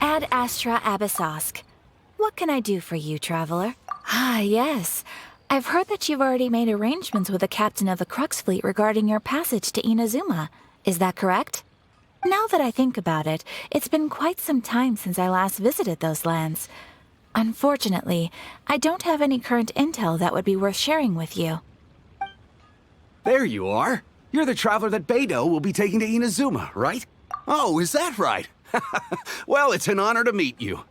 Ad Astra Abyssosk. What can I do for you, traveler? Ah, yes. I've heard that you've already made arrangements with the captain of the Crux Fleet regarding your passage to Inazuma. Is that correct? Now that I think about it, it's been quite some time since I last visited those lands. Unfortunately, I don't have any current intel that would be worth sharing with you. There you are. You're the traveler that Beidou will be taking to Inazuma, right? Oh, is that right? Well, it's an honor to meet you.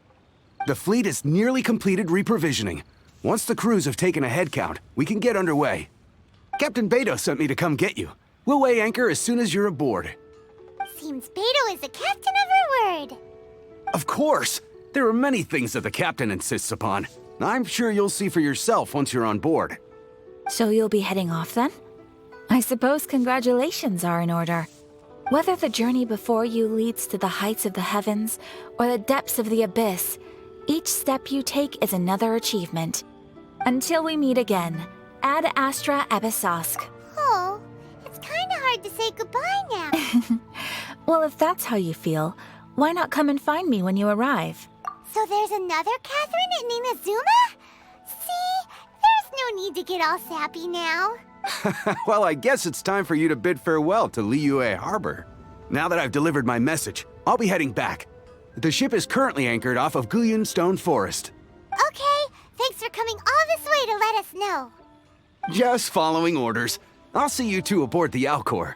The fleet is nearly completed reprovisioning. Once the crews have taken a head count, we can get underway. Captain Beidou sent me to come get you. We'll weigh anchor as soon as you're aboard. Seems Beidou is the captain of her word. Of course! There are many things that the captain insists upon. I'm sure you'll see for yourself once you're on board. So you'll be heading off then? I suppose congratulations are in order. Whether the journey before you leads to the heights of the heavens or the depths of the abyss, each step you take is another achievement. Until we meet again, Ad Astra Abyssosk. Oh, it's kinda hard to say goodbye now. Well, if that's how you feel, why not come and find me when you arrive? So there's another Catherine in Inazuma? See, there's no need to get all sappy now. Well, I guess it's time for you to bid farewell to Liyue Harbor. Now that I've delivered my message, I'll be heading back. The ship is currently anchored off of Guyun Stone Forest. Okay, thanks for coming all this way to let us know. Just following orders. I'll see you two aboard the Alcor.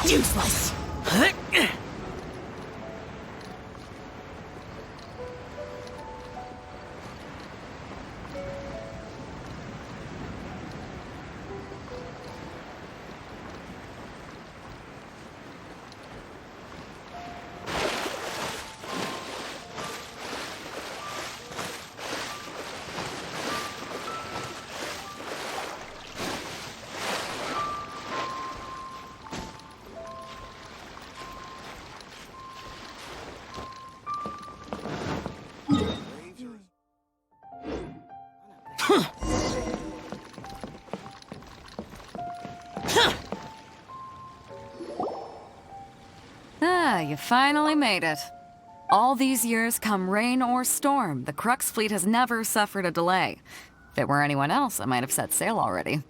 Useless! Ah, you finally made it. All these years, come rain or storm, the Crux fleet has never suffered a delay. If it were anyone else, I might have set sail already.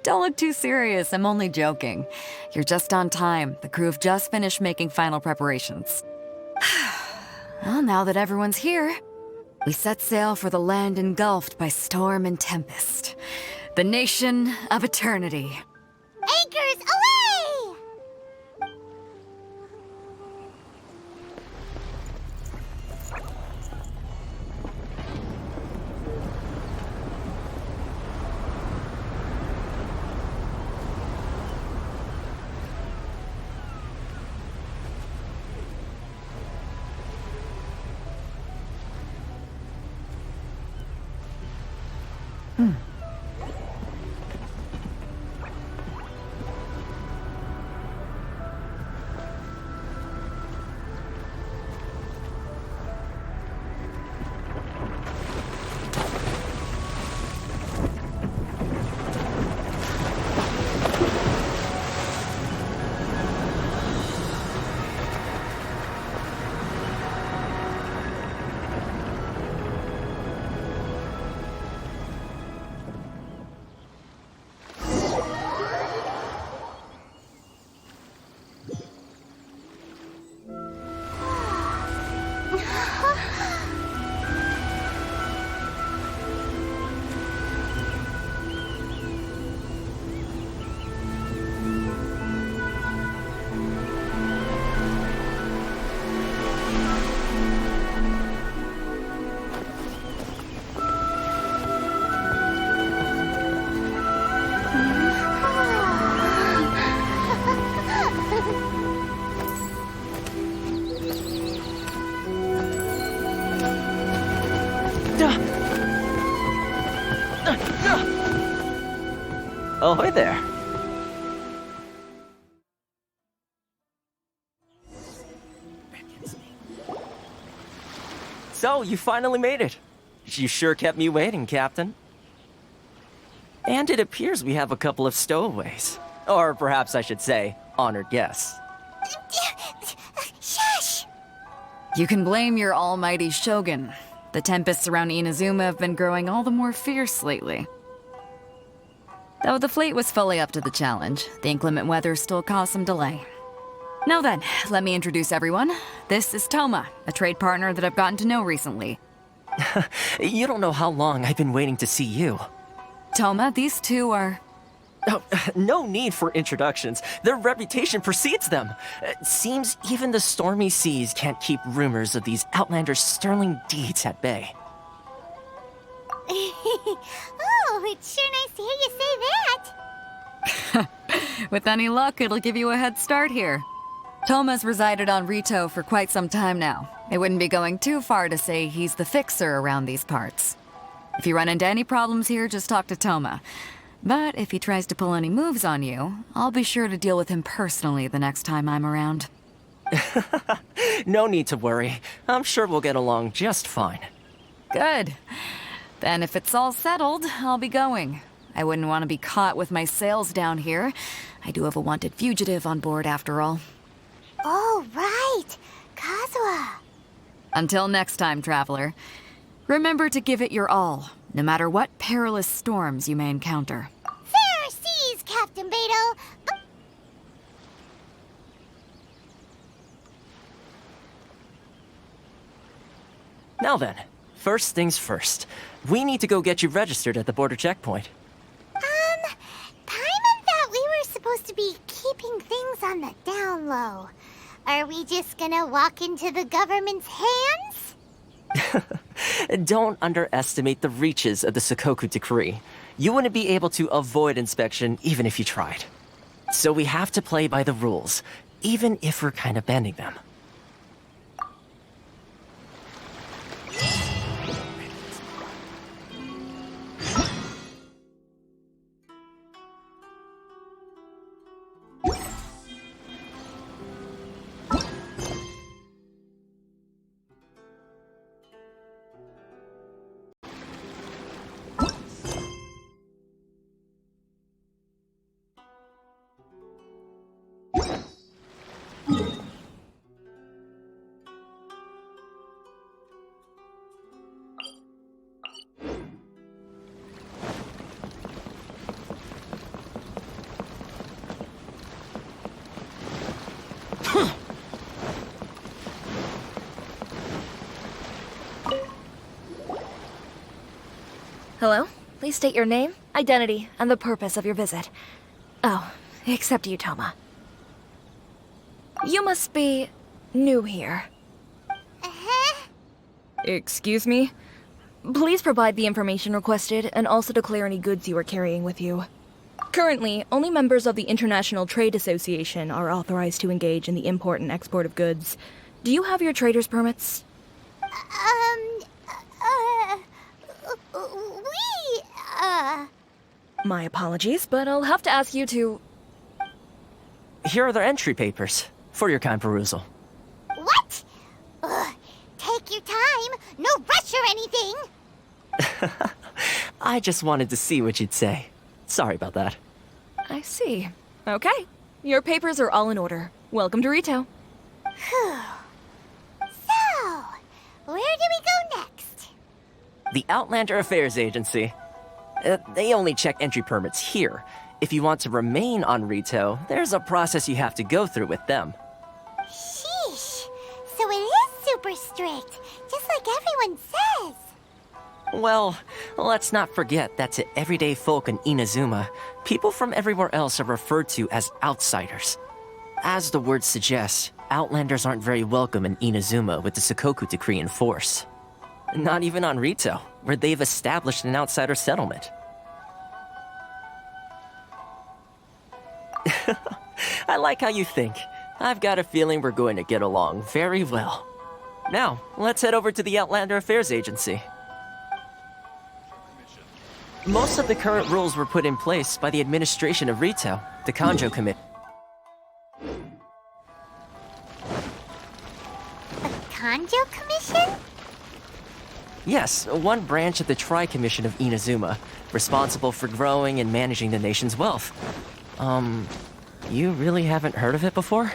Don't look too serious, I'm only joking. You're just on time. The crew have just finished making final preparations. Well, now that everyone's here, we set sail for the land engulfed by storm and tempest. The nation of eternity. Anchors away! Ahoy there. So, you finally made it. You sure kept me waiting, Captain. And it appears we have a couple of stowaways. Or perhaps I should say, honored guests. Shush! You can blame your almighty shogun. The tempests around Inazuma have been growing all the more fierce lately. Though the fleet was fully up to the challenge, the inclement weather still caused some delay. Now then, let me introduce everyone. This is Toma, a trade partner that I've gotten to know recently. You don't know how long I've been waiting to see you. Toma, these two are... Oh, no need for introductions. Their reputation precedes them. Seems even the stormy seas can't keep rumors of these Outlanders' sterling deeds at bay. Oh, it's sure nice to hear you say that. With any luck, it'll give you a head start here. Toma's resided on Rito for quite some time now. It wouldn't be going too far to say he's the fixer around these parts. If you run into any problems here, just talk to Toma. But if he tries to pull any moves on you, I'll be sure to deal with him personally the next time I'm around. No need to worry. I'm sure we'll get along just fine. Good. Then if it's all settled, I'll be going. I wouldn't want to be caught with my sails down here. I do have a wanted fugitive on board after all. Oh, right. Kazuha. Until next time, traveler. Remember to give it your all, no matter what perilous storms you may encounter. Fair seas, Captain Beto. Now then, first things first. We need to go get you registered at the border checkpoint. Paimon thought we were supposed to be keeping things on the down low. Are we just gonna walk into the government's hands? Don't underestimate the reaches of the Sakoku Decree. You wouldn't be able to avoid inspection even if you tried. So we have to play by the rules, even if we're kind of bending them. Hello? Please state your name, identity, and the purpose of your visit. Oh, except you, Toma. You must be new here. Excuse me? Please provide the information requested and also declare any goods you are carrying with you. Currently, only members of the International Trade Association are authorized to engage in the import and export of goods. Do you have your trader's permits? My apologies, but I'll have to ask you to... Here are their entry papers for your kind perusal. What? Take your time. No rush or anything. I just wanted to see what you'd say. Sorry about that. I see. Okay. Your papers are all in order. Welcome to Rito. So, where do we go next? The Outlander Affairs Agency. They only check entry permits here. If you want to remain on Rito, there's a process you have to go through with them. Sheesh. So it is super strict, just like everyone says. Well, let's not forget that to everyday folk in Inazuma, people from everywhere else are referred to as outsiders. As the word suggests, Outlanders aren't very welcome in Inazuma with the Sakoku Decree in force. Not even on Rito, where they've established an outsider settlement. I like how you think. I've got a feeling we're going to get along very well. Now, let's head over to the Outlander Affairs Agency. Most of the current rules were put in place by the administration of Rito, the Kanjo Committee. The Kanjo Commission? Yes, one branch of the Tri-Commission of Inazuma, responsible for growing and managing the nation's wealth. You really haven't heard of it before?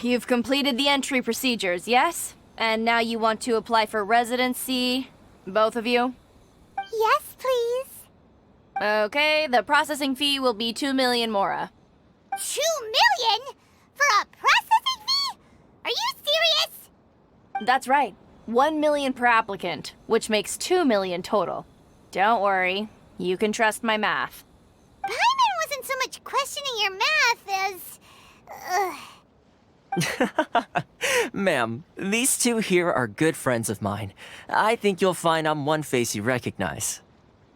You've completed the entry procedures, yes? And now you want to apply for residency? Both of you? Yes, please. Okay, the processing fee will be 2 million mora. 2 million? For a processing fee? Are you serious? That's right. 1 million per applicant, which makes 2 million total. Don't worry, you can trust my math. Paimon wasn't so much questioning your math as... Ma'am, these two here are good friends of mine. I think you'll find I'm one face you recognize.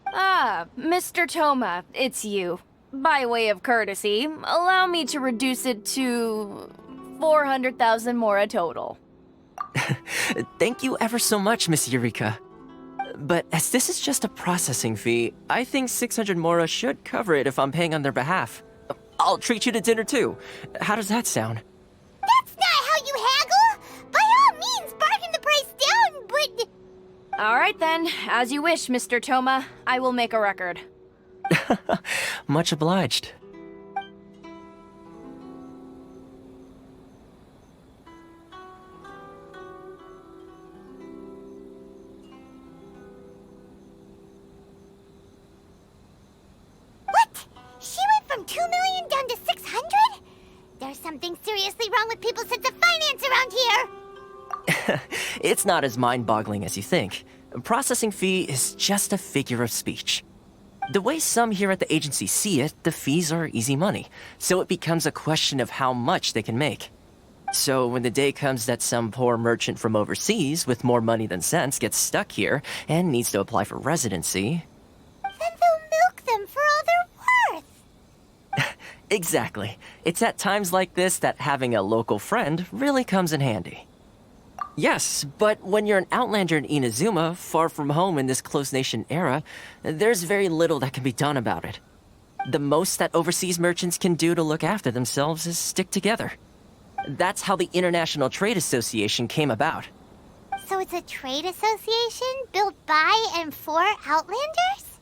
Ah, Mr. Toma, it's you. By way of courtesy, allow me to reduce it to 400,000 mora total. Thank you ever so much, Miss Eureka. But as this is just a processing fee, I think 600 mora should cover it if I'm paying on their behalf. I'll treat you to dinner too. How does that sound? That's not how you haggle! By all means, bargain the price down, but... All right then, as you wish, Mr. Toma. I will make a record. Much obliged. What? She went from 2 million down to 600? There's something seriously wrong with people's sense of finance around here! It's not as mind-boggling as you think. A processing fee is just a figure of speech. The way some here at the agency see it, the fees are easy money, so it becomes a question of how much they can make. So when the day comes that some poor merchant from overseas with more money than sense gets stuck here and needs to apply for residency... Then they'll milk them for all they're worth! Exactly. It's at times like this that having a local friend really comes in handy. Yes, but when you're an outlander in Inazuma, far from home in this close nation era, there's very little that can be done about it. The most that overseas merchants can do to look after themselves is stick together. That's how the International Trade Association came about. So it's a trade association built by and for Outlanders?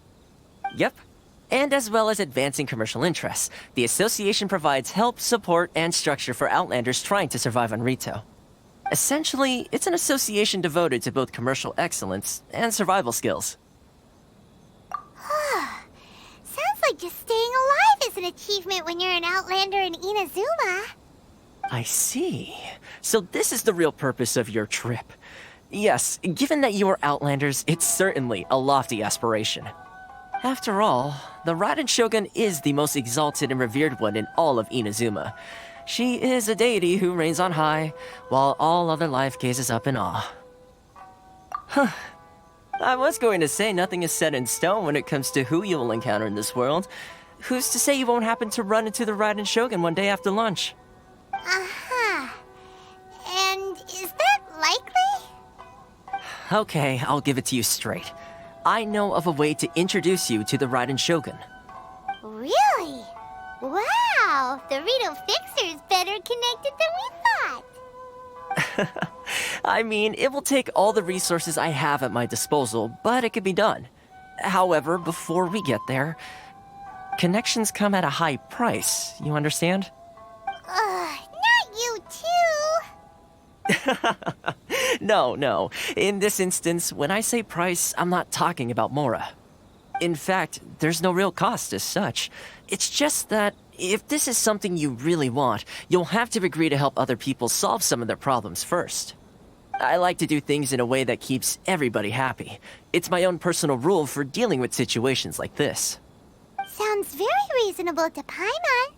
Yep. And as well as advancing commercial interests, the association provides help, support, and structure for Outlanders trying to survive on Rito. Essentially, it's an association devoted to both commercial excellence and survival skills. Sounds like just staying alive is an achievement when you're an Outlander in Inazuma. I see. So this is the real purpose of your trip. Yes, given that you are Outlanders, it's certainly a lofty aspiration. After all, the Raiden Shogun is the most exalted and revered one in all of Inazuma. She is a deity who reigns on high, while all other life gazes up in awe. I was going to say nothing is set in stone when it comes to who you will encounter in this world. Who's to say you won't happen to run into the Raiden Shogun one day after lunch? Uh-huh. And is that likely? Okay, I'll give it to you straight. I know of a way to introduce you to the Raiden Shogun. Really? Wow, the Rito Fixer is better connected than we thought. I mean, it will take all the resources I have at my disposal, but it can be done. However, before we get there, connections come at a high price, you understand? Not you too. No. In this instance, when I say price, I'm not talking about Mora. In fact, there's no real cost as such. It's just that if this is something you really want, you'll have to agree to help other people solve some of their problems first. I like to do things in a way that keeps everybody happy. It's my own personal rule for dealing with situations like this. Sounds very reasonable to Paimon.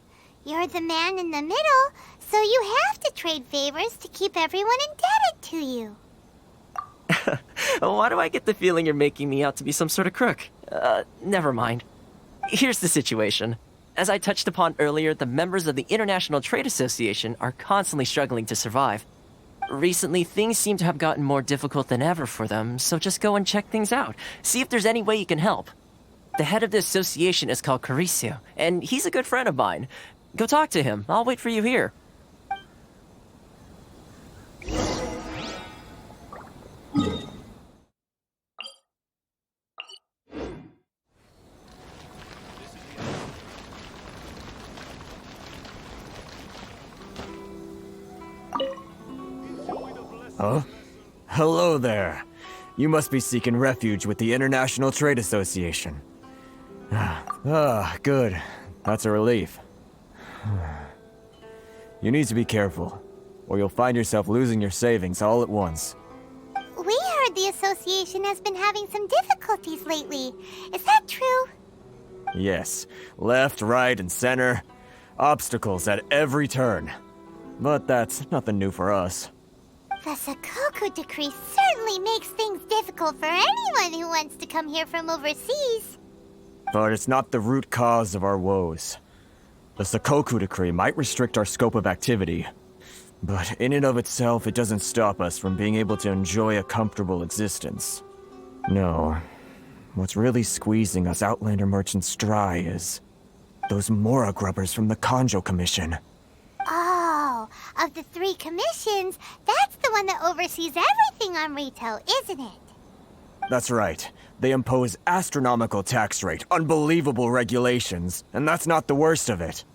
You're the man in the middle, so you have to trade favors to keep everyone indebted to you. Why do I get the feeling you're making me out to be some sort of crook? Never mind. Here's the situation. As I touched upon earlier, the members of the International Trade Association are constantly struggling to survive. Recently, things seem to have gotten more difficult than ever for them, so just go and check things out. See if there's any way you can help. The head of the association is called Caricio, and he's a good friend of mine. Go talk to him. I'll wait for you here. Huh? Hello there. You must be seeking refuge with the International Trade Association. Good. That's a relief. You need to be careful, or you'll find yourself losing your savings all at once. We heard the association has been having some difficulties lately. Is that true? Yes. Left, right, and center. Obstacles at every turn. But that's nothing new for us. The Sakoku decree certainly makes things difficult for anyone who wants to come here from overseas. But it's not the root cause of our woes. The Sakoku decree might restrict our scope of activity, but in and of itself, it doesn't stop us from being able to enjoy a comfortable existence. No. What's really squeezing us Outlander merchants dry is those Mora grubbers from the Kanjo Commission. Oh, of the 3 commissions, that's the one that oversees everything on Rito, isn't it? That's right. They impose astronomical tax rate, unbelievable regulations, and that's not the worst of it.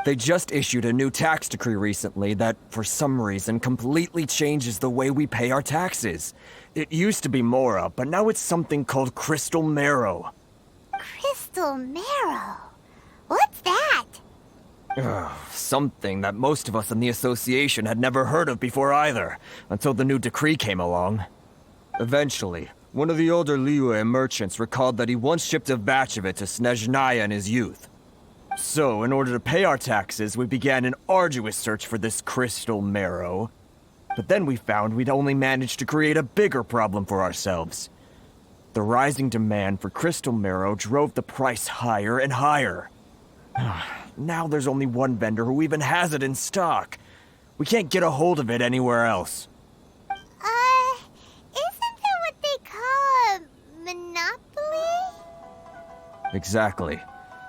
They just issued a new tax decree recently that, for some reason, completely changes the way we pay our taxes. It used to be Mora, but now it's something called Crystal Marrow. Crystal Marrow? What's that? Something that most of us in the association had never heard of before either, until the new decree came along. Eventually, one of the older Liyue merchants recalled that he once shipped a batch of it to Snezhnaya in his youth. So, in order to pay our taxes, we began an arduous search for this crystal marrow. But then we found we'd only managed to create a bigger problem for ourselves. The rising demand for crystal marrow drove the price higher and higher. Now there's only one vendor who even has it in stock. We can't get a hold of it anywhere else. Isn't that what they call a monopoly? Exactly.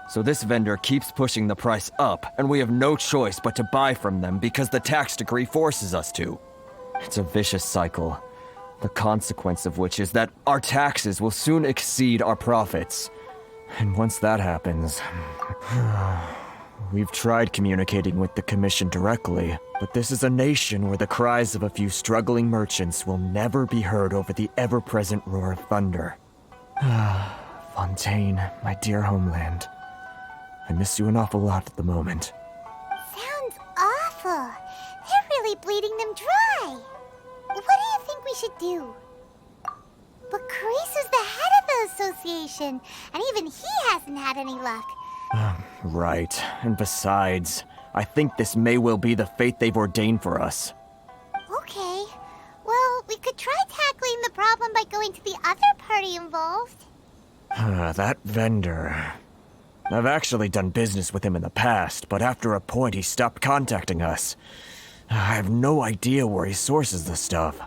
So this vendor keeps pushing the price up, and we have no choice but to buy from them because the tax decree forces us to. It's a vicious cycle, the consequence of which is that our taxes will soon exceed our profits. And once that happens... We've tried communicating with the Commission directly, but this is a nation where the cries of a few struggling merchants will never be heard over the ever-present roar of thunder. Fontaine, my dear homeland. I miss you an awful lot at the moment. Sounds awful. They're really bleeding them dry. What do you think we should do? But Cariso's the head of the association, and even he hasn't had any luck. Right. And besides, I think this may well be the fate they've ordained for us. Okay. Well, we could try tackling the problem by going to the other party involved. That vendor... I've actually done business with him in the past, but after a point he stopped contacting us. I have no idea where he sources the stuff.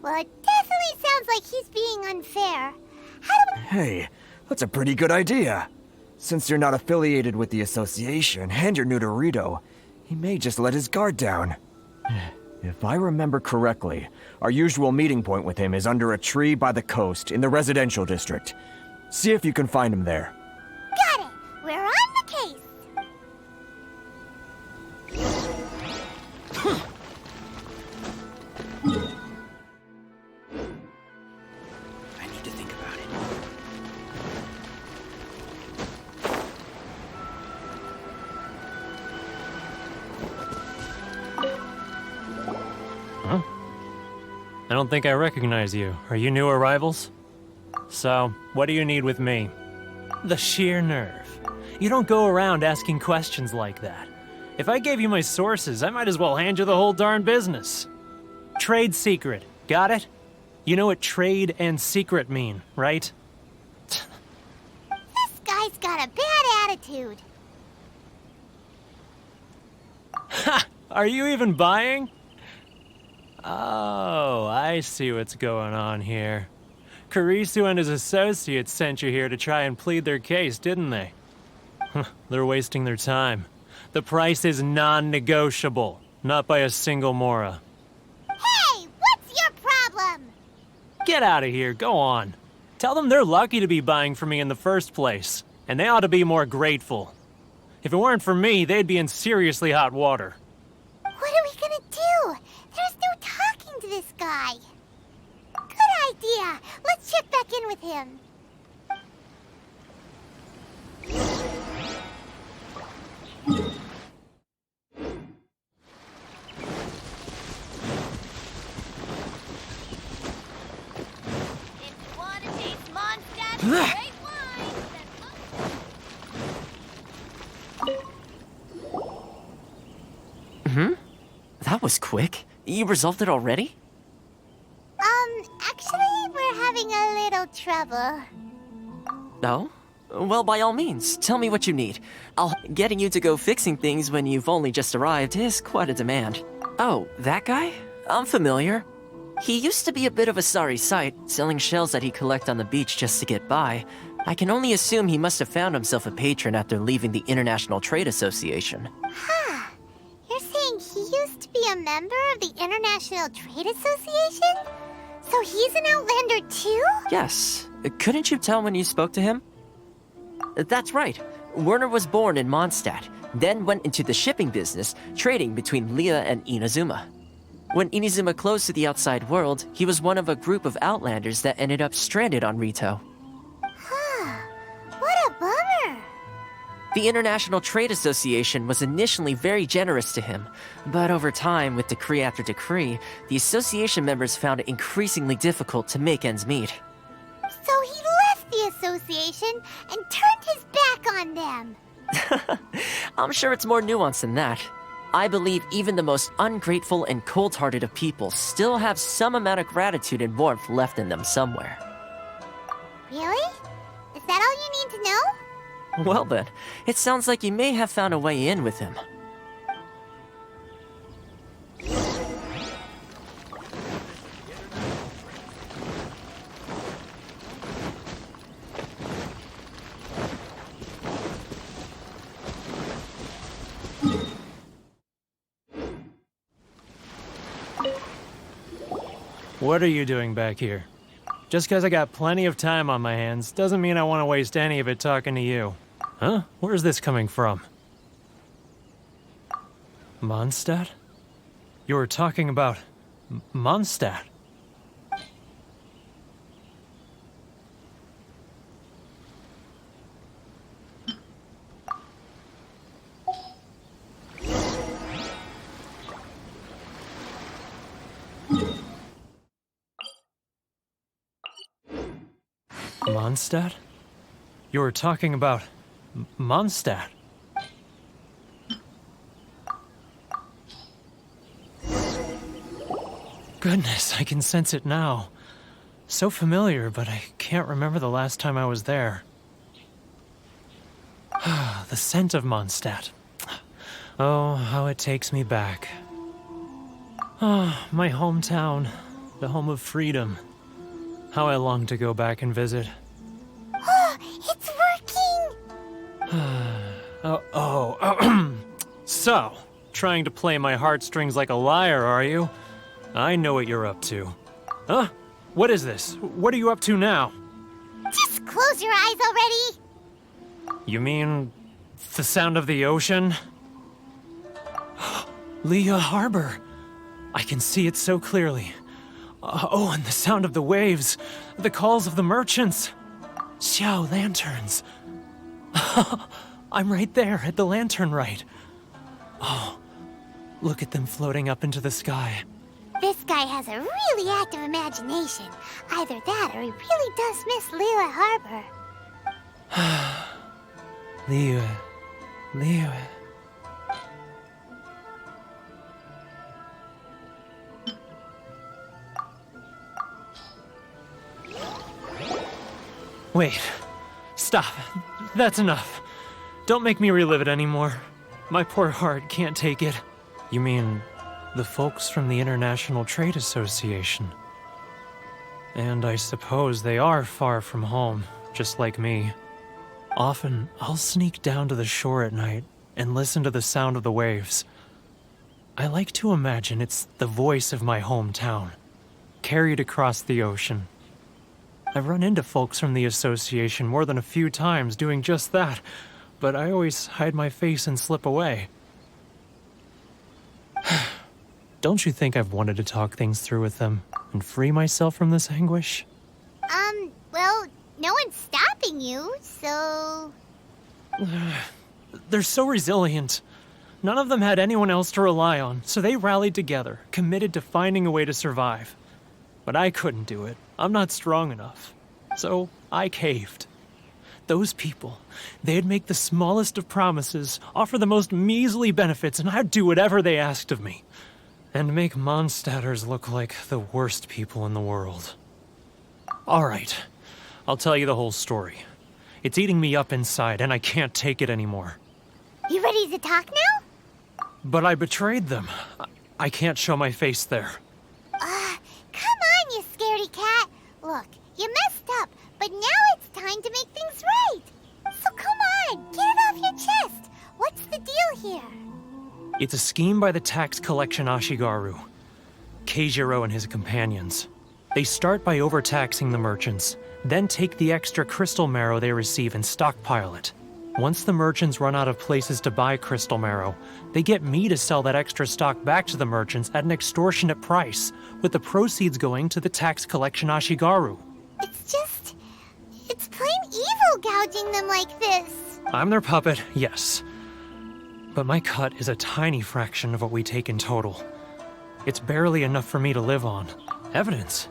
Well, it definitely sounds like he's being unfair. How do we... Hey, that's a pretty good idea. Since you're not affiliated with the association, and you're new to Rito, he may just let his guard down. If I remember correctly, our usual meeting point with him is under a tree by the coast in the residential district. See if you can find him there. Got it! We're on the case! I need to think about it. Huh? I don't think I recognize you. Are you new arrivals? So, what do you need with me? The sheer nerve. You don't go around asking questions like that. If I gave you my sources, I might as well hand you the whole darn business. Trade secret. Got it? You know what trade and secret mean, right? This guy's got a bad attitude. Ha! Are you even buying? Oh, I see what's going on here. Kurisu and his associates sent you here to try and plead their case, didn't they? They're wasting their time. The price is non-negotiable, not by a single Mora. Hey, what's your problem? Get out of here, go on. Tell them they're lucky to be buying from me in the first place, and they ought to be more grateful. If it weren't for me, they'd be in seriously hot water. What are we gonna do? There's no talking to this guy. Good idea. Let's check back in with him. If you want to taste Mondstadt's great wine, then That was quick. You resolved it already? Actually, we're having a little trouble. No? Well, by all means, tell me what you need. Getting you to go fixing things when you've only just arrived is quite a demand. Oh, that guy? I'm familiar. He used to be a bit of a sorry sight, selling shells that he collect on the beach just to get by. I can only assume he must have found himself a patron after leaving the International Trade Association. Huh. You're saying he used to be a member of the International Trade Association? So he's an Outlander too? Yes. Couldn't you tell when you spoke to him? That's right. Werner was born in Mondstadt, then went into the shipping business, trading between Leah and Inazuma. When Inazuma closed to the outside world, he was one of a group of Outlanders that ended up stranded on Rito. Huh. What a bummer. The International Trade Association was initially very generous to him, but over time, with decree after decree, the association members found it increasingly difficult to make ends meet. So he left the association and turned his back on them. I'm sure it's more nuanced than that. I believe even the most ungrateful and cold-hearted of people still have some amount of gratitude and warmth left in them somewhere. Really? Is that all you need to know? Well then, it sounds like you may have found a way in with him. What are you doing back here? Just because I got plenty of time on my hands doesn't mean I want to waste any of it talking to you. Huh? Where's this coming from? Mondstadt? You were talking about Mondstadt. Mondstadt? You were talking about Mondstadt. Goodness, I can sense it now. So familiar, but I can't remember the last time I was there. The scent of Mondstadt. Oh, how it takes me back. Oh, my hometown, the home of freedom. How I long to go back and visit. It's working! So, trying to play my heartstrings like a liar, are you? I know what you're up to. Huh? What is this? What are you up to now? Just close your eyes already! You mean the sound of the ocean? Leah Harbor. I can see it so clearly. Oh, and the sound of the waves. The calls of the merchants. Xiao lanterns. I'm right there at the lantern right. Oh, look at them floating up into the sky. This guy has a really active imagination. Either that or he really does miss Liyue Harbor. Liyue. Wait. Stop. That's enough. Don't make me relive it anymore. My poor heart can't take it. You mean the folks from the International Trade Association? And I suppose they are far from home, just like me. Often, I'll sneak down to the shore at night and listen to the sound of the waves. I like to imagine it's the voice of my hometown, carried across the ocean. I've run into folks from the association more than a few times doing just that, but I always hide my face and slip away. Don't you think I've wanted to talk things through with them and free myself from this anguish? Well, no one's stopping you, so... They're so resilient. None of them had anyone else to rely on, so they rallied together, committed to finding a way to survive. But I couldn't do it. I'm not strong enough. So I caved. Those people, they'd make the smallest of promises, offer the most measly benefits, and I'd do whatever they asked of me. And make Mondstadters look like the worst people in the world. Alright, I'll tell you the whole story. It's eating me up inside, and I can't take it anymore. You ready to talk now? But I betrayed them. I can't show my face there. Come on, you scaredy cat. Look, you messed up, but now it's time to make things right. So come on, get it off your chest. What's the deal here? It's a scheme by the tax collection Ashigaru, Keijiro and his companions. They start by overtaxing the merchants, then take the extra crystal marrow they receive and stockpile it. Once the merchants run out of places to buy crystal marrow, they get me to sell that extra stock back to the merchants at an extortionate price, with the proceeds going to the tax collection Ashigaru. It's plain evil gouging them like this. I'm their puppet, yes. But my cut is a tiny fraction of what we take in total. It's barely enough for me to live on. Evidence?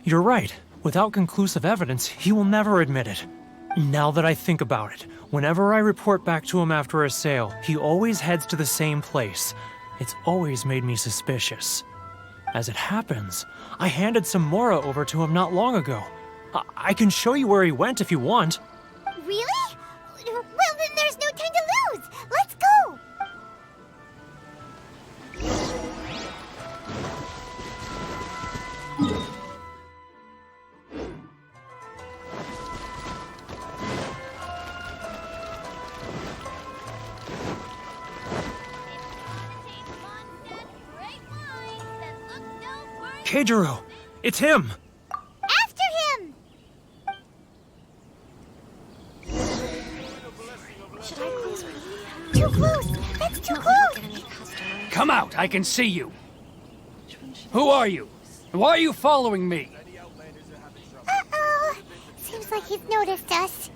You're right. Without conclusive evidence, he will never admit it. Now that I think about it, whenever I report back to him after a sale, he always heads to the same place. It's always made me suspicious. As it happens, I handed some Mora over to him not long ago. I can show you where he went if you want. Really? Well, then there's no time to lose. Let's go. Keijiro! It's him! After him! Should I close my Too close! That's too close! Come out, I can see you. Who are you? And why are you following me? Uh-oh. Seems like he's noticed us.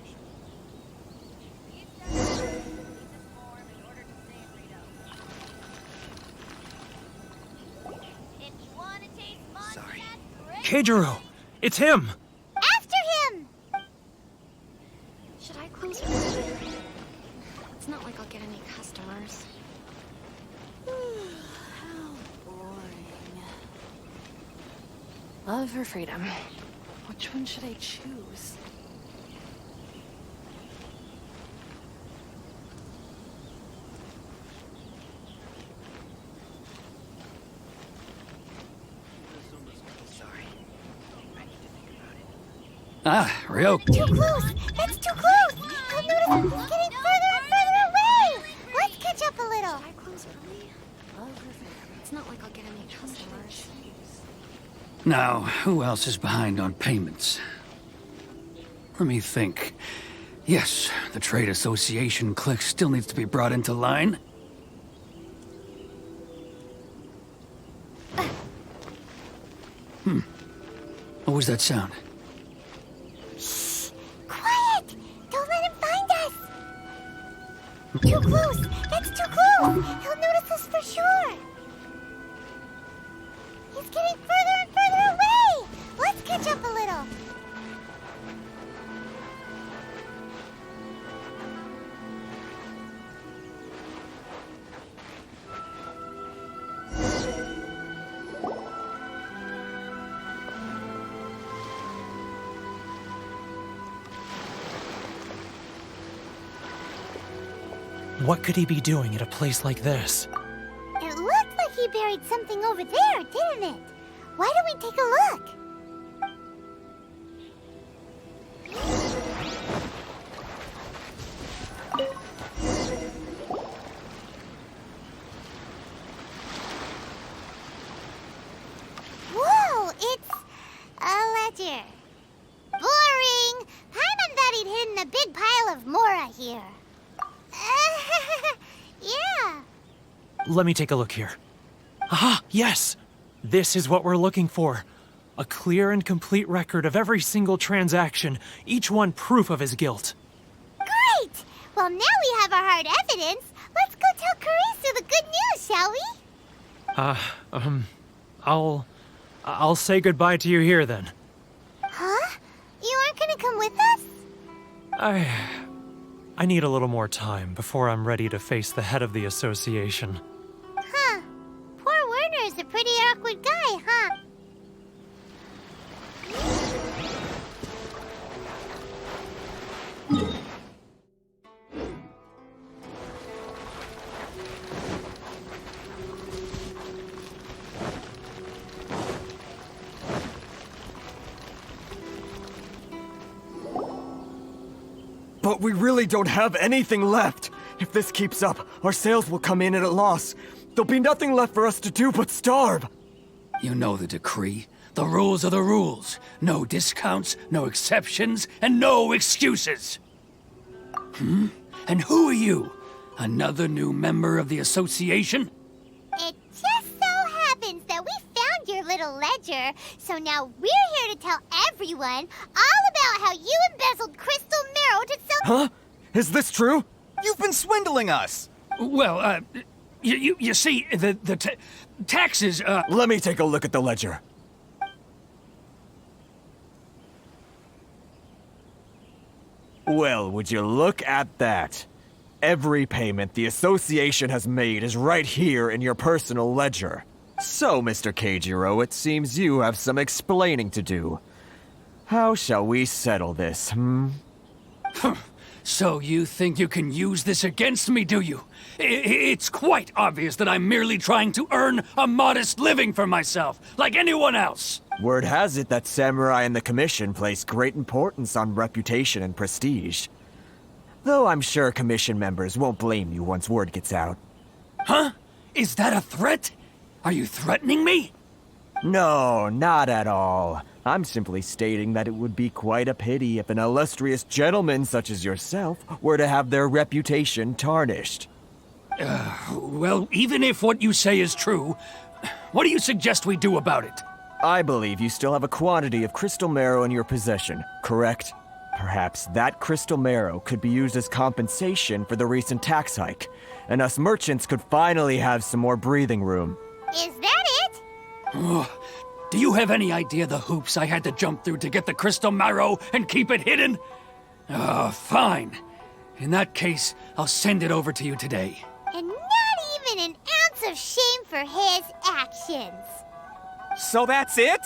Keijiro! It's him! After him! Should I close my It's not like I'll get any customers. How boring. Love or freedom? Which one should I choose? Ryo. Too close! That's too close! I'll notice he's getting further and further away! Let's catch up a little. Should I close early? Love or freedom? It's not like I'll get any customers. Now, who else is behind on payments? Let me think. Yes, the Trade Association clique still needs to be brought into line. What was that sound? Quiet! Don't let him find us! Too close! That's too close! He'll notice us for sure! He's getting further and further away! Let's catch up a little! What could he be doing at a place like this? It looked like he buried something over there, didn't it? Why don't we take a look? Whoa, it's a ledger. Boring! Paimon thought he'd hidden a big pile of Mora here. Yeah. Let me take a look here. Aha, yes! This is what we're looking for. A clear and complete record of every single transaction, each one proof of his guilt. Great! Well, now we have our hard evidence. Let's go tell Karisu the good news, shall we? I'll say goodbye to you here then. Huh? You aren't gonna come with us? I need a little more time before I'm ready to face the head of the association. Huh. Poor Werner's a pretty awkward guy, huh? But we really don't have anything left. If this keeps up, our sales will come in at a loss. There'll be nothing left for us to do but starve. You know the decree. The rules are the rules. No discounts, no exceptions, and no excuses. And who are you? Another new member of the association? It just so happens that we found your little ledger, so now we're here to tell everyone all about how you embezzled crystal marrow to sell— Huh? Is this true? You've been swindling us! Well, you see, the taxes, Let me take a look at the ledger. Well, would you look at that? Every payment the association has made is right here in your personal ledger. So, Mr. Keijiro, it seems you have some explaining to do. How shall we settle this, So you think you can use this against me, do you? It's quite obvious that I'm merely trying to earn a modest living for myself, like anyone else. Word has it that samurai and the commission place great importance on reputation and prestige. Though I'm sure commission members won't blame you once word gets out. Huh? Is that a threat? Are you threatening me? No, not at all. I'm simply stating that it would be quite a pity if an illustrious gentleman such as yourself were to have their reputation tarnished. Well, even if what you say is true, what do you suggest we do about it? I believe you still have a quantity of crystal marrow in your possession, correct? Perhaps that crystal marrow could be used as compensation for the recent tax hike, and us merchants could finally have some more breathing room. Is that it? Do you have any idea the hoops I had to jump through to get the crystal marrow and keep it hidden? Fine. In that case, I'll send it over to you today. And not even an ounce of shame for his actions. So that's it?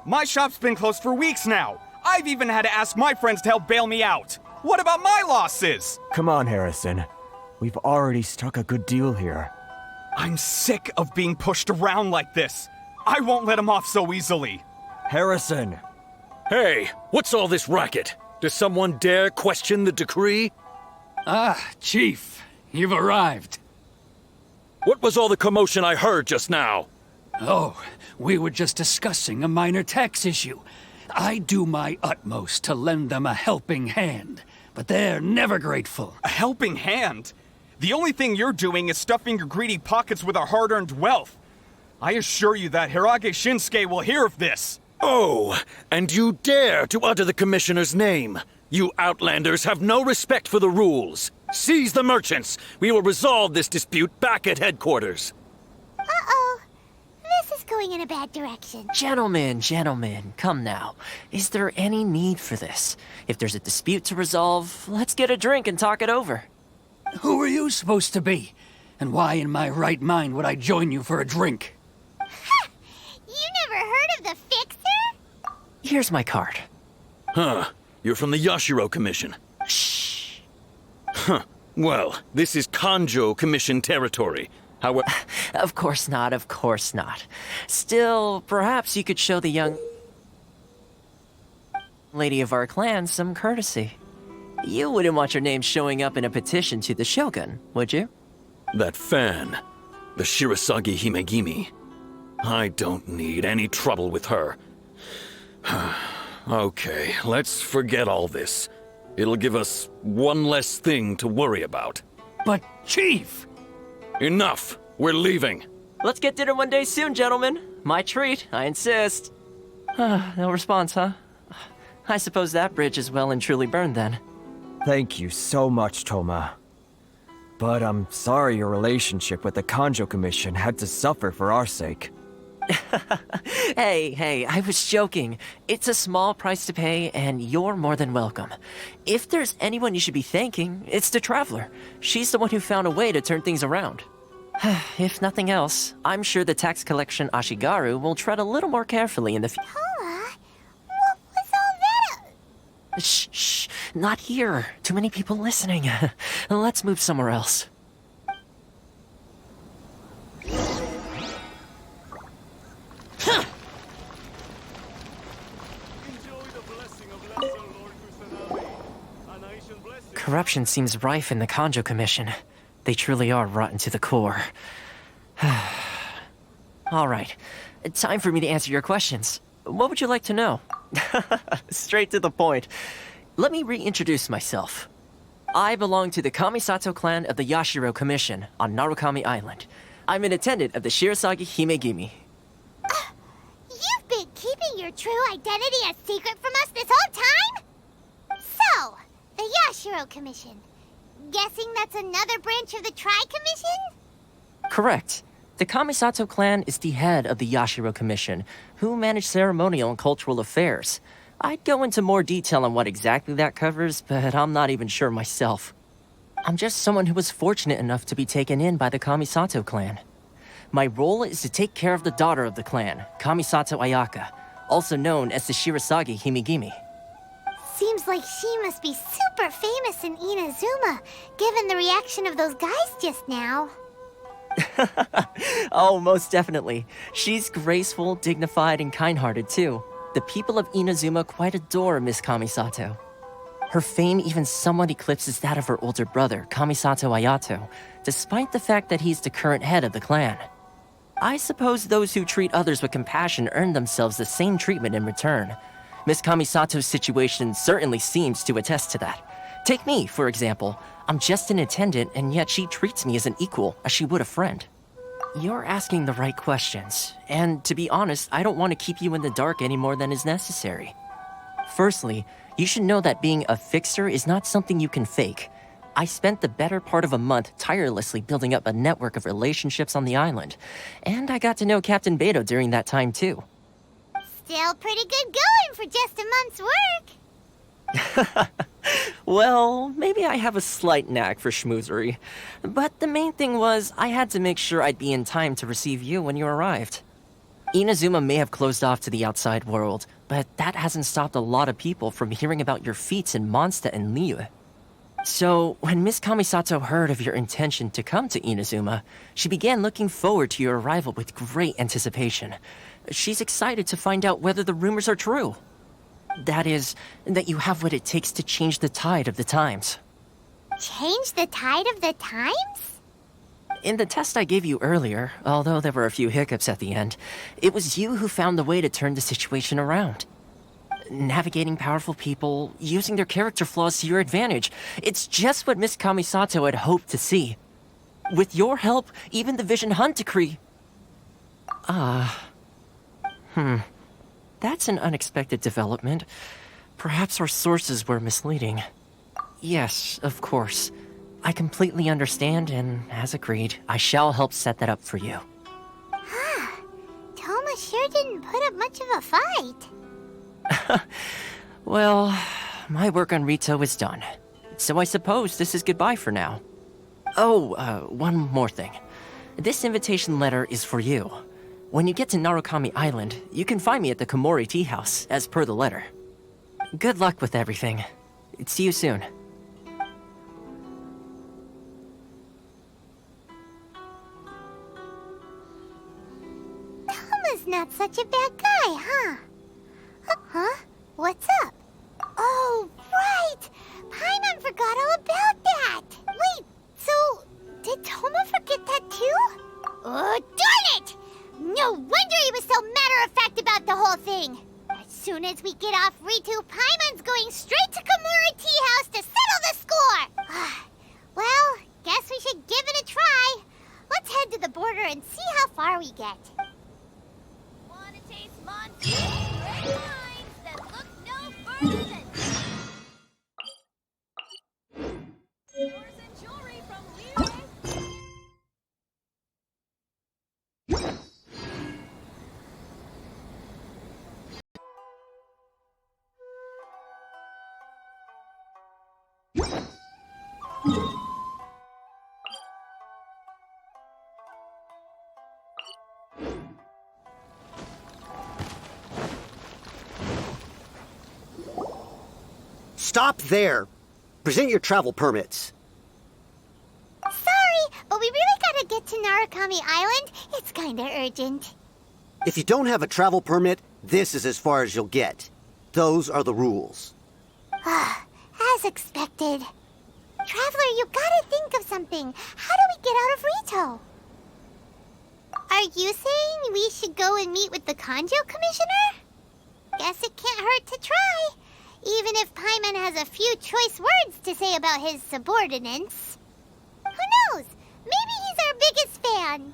My shop's been closed for weeks now. I've even had to ask my friends to help bail me out. What about my losses? Come on, Harrison. We've already struck a good deal here. I'm sick of being pushed around like this. I won't let him off so easily. Harrison! Hey, what's all this racket? Does someone dare question the decree? Chief, you've arrived. What was all the commotion I heard just now? Oh, we were just discussing a minor tax issue. I do my utmost to lend them a helping hand, but they're never grateful. A helping hand? The only thing you're doing is stuffing your greedy pockets with our hard-earned wealth. I assure you that Hirage Shinsuke will hear of this. Oh, and you dare to utter the commissioner's name. You outlanders have no respect for the rules. Seize the merchants. We will resolve this dispute back at headquarters. Uh-oh. This is going in a bad direction. Gentlemen, come now. Is there any need for this? If there's a dispute to resolve, let's get a drink and talk it over. Who are you supposed to be? And why in my right mind would I join you for a drink? Ha! You never heard of the Fixer? Here's my card. Huh. You're from the Yashiro Commission. Shh. Huh. Well, this is Kanjo Commission territory. However... Of course not, of course not. Still, perhaps you could show the young lady of our clan some courtesy. You wouldn't want your name showing up in a petition to the Shogun, would you? That fan, the Shirasagi Himegimi. I don't need any trouble with her. Okay, let's forget all this. It'll give us one less thing to worry about. But, Chief! Enough! We're leaving! Let's get dinner one day soon, gentlemen. My treat, I insist. No response, huh? I suppose that bridge is well and truly burned then. Thank you so much, Toma. But I'm sorry your relationship with the Kanjo Commission had to suffer for our sake. Hey, I was joking. It's a small price to pay, and you're more than welcome. If there's anyone you should be thanking, it's the Traveler. She's the one who found a way to turn things around. If nothing else, I'm sure the tax collection Ashigaru will tread a little more carefully in the future. Toma, what was all that? Shh, not here. Too many people listening. Let's move somewhere else. Corruption seems rife in the Kanjo Commission. They truly are rotten to the core. All right, time for me to answer your questions. What would you like to know? Straight to the point. Let me reintroduce myself. I belong to the Kamisato clan of the Yashiro Commission on Narukami Island. I'm an attendant of the Shirasagi Himegimi. You've been keeping your true identity a secret from us this whole time? So, the Yashiro Commission. Guessing that's another branch of the Tri-Commission? Correct. The Kamisato clan is the head of the Yashiro Commission, who manage ceremonial and cultural affairs. I'd go into more detail on what exactly that covers, but I'm not even sure myself. I'm just someone who was fortunate enough to be taken in by the Kamisato clan. My role is to take care of the daughter of the clan, Kamisato Ayaka, also known as the Shirasagi Himegimi. Seems like she must be super famous in Inazuma, given the reaction of those guys just now. Oh, most definitely. She's graceful, dignified, and kind-hearted, too. The people of Inazuma quite adore Miss Kamisato. Her fame even somewhat eclipses that of her older brother, Kamisato Ayato, despite the fact that he's the current head of the clan. I suppose those who treat others with compassion earn themselves the same treatment in return. Miss Kamisato's situation certainly seems to attest to that. Take me, for example. I'm just an attendant, and yet she treats me as an equal, as she would a friend. You're asking the right questions, and to be honest, I don't want to keep you in the dark any more than is necessary. Firstly, you should know that being a fixer is not something you can fake. I spent the better part of a month tirelessly building up a network of relationships on the island, and I got to know Captain Beto during that time too. Still pretty good going for just a month's work. Well, maybe I have a slight knack for schmoozery, but the main thing was I had to make sure I'd be in time to receive you when you arrived. Inazuma may have closed off to the outside world, but that hasn't stopped a lot of people from hearing about your feats in Mondstadt and Liyue. So, when Miss Kamisato heard of your intention to come to Inazuma, she began looking forward to your arrival with great anticipation. She's excited to find out whether the rumors are true. That is, that you have what it takes to change the tide of the times. Change the tide of the times? In the test I gave you earlier, although there were a few hiccups at the end, it was you who found the way to turn the situation around. Navigating powerful people, using their character flaws to your advantage. It's just what Miss Kamisato had hoped to see. With your help, even the Vision Hunt decree... That's an unexpected development. Perhaps our sources were misleading. Yes, of course. I completely understand, and as agreed, I shall help set that up for you. Toma sure didn't put up much of a fight. Well, my work on Rito is done. So I suppose this is goodbye for now. Oh, one more thing. This invitation letter is for you. When you get to Narukami Island, you can find me at the Komore Tea House, as per the letter. Good luck with everything. See you soon. not such a bad guy, huh? Huh? What's up? Oh, right! Paimon forgot all about that! Wait, so did Toma forget that too? Oh, darn it! No wonder he was so matter-of-fact about the whole thing! As soon as we get off Rito, Paimon's going straight to Komore Tea House to settle the score! Well, guess we should give it a try. Let's head to the border and see how far we get. Wanna taste monsters? Red lines that look no further than... Yours and jewelry from Liyue. Stop there! Present your travel permits. Sorry, but we really gotta get to Narukami Island. It's kinda urgent. If you don't have a travel permit, this is as far as you'll get. Those are the rules. As expected. Traveler, you gotta think of something. How do we get out of Rito? Are you saying we should go and meet with the Kanjo Commissioner? Guess it can't hurt to try. Even if Paimon has a few choice words to say about his subordinates. Who knows? Maybe he's our biggest fan.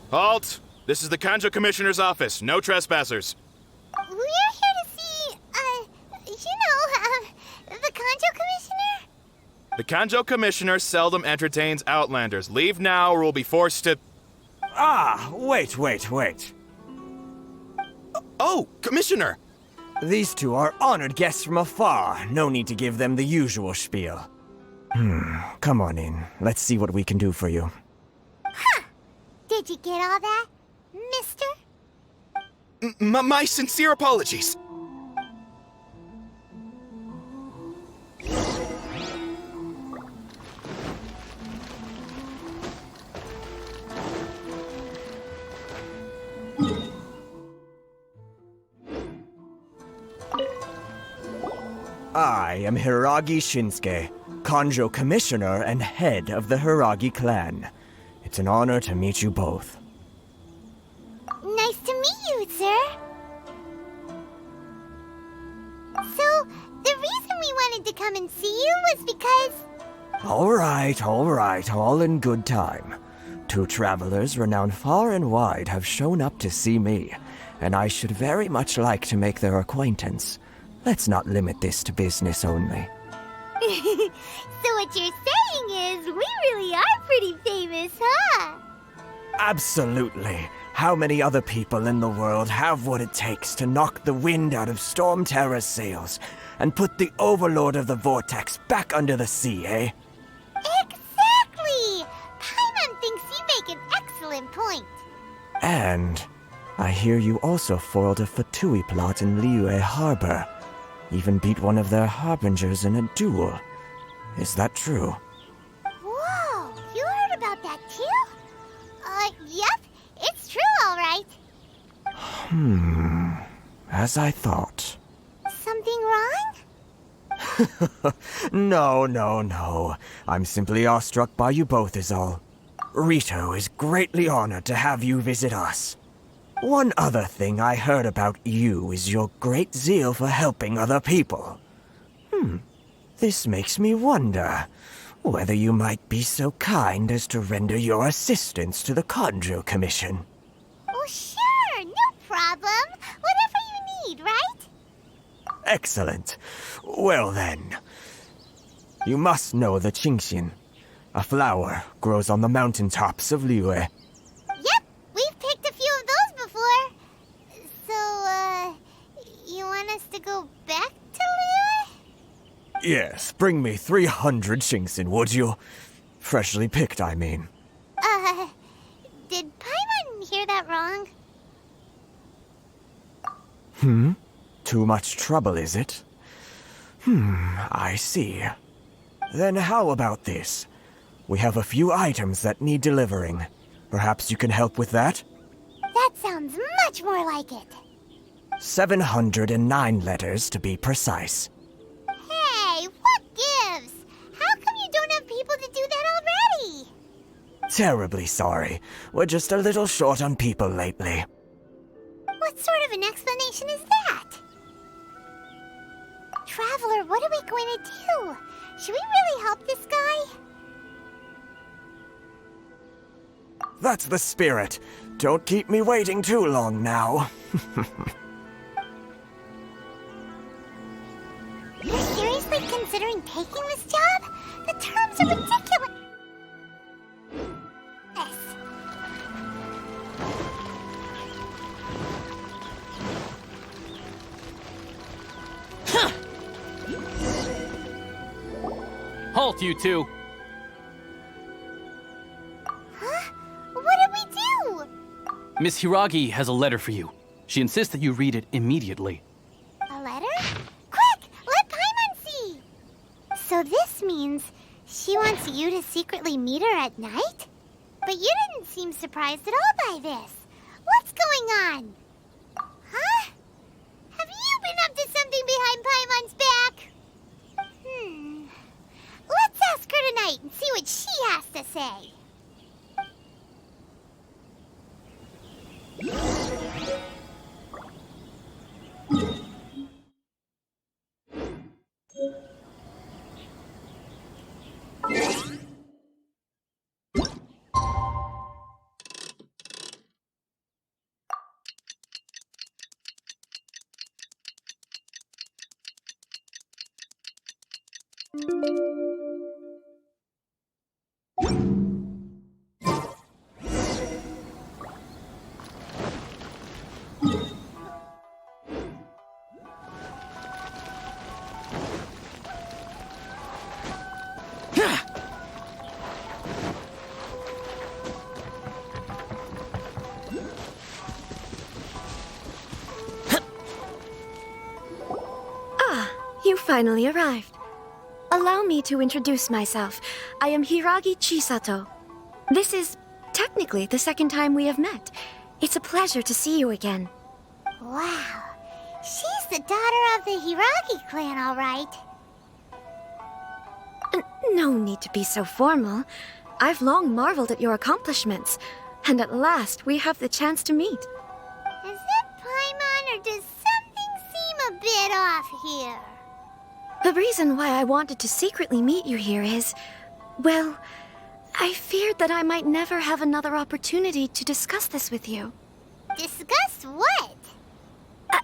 Halt! This is the Kanjo Commissioner's office. No trespassers. We're here to see, the Kanjo Commissioner? The Kanjo Commissioner seldom entertains Outlanders. Leave now or we'll be forced to... Wait. Oh, Commissioner! These two are honored guests from afar. No need to give them the usual spiel. Come on in. Let's see what we can do for you. Huh! Did you get all that, mister? My sincere apologies. I am Hiragi Shinsuke, Kanjo Commissioner and head of the Hiragi clan. It's an honor to meet you both. Nice to meet you, sir. So, the reason we wanted to come and see you was because... All right, all in good time. Two travelers renowned far and wide have shown up to see me, and I should very much like to make their acquaintance. Let's not limit this to business only. So what you're saying is, we really are pretty famous, huh? Absolutely. How many other people in the world have what it takes to knock the wind out of Storm Terror's sails and put the Overlord of the Vortex back under the sea, eh? Exactly! Paimon thinks you make an excellent point. And I hear you also foiled a Fatui plot in Liyue Harbor. Even beat one of their harbingers in a duel. Is that true? Whoa, you heard about that too? Yep, it's true, all right. As I thought. Something wrong? No. I'm simply awestruck by you both is all. Rito is greatly honored to have you visit us. One other thing I heard about you is your great zeal for helping other people. This makes me wonder whether you might be so kind as to render your assistance to the Kanjo Commission. Oh, sure, no problem. Whatever you need, right? Excellent. Well then, you must know the Qingxin. A flower grows on the mountaintops of Liyue. Yep, we've picked a few of those before. So, you want us to go back to Liyue? Yes, bring me 300 Qingxin, would you? Freshly picked, I mean. Did Paimon hear that wrong? Too much trouble, is it? I see. Then how about this? We have a few items that need delivering. Perhaps you can help with that? That sounds much more like it. 709 letters, to be precise. Hey, what gives? How come you don't have people to do that already? Terribly sorry. We're just a little short on people lately. What sort of an explanation is that? Traveler, what are we going to do? Should we really help this guy? That's the spirit. Don't keep me waiting too long now. You're seriously considering taking this job? The terms are ridiculous. Halt, you two! Huh? What did we do? Miss Hiragi has a letter for you. She insists that you read it immediately. A letter? Quick! Let Paimon see! So this means she wants you to secretly meet her at night? But you didn't seem surprised at all by this. What's going on? Huh? Have you been up to something behind Paimon's back? Let's ask her tonight and see what she has to say. You finally arrived. Allow me to introduce myself. I am Hiragi Chisato. This is technically the second time we have met. It's a pleasure to see you again. Wow. She's the daughter of the Hiragi clan, all right. No need to be so formal. I've long marveled at your accomplishments, and at last we have the chance to meet. Is it Paimon, or does something seem a bit off here? The reason why I wanted to secretly meet you here is, well, I feared that I might never have another opportunity to discuss this with you. Discuss what?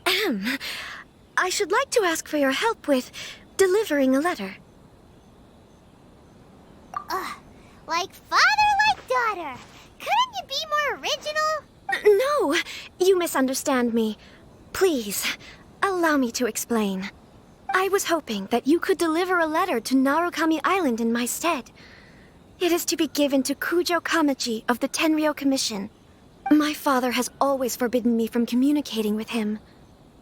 Ahem. I should like to ask for your help with delivering a letter. Like father, like daughter. Couldn't you be more original? No, you misunderstand me. Please, allow me to explain. I was hoping that you could deliver a letter to Narukami Island in my stead. It is to be given to Kujo Kamachi of the Tenryou Commission. My father has always forbidden me from communicating with him.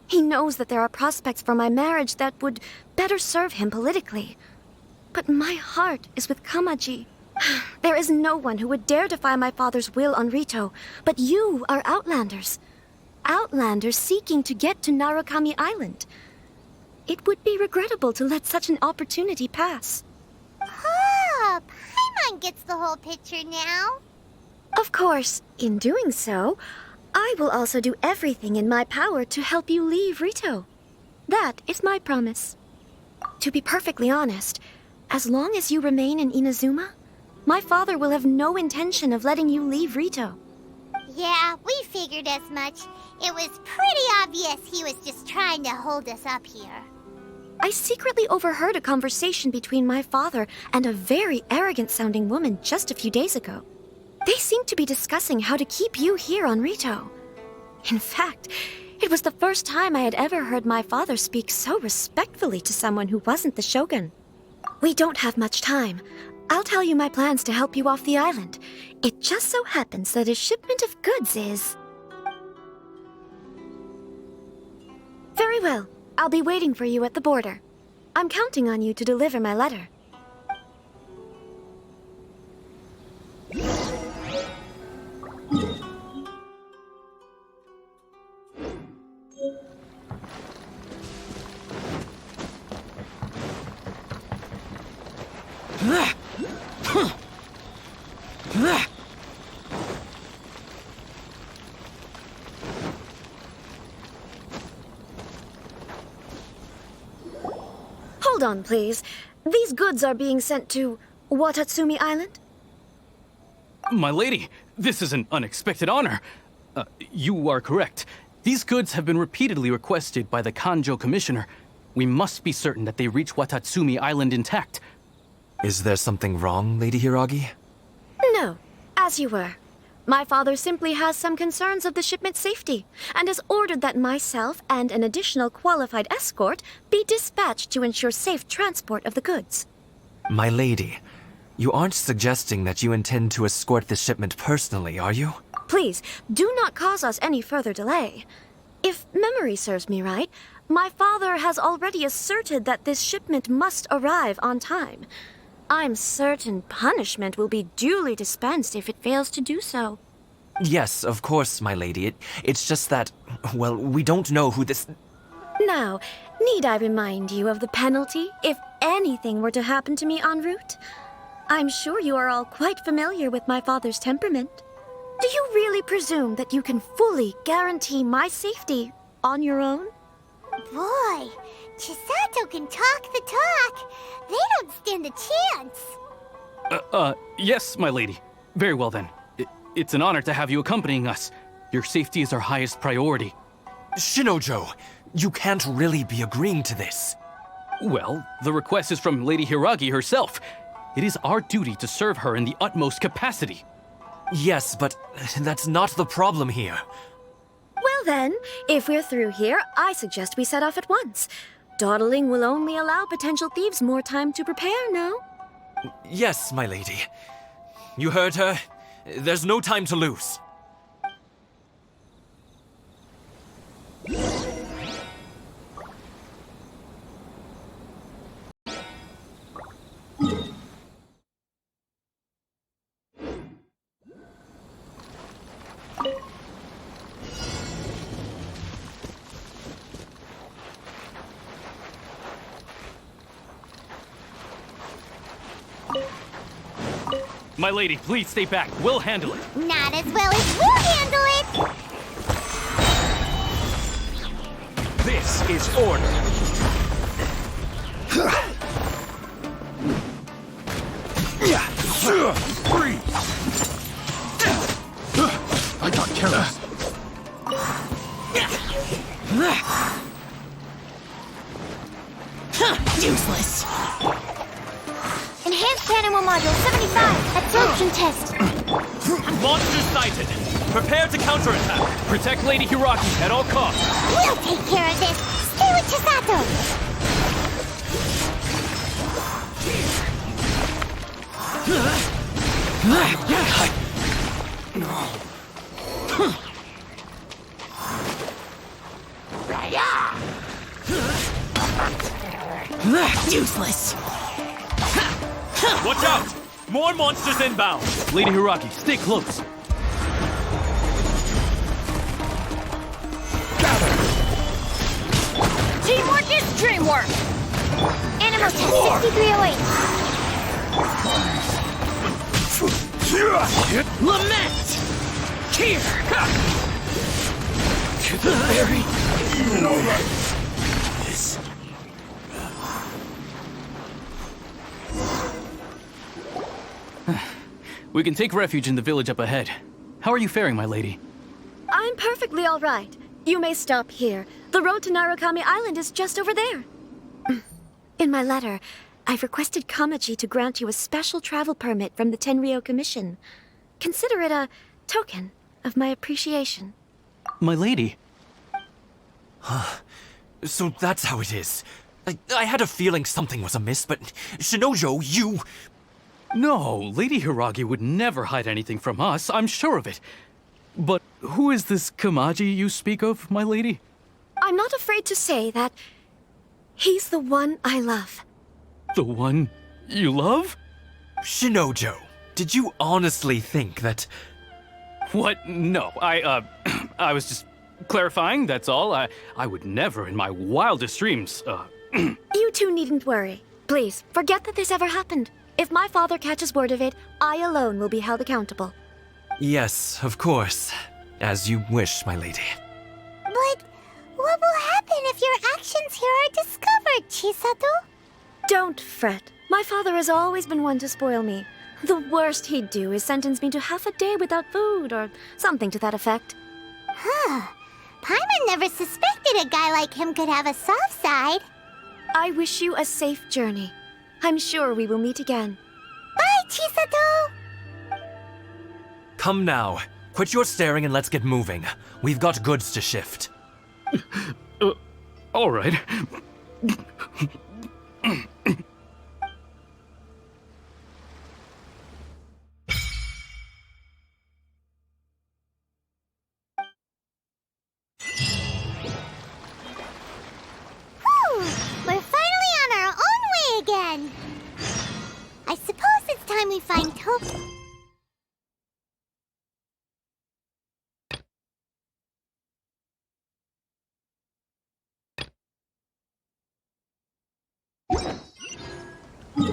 He knows that there are prospects for my marriage that would better serve him politically. But my heart is with Kamaji. There is no one who would dare defy my father's will on Rito, but you are Outlanders. Outlanders seeking to get to Narukami Island. It would be regrettable to let such an opportunity pass. Oh, Paimon gets the whole picture now. Of course, in doing so, I will also do everything in my power to help you leave Rito. That is my promise. To be perfectly honest, as long as you remain in Inazuma, my father will have no intention of letting you leave Rito. Yeah, we figured as much. It was pretty obvious he was just trying to hold us up here. I secretly overheard a conversation between my father and a very arrogant-sounding woman just a few days ago. They seemed to be discussing how to keep you here on Rito. In fact, it was the first time I had ever heard my father speak so respectfully to someone who wasn't the Shogun. We don't have much time. I'll tell you my plans to help you off the island. It just so happens that a shipment of goods is... Very well. I'll be waiting for you at the border. I'm counting on you to deliver my letter. Hold on, please. These goods are being sent to Watatsumi Island? My lady, this is an unexpected honor. You are correct. These goods have been repeatedly requested by the Kanjo Commissioner. We must be certain that they reach Watatsumi Island intact. Is there something wrong, Lady Hiragi? No, as you were. My father simply has some concerns of the shipment's safety, and has ordered that myself and an additional qualified escort be dispatched to ensure safe transport of the goods. My lady, you aren't suggesting that you intend to escort the shipment personally, are you? Please, do not cause us any further delay. If memory serves me right, my father has already asserted that this shipment must arrive on time. I'm certain punishment will be duly dispensed if it fails to do so. Yes, of course, my lady. It's just that, well, we don't know who this... Now, need I remind you of the penalty if anything were to happen to me en route? I'm sure you are all quite familiar with my father's temperament. Do you really presume that you can fully guarantee my safety on your own? Boy, Chisato can talk the talk. They don't stand a chance. Yes, my lady. Very well then. It's an honor to have you accompanying us. Your safety is our highest priority. Shinojo, you can't really be agreeing to this. Well, the request is from Lady Hiragi herself. It is our duty to serve her in the utmost capacity. Yes, but that's not the problem here. Well then, if we're through here, I suggest we set off at once. Dawdling will only allow potential thieves more time to prepare, no? Yes, my lady. You heard her. There's no time to lose. My lady, please stay back. We'll handle it. Not as well as we'll handle it! This is order. Freeze! I got careless. Useless. Enhanced animal module 75. Absorption test. Monsters sighted. Prepare to counterattack. Protect Lady Hiragi at all costs. We'll take care of this. Stay with Chisato. Useless. Watch out! More monsters inbound! Lady Hiragi, stay close. Teamwork is dreamwork! Animal test 6308. Lament! Here! To the very... This... We can take refuge in the village up ahead. How are you faring, my lady? I'm perfectly all right. You may stop here. The road to Narukami Island is just over there. In my letter, I've requested Kamaji to grant you a special travel permit from the Tenryou Commission. Consider it a token of my appreciation. My lady? So that's how it is. I had a feeling something was amiss, but Shinojo, you... No, Lady Hiragi would never hide anything from us, I'm sure of it. But who is this Kamaji you speak of, my lady? I'm not afraid to say that he's the one I love. The one you love? Shinojo, did you honestly think that... What? No, I was just clarifying, that's all. I would never in my wildest dreams, You two needn't worry. Please, forget that this ever happened. If my father catches word of it, I alone will be held accountable. Yes, of course. As you wish, my lady. But what will happen if your actions here are discovered, Chisato? Don't fret. My father has always been one to spoil me. The worst he'd do is sentence me to half a day without food, or something to that effect. Huh. Paimon never suspected a guy like him could have a soft side. I wish you a safe journey. I'm sure we will meet again. Bye, Chisato! Come now. Quit your staring and let's get moving. We've got goods to shift. All right. We're finally on our own way again. I suppose it's time we find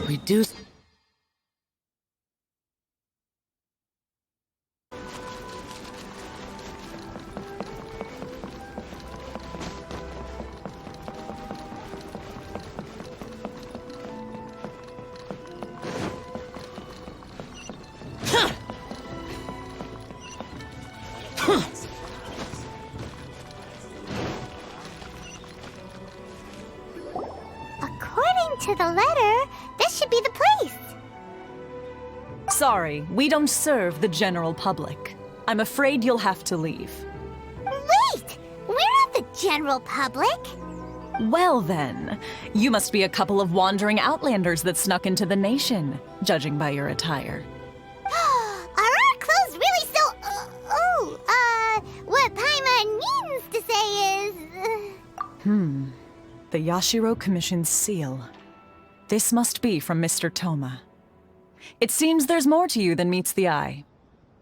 Reduce... According to the letter, this should be the place. Sorry, we don't serve the general public. I'm afraid you'll have to leave. Wait! We're not the general public. Well then, you must be a couple of wandering outlanders that snuck into the nation, judging by your attire. Are our clothes really so... what Paimon means to say is... The Yashiro Commission's seal. This must be from Mr. Toma. It seems there's more to you than meets the eye.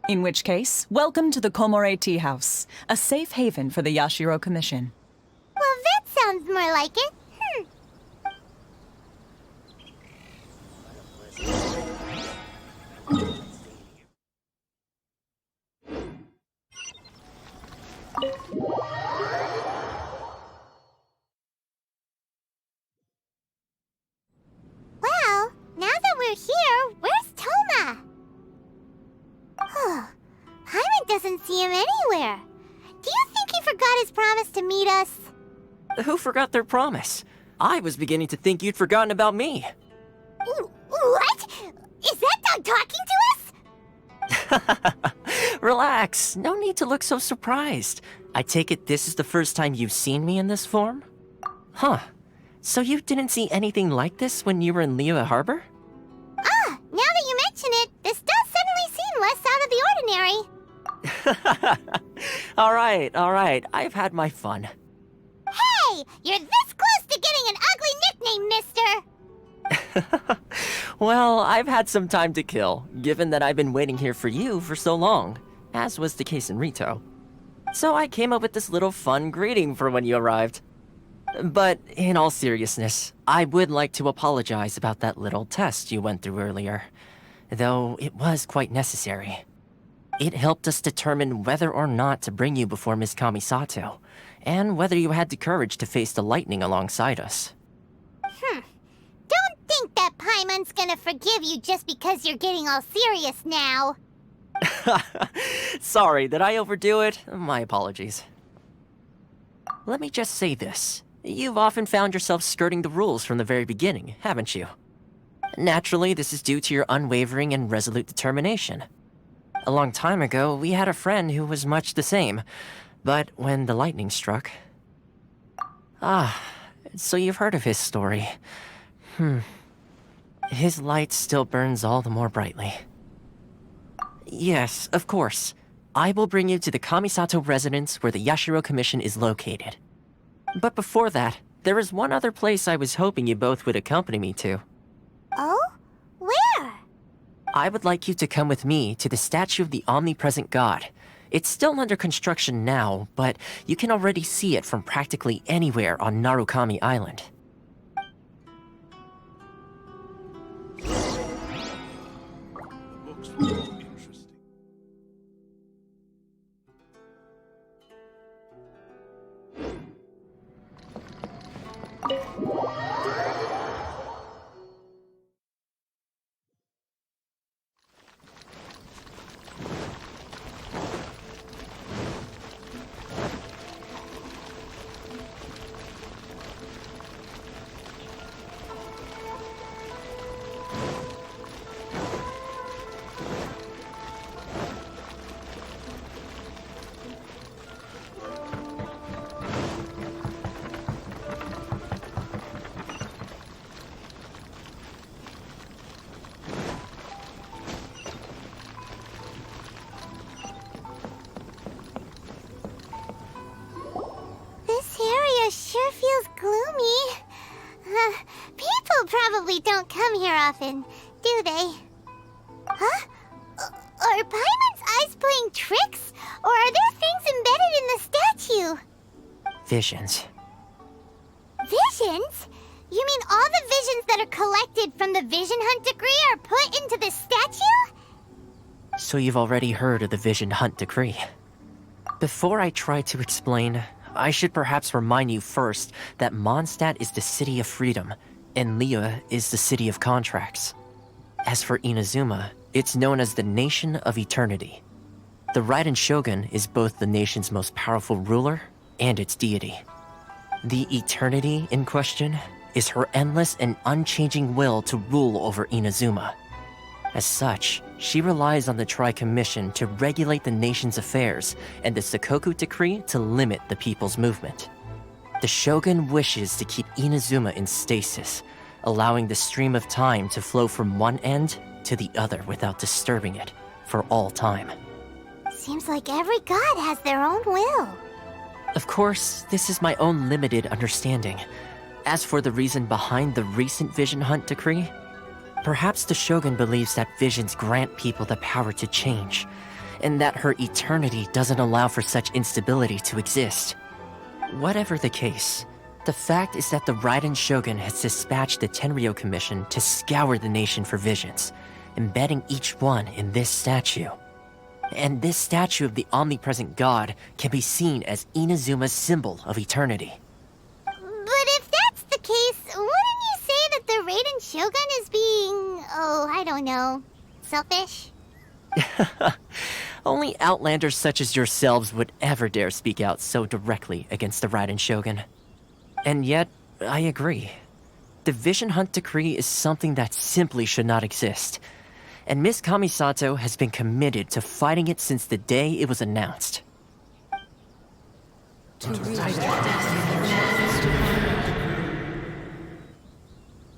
In which case, welcome to the Komore Tea House, a safe haven for the Yashiro Commission. Well, that sounds more like it. Well, now that we're here, where's Toma? Paimon doesn't see him anywhere. Do you think he forgot his promise to meet us? Who forgot their promise? I was beginning to think you'd forgotten about me. What? Is that dog talking to us? Relax, no need to look so surprised. I take it this is the first time you've seen me in this form? Huh. So you didn't see anything like this when you were in Liyue Harbor? Now that you mention it, this does suddenly seem less out of the ordinary. Alright, I've had my fun. Hey! You're this close to getting an ugly nickname, mister! Well, I've had some time to kill, given that I've been waiting here for you for so long, as was the case in Rito. So I came up with this little fun greeting for when you arrived. But in all seriousness, I would like to apologize about that little test you went through earlier, though it was quite necessary. It helped us determine whether or not to bring you before Miss Kamisato, and whether you had the courage to face the lightning alongside us. Don't think that Paimon's gonna forgive you just because you're getting all serious now. Sorry, did I overdo it? My apologies. Let me just say this. You've often found yourself skirting the rules from the very beginning, haven't you? Naturally, this is due to your unwavering and resolute determination. A long time ago, we had a friend who was much the same, but when the lightning struck... so you've heard of his story. His light still burns all the more brightly. Yes, of course. I will bring you to the Kamisato residence where the Yashiro Commission is located. But before that, there is one other place I was hoping you both would accompany me to. Oh? Where? I would like you to come with me to the statue of the omnipresent god. It's still under construction now, but you can already see it from practically anywhere on Narukami Island. Sure feels gloomy. People probably don't come here often, do they? Huh? Are Paimon's eyes playing tricks? Or are there things embedded in the statue? Visions. Visions? You mean all the visions that are collected from the Vision Hunt decree are put into the statue? So you've already heard of the Vision Hunt decree. Before I try to explain, I should perhaps remind you first that Mondstadt is the city of freedom, and Liyue is the city of contracts. As for Inazuma, it's known as the Nation of Eternity. The Raiden Shogun is both the nation's most powerful ruler and its deity. The Eternity in question is her endless and unchanging will to rule over Inazuma. As such, she relies on the Tri-Commission to regulate the nation's affairs and the Sakoku Decree to limit the people's movement. The Shogun wishes to keep Inazuma in stasis, allowing the stream of time to flow from one end to the other without disturbing it for all time. Seems like every god has their own will. Of course, this is my own limited understanding. As for the reason behind the recent Vision Hunt decree, perhaps the Shogun believes that visions grant people the power to change, and that her eternity doesn't allow for such instability to exist. Whatever the case, the fact is that the Raiden Shogun has dispatched the Tenryou Commission to scour the nation for visions, embedding each one in this statue. And this statue of the omnipresent god can be seen as Inazuma's symbol of eternity. But if that's the case, wouldn't you say that the Raiden Shogun is being, I don't know, selfish? Only outlanders such as yourselves would ever dare speak out so directly against the Raiden Shogun. And yet, I agree. The Vision Hunt decree is something that simply should not exist. And Miss Kamisato has been committed to fighting it since the day it was announced.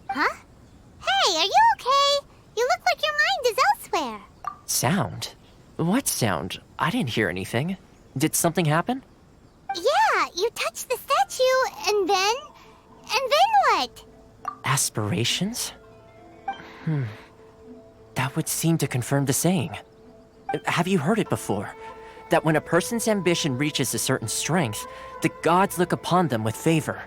Huh? Hey, are you okay? You look like your mind is elsewhere. Sound? What sound? I didn't hear anything. Did something happen? Yeah, you touched the statue, and then what? Aspirations? That would seem to confirm the saying. Have you heard it before? That when a person's ambition reaches a certain strength, the gods look upon them with favor.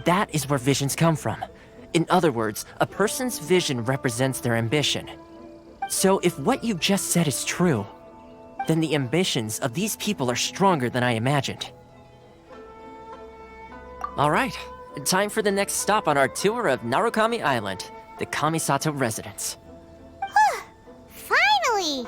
That is where visions come from. In other words, a person's vision represents their ambition. So if what you just said is true, then the ambitions of these people are stronger than I imagined. All right, time for the next stop on our tour of Narukami Island, the Kamisato residence. Finally!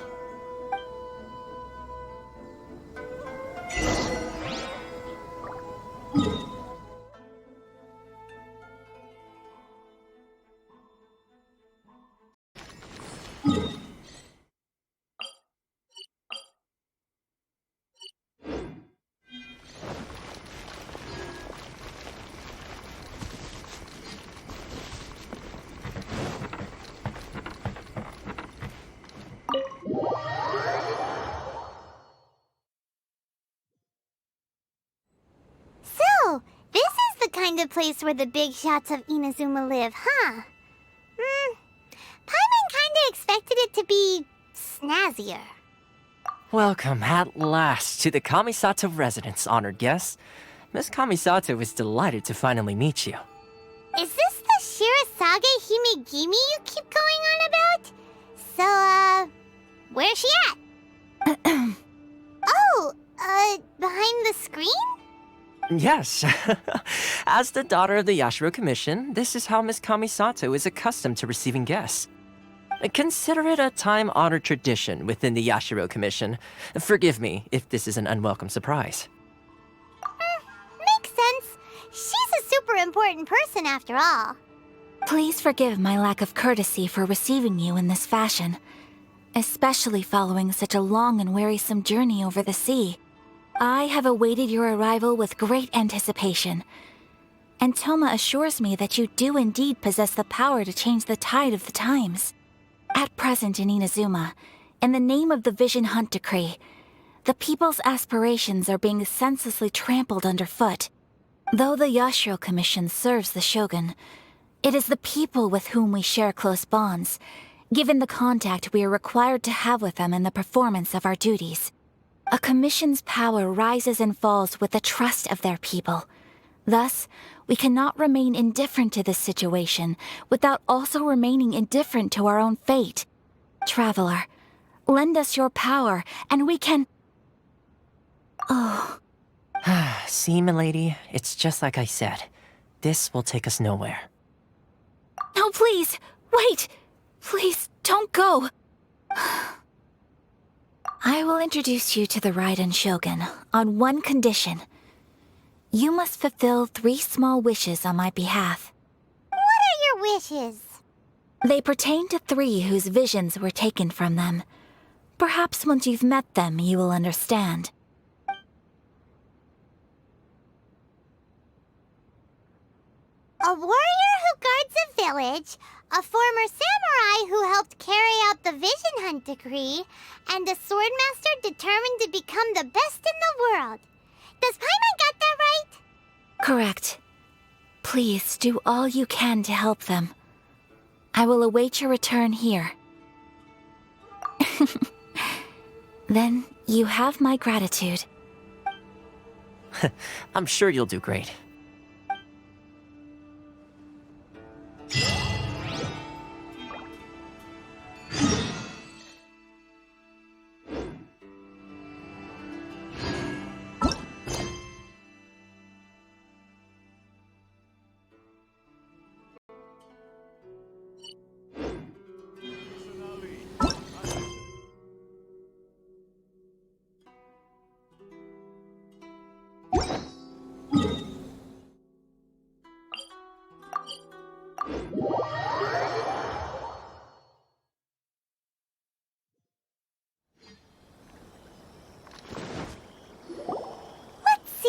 kind of place where the big shots of Inazuma live, huh? Paimon kinda expected it to be snazzier. Welcome at last to the Kamisato residence, honored guests. Miss Kamisato is delighted to finally meet you. Is this the Shirasage Himegimi you keep going on about? So, where's she at? Behind the screen? Yes. As the daughter of the Yashiro Commission, this is how Miss Kamisato is accustomed to receiving guests. Consider it a time-honored tradition within the Yashiro Commission. Forgive me if this is an unwelcome surprise. Makes sense. She's a super important person after all. Please forgive my lack of courtesy for receiving you in this fashion, especially following such a long and wearisome journey over the sea. I have awaited your arrival with great anticipation, and Toma assures me that you do indeed possess the power to change the tide of the times. At present in Inazuma, in the name of the Vision Hunt Decree, the people's aspirations are being senselessly trampled underfoot. Though the Yashiro Commission serves the Shogun, it is the people with whom we share close bonds, given the contact we are required to have with them in the performance of our duties. A commission's power rises and falls with the trust of their people. Thus, we cannot remain indifferent to this situation without also remaining indifferent to our own fate. Traveler, lend us your power, and we can... Oh. See, milady, it's just like I said. This will take us nowhere. No, please! Wait! Please, don't go! I will introduce you to the Raiden Shogun on one condition. You must fulfill 3 small wishes on my behalf. What are your wishes? They pertain to 3 whose visions were taken from them. Perhaps once you've met them, you will understand. A warrior who guards a village, a former samurai who helped carry out the Vision Hunt Decree, and a swordmaster determined to become the best in the world. Does Paimon got that right? Correct. Please do all you can to help them. I will await your return here. Then you have my gratitude. I'm sure you'll do great.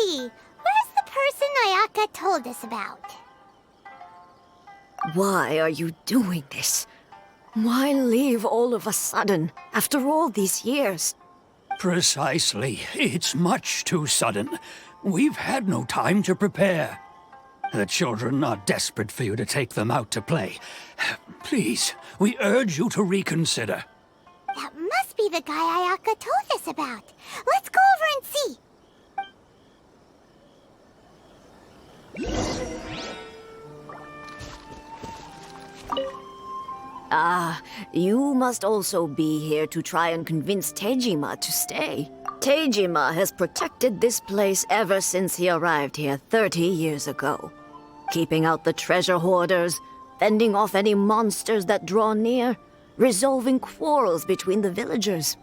Where's the person Ayaka told us about? Why are you doing this? Why leave all of a sudden, after all these years? Precisely. It's much too sudden. We've had no time to prepare. The children are desperate for you to take them out to play. Please, we urge you to reconsider. That must be the guy Ayaka told us about. Let's go over and see. Ah, you must also be here to try and convince Tejima to stay. Tejima has protected this place ever since he arrived here 30 years ago. Keeping out the treasure hoarders, fending off any monsters that draw near, resolving quarrels between the villagers.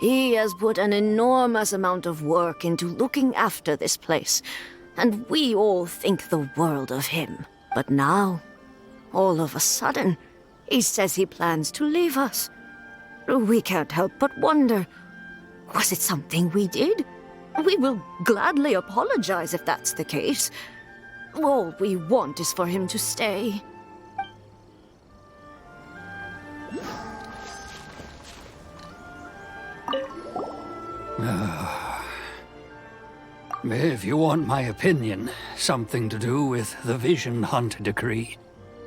He has put an enormous amount of work into looking after this place, and we all think the world of him. But now, all of a sudden, he says he plans to leave us. We can't help but wonder, was it something we did? We will gladly apologize if that's the case. All we want is for him to stay. If you want my opinion, something to do with the Vision Hunt decree.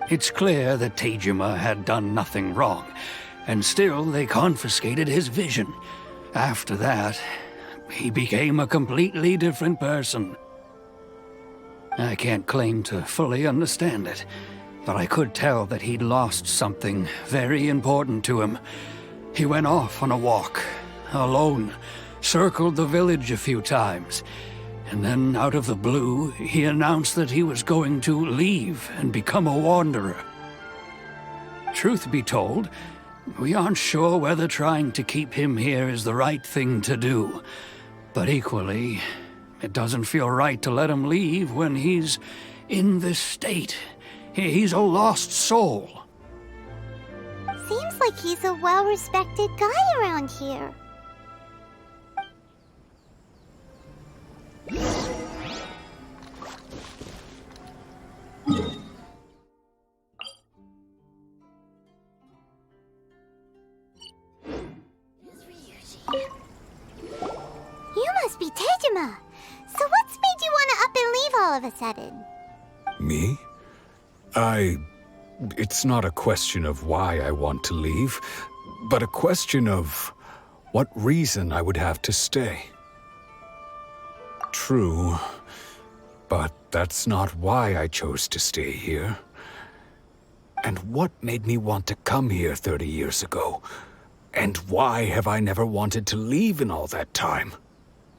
It's clear that Tejima had done nothing wrong, and still they confiscated his vision. After that, he became a completely different person. I can't claim to fully understand it, but I could tell that he'd lost something very important to him. He went off on a walk, alone, circled the village a few times, and then out of the blue, he announced that he was going to leave and become a wanderer. Truth be told, we aren't sure whether trying to keep him here is the right thing to do. But equally, it doesn't feel right to let him leave when he's in this state. He's a lost soul. Seems like he's a well-respected guy around here. You must be Tejima. So what's made you want to up and leave all of a sudden? Me? It's not a question of why I want to leave, but a question of what reason I would have to stay. True, but that's not why I chose to stay here. And what made me want to come here 30 years ago? And why have I never wanted to leave in all that time?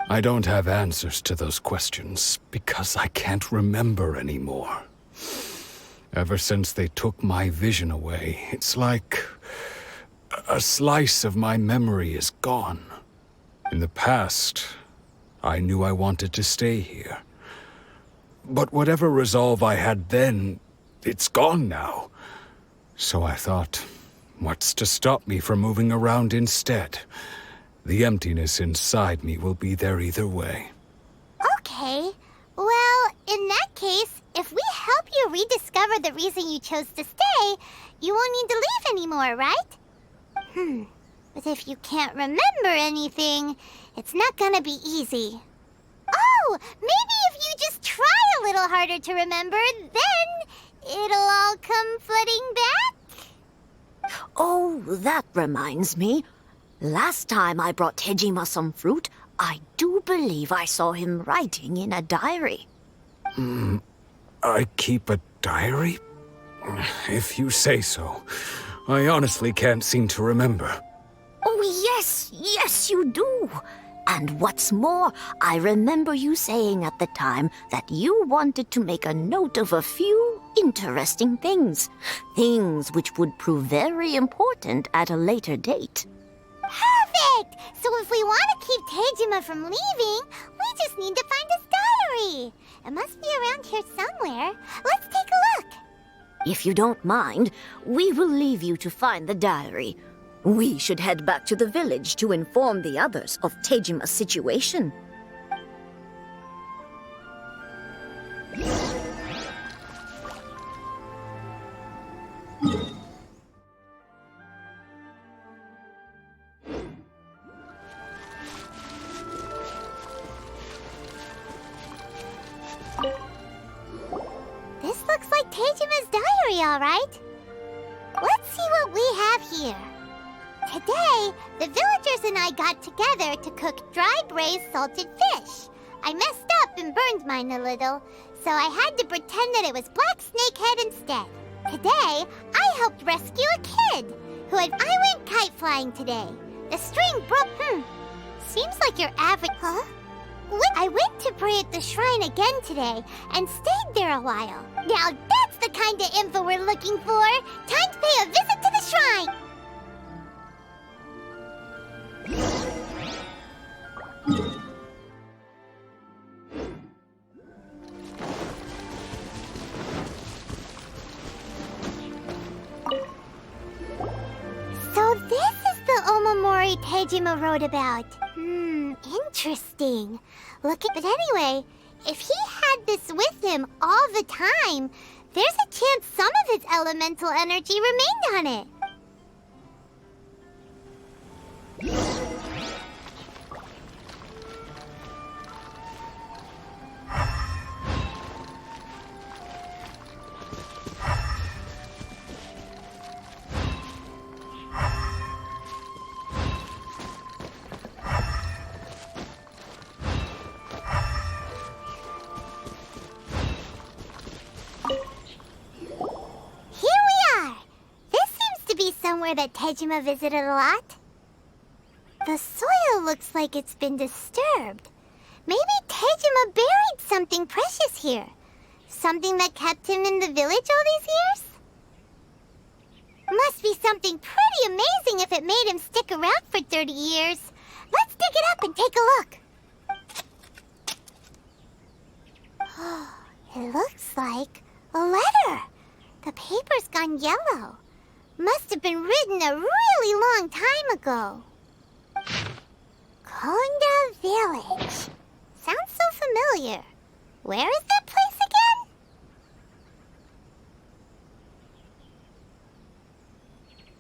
I don't have answers to those questions because I can't remember anymore. Ever since they took my vision away, it's like a slice of my memory is gone. In the past, I knew I wanted to stay here. But whatever resolve I had then, it's gone now. So I thought, what's to stop me from moving around instead? The emptiness inside me will be there either way. Okay. Well, in that case, if we help you rediscover the reason you chose to stay, you won't need to leave anymore, right? But if you can't remember anything, it's not gonna be easy. Oh, maybe if you just try a little harder to remember, then it'll all come flooding back? Oh, that reminds me. Last time I brought Tejima some fruit, I do believe I saw him writing in a diary. I keep a diary? If you say so. I honestly can't seem to remember. Oh, yes, you do. And what's more, I remember you saying at the time that you wanted to make a note of a few interesting things. Things which would prove very important at a later date. Perfect! So if we want to keep Tejima from leaving, we just need to find his diary. It must be around here somewhere. Let's take a look. If you don't mind, we will leave you to find the diary. We should head back to the village to inform the others of Tejima's situation. This looks like Tejima's diary, all right. Let's see what we have here. Today, the villagers and I got together to cook dry braised salted fish. I messed up and burned mine a little, so I had to pretend that it was black snakehead instead. Today, I helped rescue a kid I went kite flying today. The string broke. Seems like your average. Huh? I went to pray at the shrine again today and stayed there a while. Now that's the kind of info we're looking for. Time to pay a visit to the shrine. So this is the Omamori Tejima wrote about. Interesting. But anyway, if he had this with him all the time, there's a chance some of his elemental energy remained on it. somewhere that Tejima visited a lot? The soil looks like it's been disturbed. Maybe Tejima buried something precious here. Something that kept him in the village all these years? Must be something pretty amazing if it made him stick around for 30 years. Let's dig it up and take a look. It looks like a letter. The paper's gone yellow. Must have been written a really long time ago. Konda Village. Sounds so familiar. Where is that place again?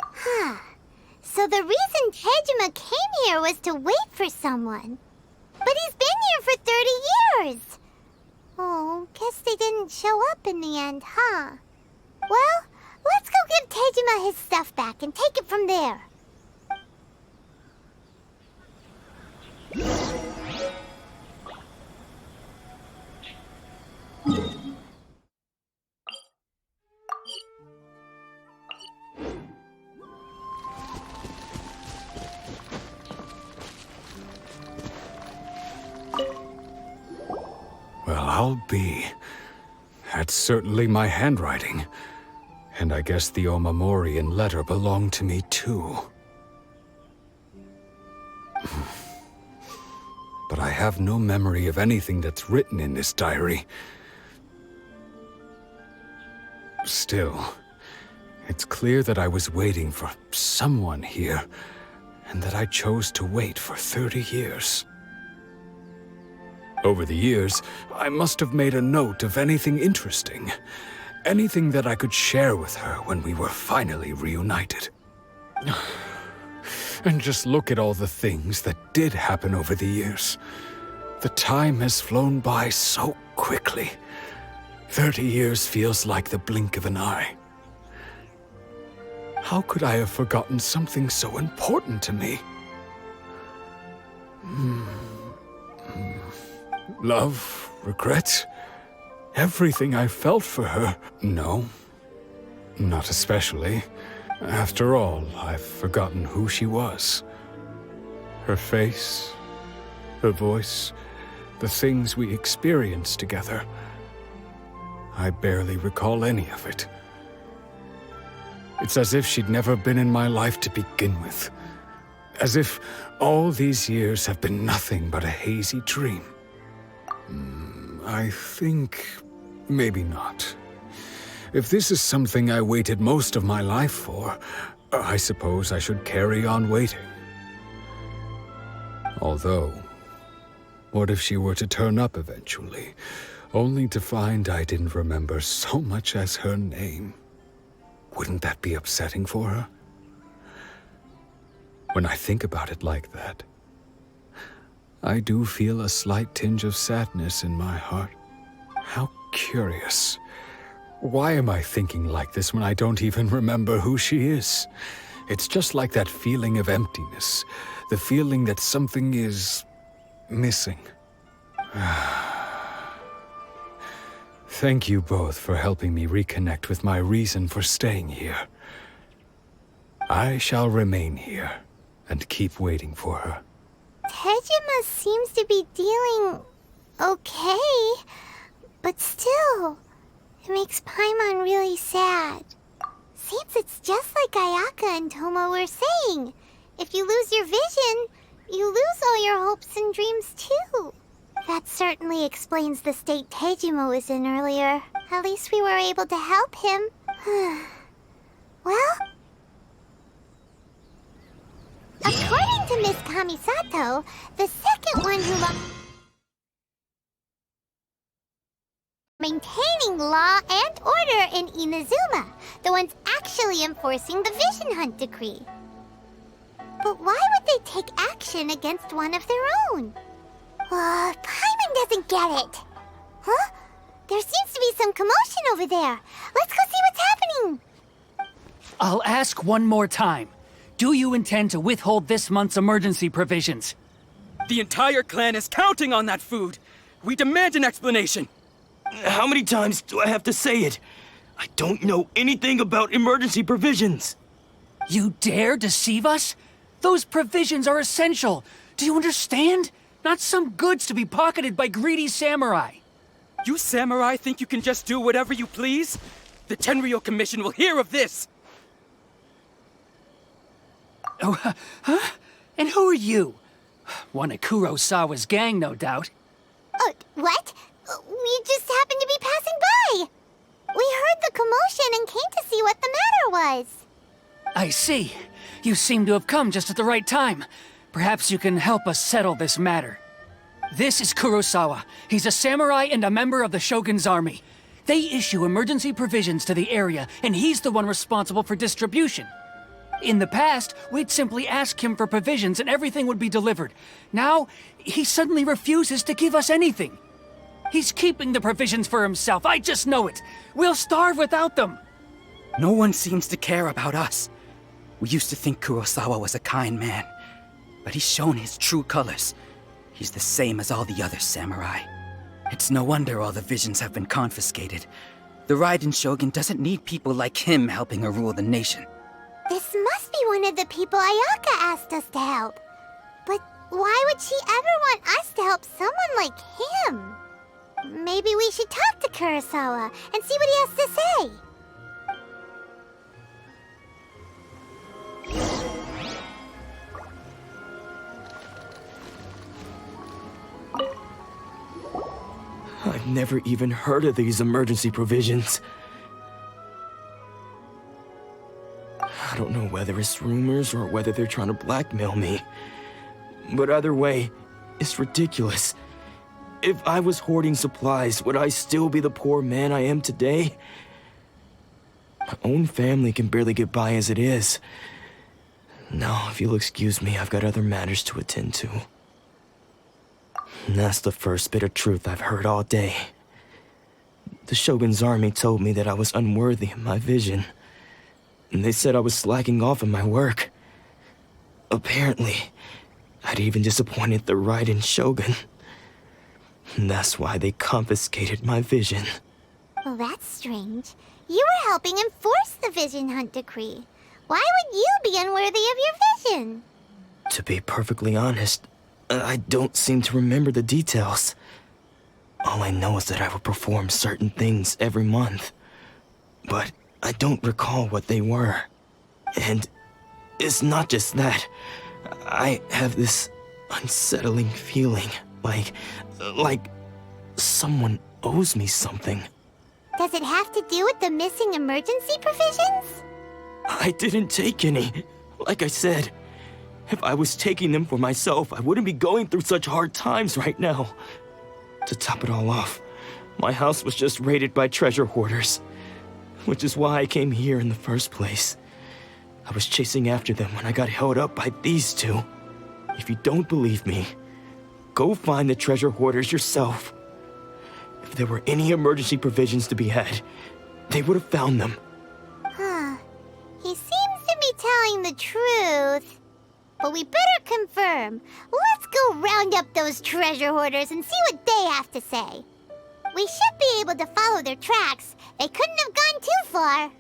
Huh. So the reason Tejima came here was to wait for someone. But he's been here for 30 years. Oh, guess they didn't show up in the end, huh? Well, let's go give Tejima his stuff back and take it from there. Well, I'll be. That's certainly my handwriting. And I guess the Omamorian letter belonged to me too. But I have no memory of anything that's written in this diary. Still, it's clear that I was waiting for someone here, and that I chose to wait for 30 years. Over the years, I must have made a note of anything interesting. Anything that I could share with her when we were finally reunited. And just look at all the things that did happen over the years. The time has flown by so quickly. 30 years feels like the blink of an eye. How could I have forgotten something so important to me? Love, regret, everything I felt for her. No, not especially. After all, I've forgotten who she was. Her face, her voice, the things we experienced together. I barely recall any of it. It's as if she'd never been in my life to begin with. As if all these years have been nothing but a hazy dream. I think maybe not. If this is something I waited most of my life for, I suppose I should carry on waiting. Although, what if she were to turn up eventually, only to find I didn't remember so much as her name? Wouldn't that be upsetting for her? When I think about it like that, I do feel a slight tinge of sadness in my heart. How curious. Why am I thinking like this when I don't even remember who she is? It's just like that feeling of emptiness, the feeling that something is missing. Thank you both for helping me reconnect with my reason for staying here. I shall remain here and keep waiting for her. Tejima seems to be dealing okay, but still, it makes Paimon really sad. Seems it's just like Ayaka and Toma were saying. If you lose your vision, you lose all your hopes and dreams too. That certainly explains the state Tejima was in earlier. At least we were able to help him. Well, according to Miss Kamisato, the second one who maintaining law and order in Inazuma, the ones actually enforcing the Vision Hunt decree. But why would they take action against one of their own? Paimon doesn't get it. Huh? There seems to be some commotion over there. Let's go see what's happening. I'll ask one more time. Do you intend to withhold this month's emergency provisions? The entire clan is counting on that food. We demand an explanation. How many times do I have to say it? I don't know anything about emergency provisions. You dare deceive us? Those provisions are essential. Do you understand? Not some goods to be pocketed by greedy samurai. You samurai think you can just do whatever you please? The Tenryou Commission will hear of this! Oh, huh? And who are you? One of Kurosawa's gang, no doubt. What? We just happened to be passing by. We heard the commotion and came to see what the matter was. I see. You seem to have come just at the right time. Perhaps you can help us settle this matter. This is Kurosawa. He's a samurai and a member of the Shogun's army. They issue emergency provisions to the area, and he's the one responsible for distribution. In the past, we'd simply ask him for provisions and everything would be delivered. Now, he suddenly refuses to give us anything. He's keeping the provisions for himself, I just know it. We'll starve without them. No one seems to care about us. We used to think Kurosawa was a kind man, but he's shown his true colors. He's the same as all the other samurai. It's no wonder all the visions have been confiscated. The Raiden Shogun doesn't need people like him helping her rule the nation. This must be one of the people Ayaka asked us to help. But why would she ever want us to help someone like him? Maybe we should talk to Kurosawa and see what he has to say. I've never even heard of these emergency provisions. I don't know whether it's rumors or whether they're trying to blackmail me. But either way, it's ridiculous. If I was hoarding supplies, would I still be the poor man I am today? My own family can barely get by as it is. Now, if you'll excuse me, I've got other matters to attend to. And that's the first bit of truth I've heard all day. The Shogun's army told me that I was unworthy of my vision. And they said I was slacking off in my work. Apparently, I'd even disappointed the Raiden Shogun. And that's why they confiscated my vision. Well, that's strange. You were helping enforce the Vision Hunt decree. Why would you be unworthy of your vision? To be perfectly honest, I don't seem to remember the details. All I know is that I would perform certain things every month. But I don't recall what they were. And it's not just that. I have this unsettling feeling, like someone owes me something. Does it have to do with the missing emergency provisions? I didn't take any. Like I said, if I was taking them for myself, I wouldn't be going through such hard times right now. To top it all off, my house was just raided by treasure hoarders, which is why I came here in the first place. I was chasing after them when I got held up by these two. If you don't believe me, go find the treasure hoarders yourself. If there were any emergency provisions to be had, they would have found them. Huh. He seems to be telling the truth. But we better confirm. Let's go round up those treasure hoarders and see what they have to say. We should be able to follow their tracks. They couldn't have gone too far.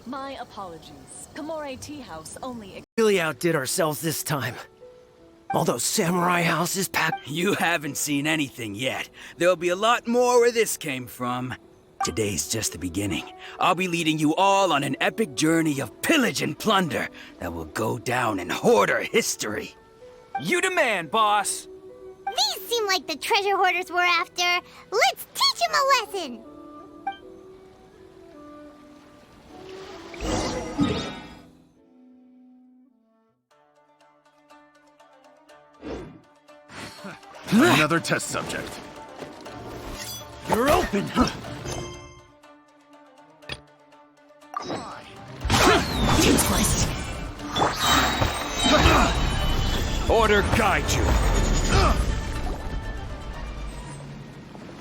My apologies. Komore Tea House only... Really outdid ourselves this time. All those samurai houses packed... You haven't seen anything yet. There'll be a lot more where this came from. Today's just the beginning. I'll be leading you all on an epic journey of pillage and plunder that will go down in hoarder history. You demand, boss! These seem like the treasure hoarders we're after. Let's teach them a lesson! Another test subject. You're open! Toothless. Order guide you.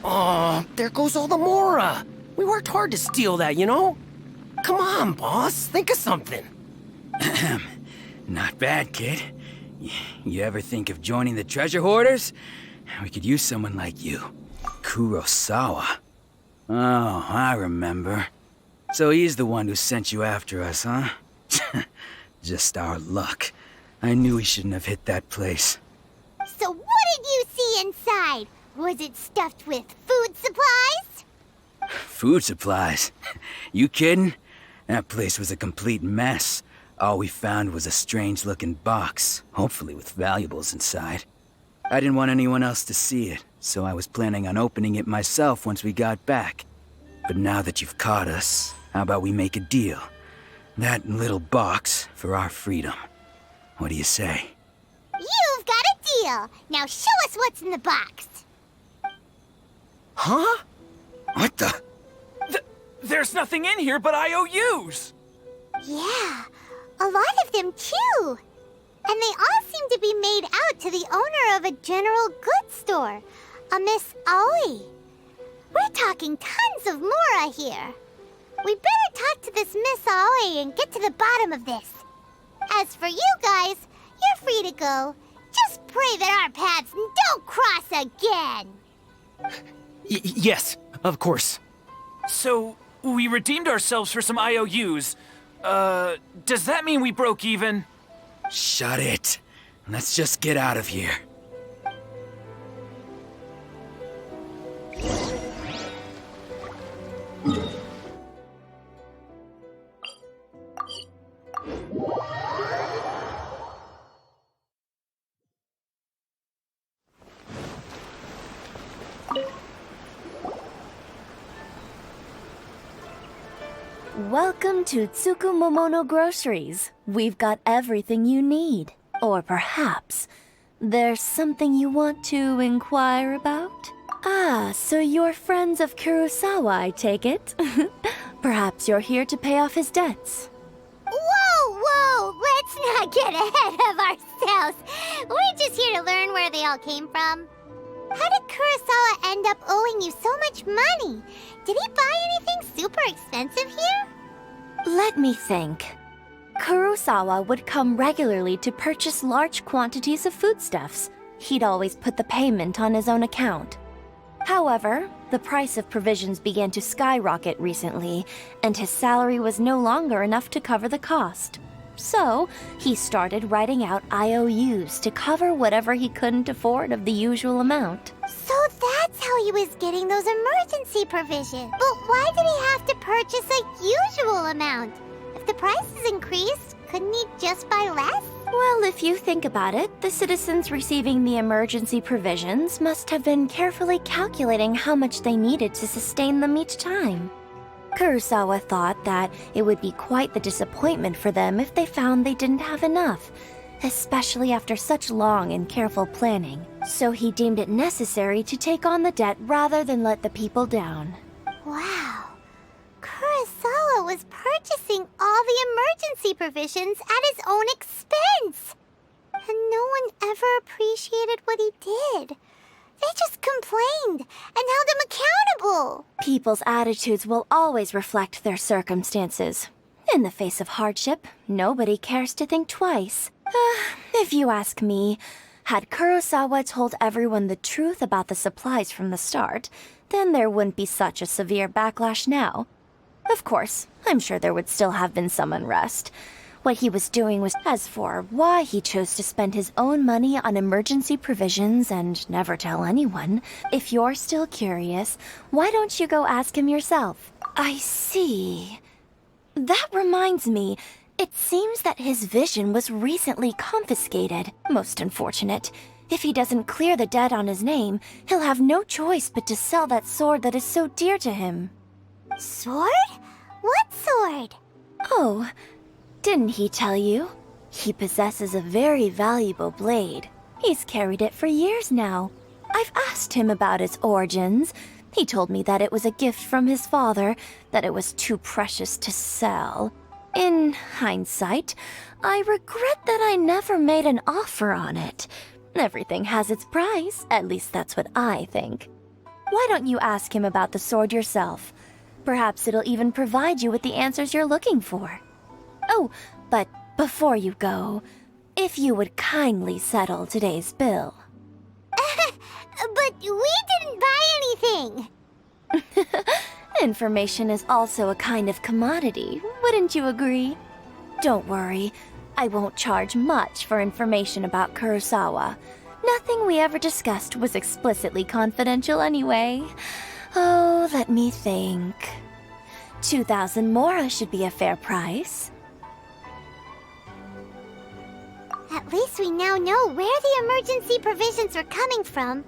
Oh, there goes all the Mora. We worked hard to steal that, you know? Come on, boss. Think of something. Not bad, kid. You ever think of joining the treasure hoarders? We could use someone like you. Kurosawa. Oh, I remember. So he's the one who sent you after us, huh? Just our luck. I knew we shouldn't have hit that place. So what did you see inside? Was it stuffed with food supplies? Food supplies? You kidding? That place was a complete mess. All we found was a strange-looking box, hopefully with valuables inside. I didn't want anyone else to see it, so I was planning on opening it myself once we got back. But now that you've caught us, how about we make a deal? That little box for our freedom. What do you say? You've got a deal. Now show us what's in the box. Huh? What the? There's nothing in here but IOUs! Yeah, a lot of them too. And they all seem to be made out to the owner of a general goods store, a Miss Aoi. We're talking tons of Mora here. We better talk to this Miss Aoi and get to the bottom of this. As for you guys, you're free to go. Just pray that our paths don't cross again. Yes, of course. So, we redeemed ourselves for some IOUs. Does that mean we broke even? Shut it. Let's just get out of here. Welcome to Tsukumomono Groceries. We've got everything you need. Or perhaps there's something you want to inquire about? Ah, so you're friends of Kurosawa, I take it. Perhaps you're here to pay off his debts. Whoa! Let's not get ahead of ourselves. We're just here to learn where they all came from. How did Kurosawa end up owing you so much money? Did he buy anything super expensive here? Let me think. Kurosawa would come regularly to purchase large quantities of foodstuffs. He'd always put the payment on his own account. However, the price of provisions began to skyrocket recently, and his salary was no longer enough to cover the cost. So, he started writing out IOUs to cover whatever he couldn't afford of the usual amount. So that's how he was getting those emergency provisions. But why did he have to purchase a usual amount? If the prices increased, couldn't he just buy less? Well, if you think about it, the citizens receiving the emergency provisions must have been carefully calculating how much they needed to sustain them each time. Kurosawa thought that it would be quite the disappointment for them if they found they didn't have enough, especially after such long and careful planning. So he deemed it necessary to take on the debt rather than let the people down. Wow. Kurosawa was purchasing all the emergency provisions at his own expense. And no one ever appreciated what he did. They just complained and held him accountable. People's attitudes will always reflect their circumstances. In the face of hardship, nobody cares to think twice. If you ask me, had Kurosawa told everyone the truth about the supplies from the start, then there wouldn't be such a severe backlash now. Of course, I'm sure there would still have been some unrest. what he was doing was. As for why he chose to spend his own money on emergency provisions and never tell anyone, if you're still curious, why don't you go ask him yourself? I see. That reminds me, it seems that his vision was recently confiscated. Most unfortunate. If he doesn't clear the debt on his name, he'll have no choice but to sell that sword that is so dear to him. Sword? What sword? Oh, didn't he tell you? He possesses a very valuable blade. He's carried it for years now. I've asked him about its origins. He told me that it was a gift from his father, that it was too precious to sell. In hindsight, I regret that I never made an offer on it. Everything has its price, at least that's what I think. Why don't you ask him about the sword yourself? Perhaps it'll even provide you with the answers you're looking for. Oh, but before you go, if you would kindly settle today's bill. But we didn't buy anything! Information is also a kind of commodity, wouldn't you agree? Don't worry, I won't charge much for information about Kurosawa. Nothing we ever discussed was explicitly confidential anyway. Oh, let me think. 2,000 mora should be a fair price. At least we now know where the emergency provisions were coming from.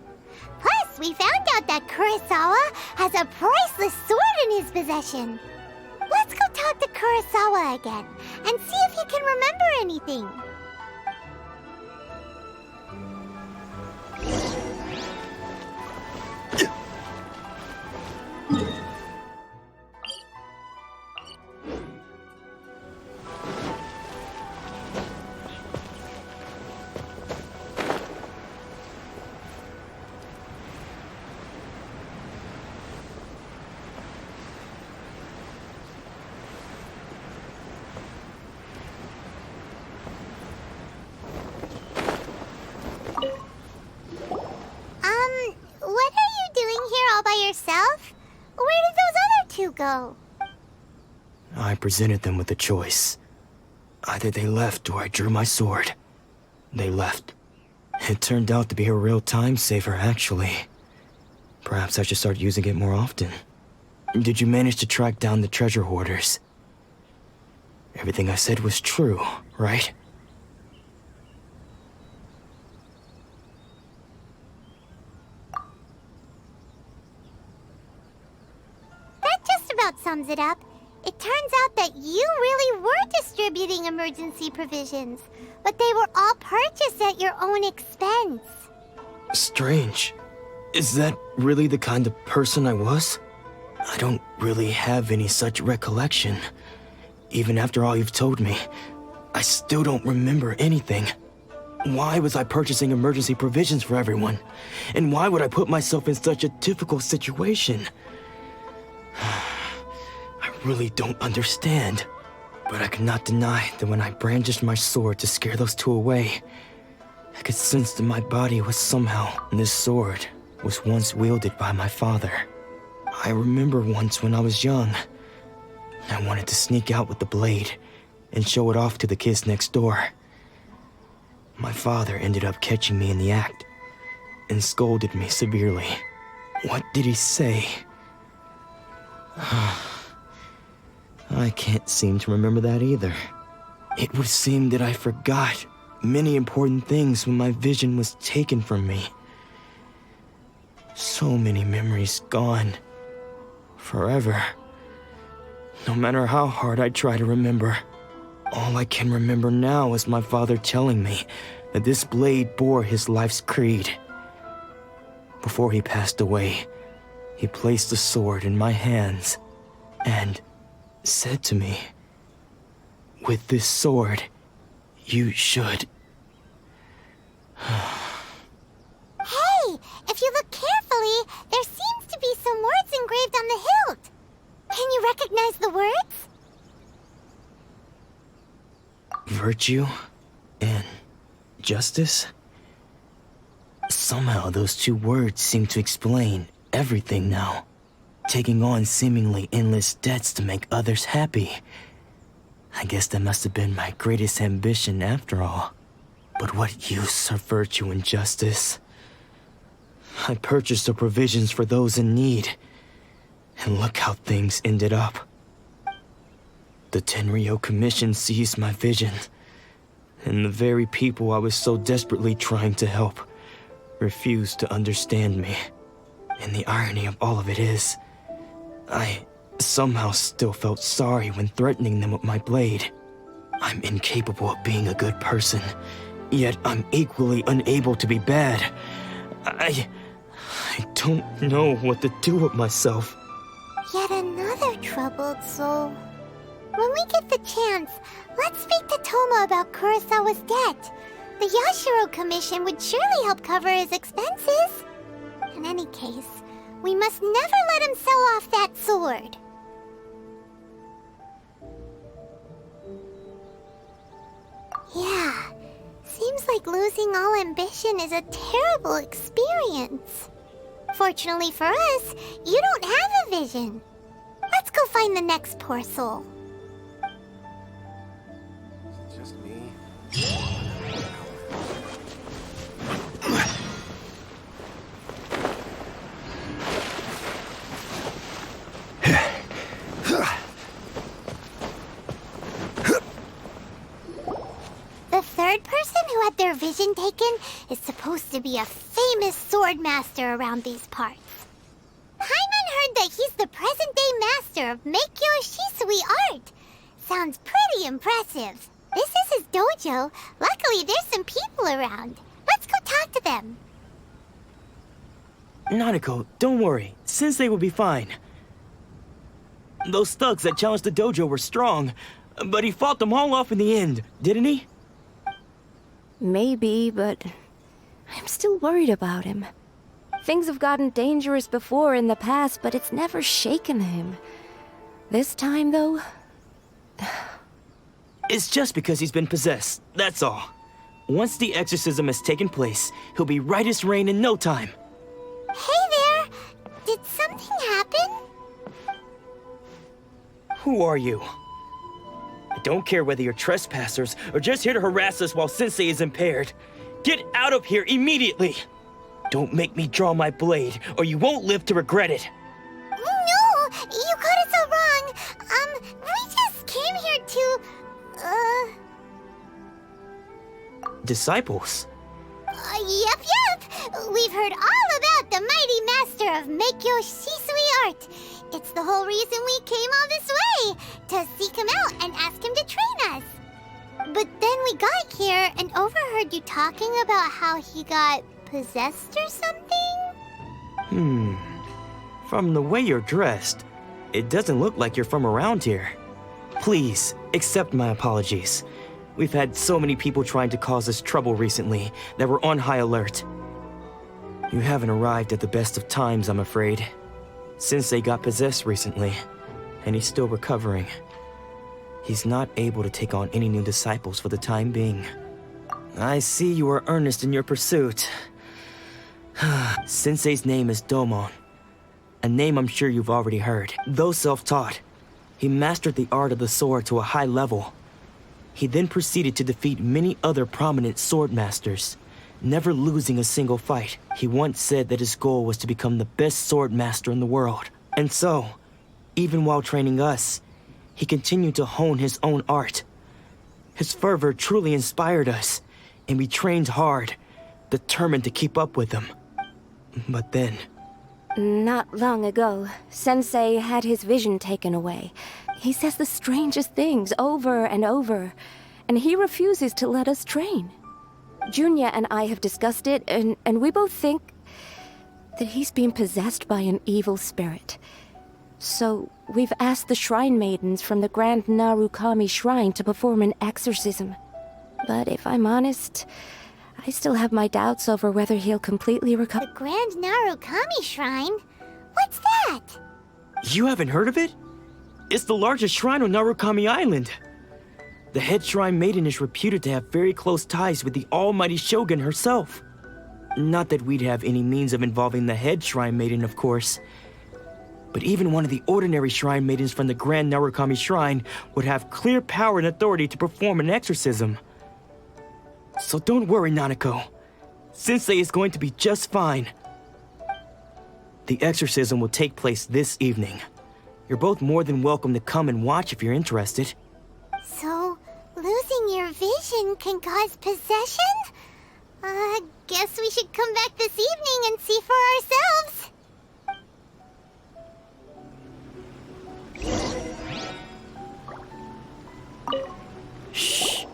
Plus, we found out that Kurosawa has a priceless sword in his possession. Let's go talk to Kurosawa again and see if he can remember anything. What are you doing here all by yourself? Where did those other two go? I presented them with a choice. Either they left or I drew my sword. They left. It turned out to be a real time saver, actually. Perhaps I should start using it more often. Did you manage to track down the treasure hoarders? Everything I said was true, right? That just about sums it up. It turns out that you really were distributing emergency provisions, but they were all purchased at your own expense. Strange. Is that really the kind of person I was? I don't really have any such recollection. Even after all you've told me, I still don't remember anything. Why was I purchasing emergency provisions for everyone? And why would I put myself in such a difficult situation? I really don't understand. But I cannot deny that when I brandished my sword to scare those two away, I could sense that my body was somehow, this sword was once wielded by my father. I remember once when I was young, I wanted to sneak out with the blade and show it off to the kids next door. My father ended up catching me in the act and scolded me severely. What did he say? I can't seem to remember that either. It would seem that I forgot many important things when my vision was taken from me. So many memories gone. Forever. No matter how hard I try to remember, all I can remember now is my father telling me that this blade bore his life's creed. Before he passed away, he placed the sword in my hands and said to me, "With this sword, you should..." Hey, if you look carefully, there seems to be some words engraved on the hilt. Can you recognize the words? Virtue and justice? Somehow those two words seem to explain everything now. Taking on seemingly endless debts to make others happy. I guess that must have been my greatest ambition after all. But what use of virtue and justice? I purchased the provisions for those in need. And look how things ended up. The Tenryou Commission seized my vision. And the very people I was so desperately trying to help refused to understand me. And the irony of all of it is, I somehow still felt sorry when threatening them with my blade. I'm incapable of being a good person, yet I'm equally unable to be bad. I don't know what to do with myself. Yet another troubled soul. When we get the chance, let's speak to Toma about Kurosawa's debt. The Yashiro Commission would surely help cover his expenses. In any case, we must never let him sell off that sword. Yeah, seems like losing all ambition is a terrible experience. Fortunately for us, you don't have a vision. Let's go find the next poor soul. Just me. The third person who had their vision taken is supposed to be a famous swordmaster around these parts. Paimon heard that he's the present-day master of miHoYo Shisui art. Sounds pretty impressive. This is his dojo. Luckily, there's some people around. Let's go talk to them. Nanako, don't worry. Sensei will be fine. Those thugs that challenged the dojo were strong, but he fought them all off in the end, didn't he? Maybe, but I'm still worried about him. Things have gotten dangerous before in the past, but it's never shaken him. This time, though... It's just because he's been possessed, that's all. Once the exorcism has taken place, he'll be right as rain in no time. Hey there! Did something happen? Who are you? I don't care whether you're trespassers or just here to harass us while Sensei is impaired. Get out of here immediately! Don't make me draw my blade, or you won't live to regret it. No! You got it so wrong. We just came here to... Disciples? Yep. We've heard all about the mighty master of miHoYo Shisui art. It's the whole reason we came all this way, to seek him out and ask him to train us. But then we got here and overheard you talking about how he got possessed or something? From the way you're dressed, it doesn't look like you're from around here. Please, accept my apologies. We've had so many people trying to cause us trouble recently that we're on high alert. You haven't arrived at the best of times, I'm afraid. Sensei got possessed recently, and he's still recovering. He's not able to take on any new disciples for the time being. I see you are earnest in your pursuit. Sensei's name is Domon, a name I'm sure you've already heard. Though self-taught, he mastered the art of the sword to a high level. He then proceeded to defeat many other prominent swordmasters, never losing a single fight. He once said that his goal was to become the best swordmaster in the world. And so, even while training us, he continued to hone his own art. His fervor truly inspired us, and we trained hard, determined to keep up with him. But then... Not long ago, Sensei had his vision taken away. He says the strangest things over and over, and he refuses to let us train. Junya and I have discussed it, and we both think that he's been possessed by an evil spirit. So we've asked the shrine maidens from the Grand Narukami Shrine to perform an exorcism. But if I'm honest, I still have my doubts over whether he'll completely recover. The Grand Narukami Shrine? What's that? You haven't heard of it? It's the largest shrine on Narukami Island. The head shrine maiden is reputed to have very close ties with the almighty Shogun herself. Not that we'd have any means of involving the head shrine maiden, of course. But even one of the ordinary shrine maidens from the Grand Narukami Shrine would have clear power and authority to perform an exorcism. So don't worry, Nanako. Sensei is going to be just fine. The exorcism will take place this evening. You're both more than welcome to come and watch if you're interested. So, losing your vision can cause possession? Guess we should come back this evening and see for ourselves. Shh.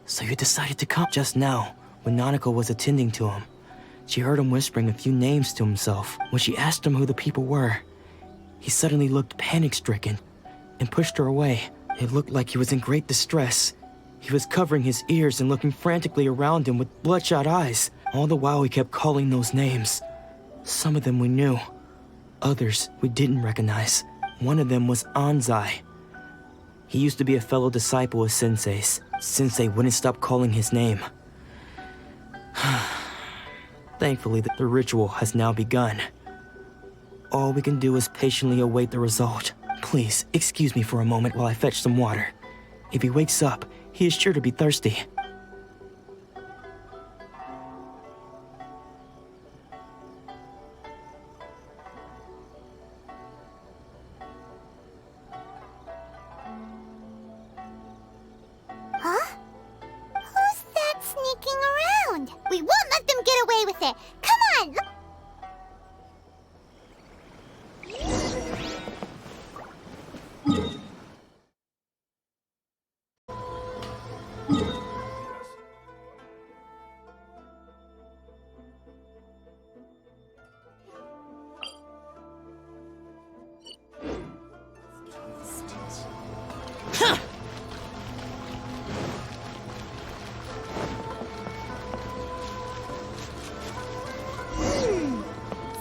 So you decided to come just now, when Nanako was attending to him. She heard him whispering a few names to himself. When she asked him who the people were, he suddenly looked panic-stricken and pushed her away. It looked like he was in great distress. He was covering his ears and looking frantically around him with bloodshot eyes. All the while he kept calling those names. Some of them we knew, others we didn't recognize. One of them was Anzai. He used to be a fellow disciple of Sensei's. Sensei wouldn't stop calling his name. Thankfully, the ritual has now begun. All we can do is patiently await the result. Please, excuse me for a moment while I fetch some water. If he wakes up, he is sure to be thirsty. Huh? Who's that sneaking around? We won't let them get away with it. Come on!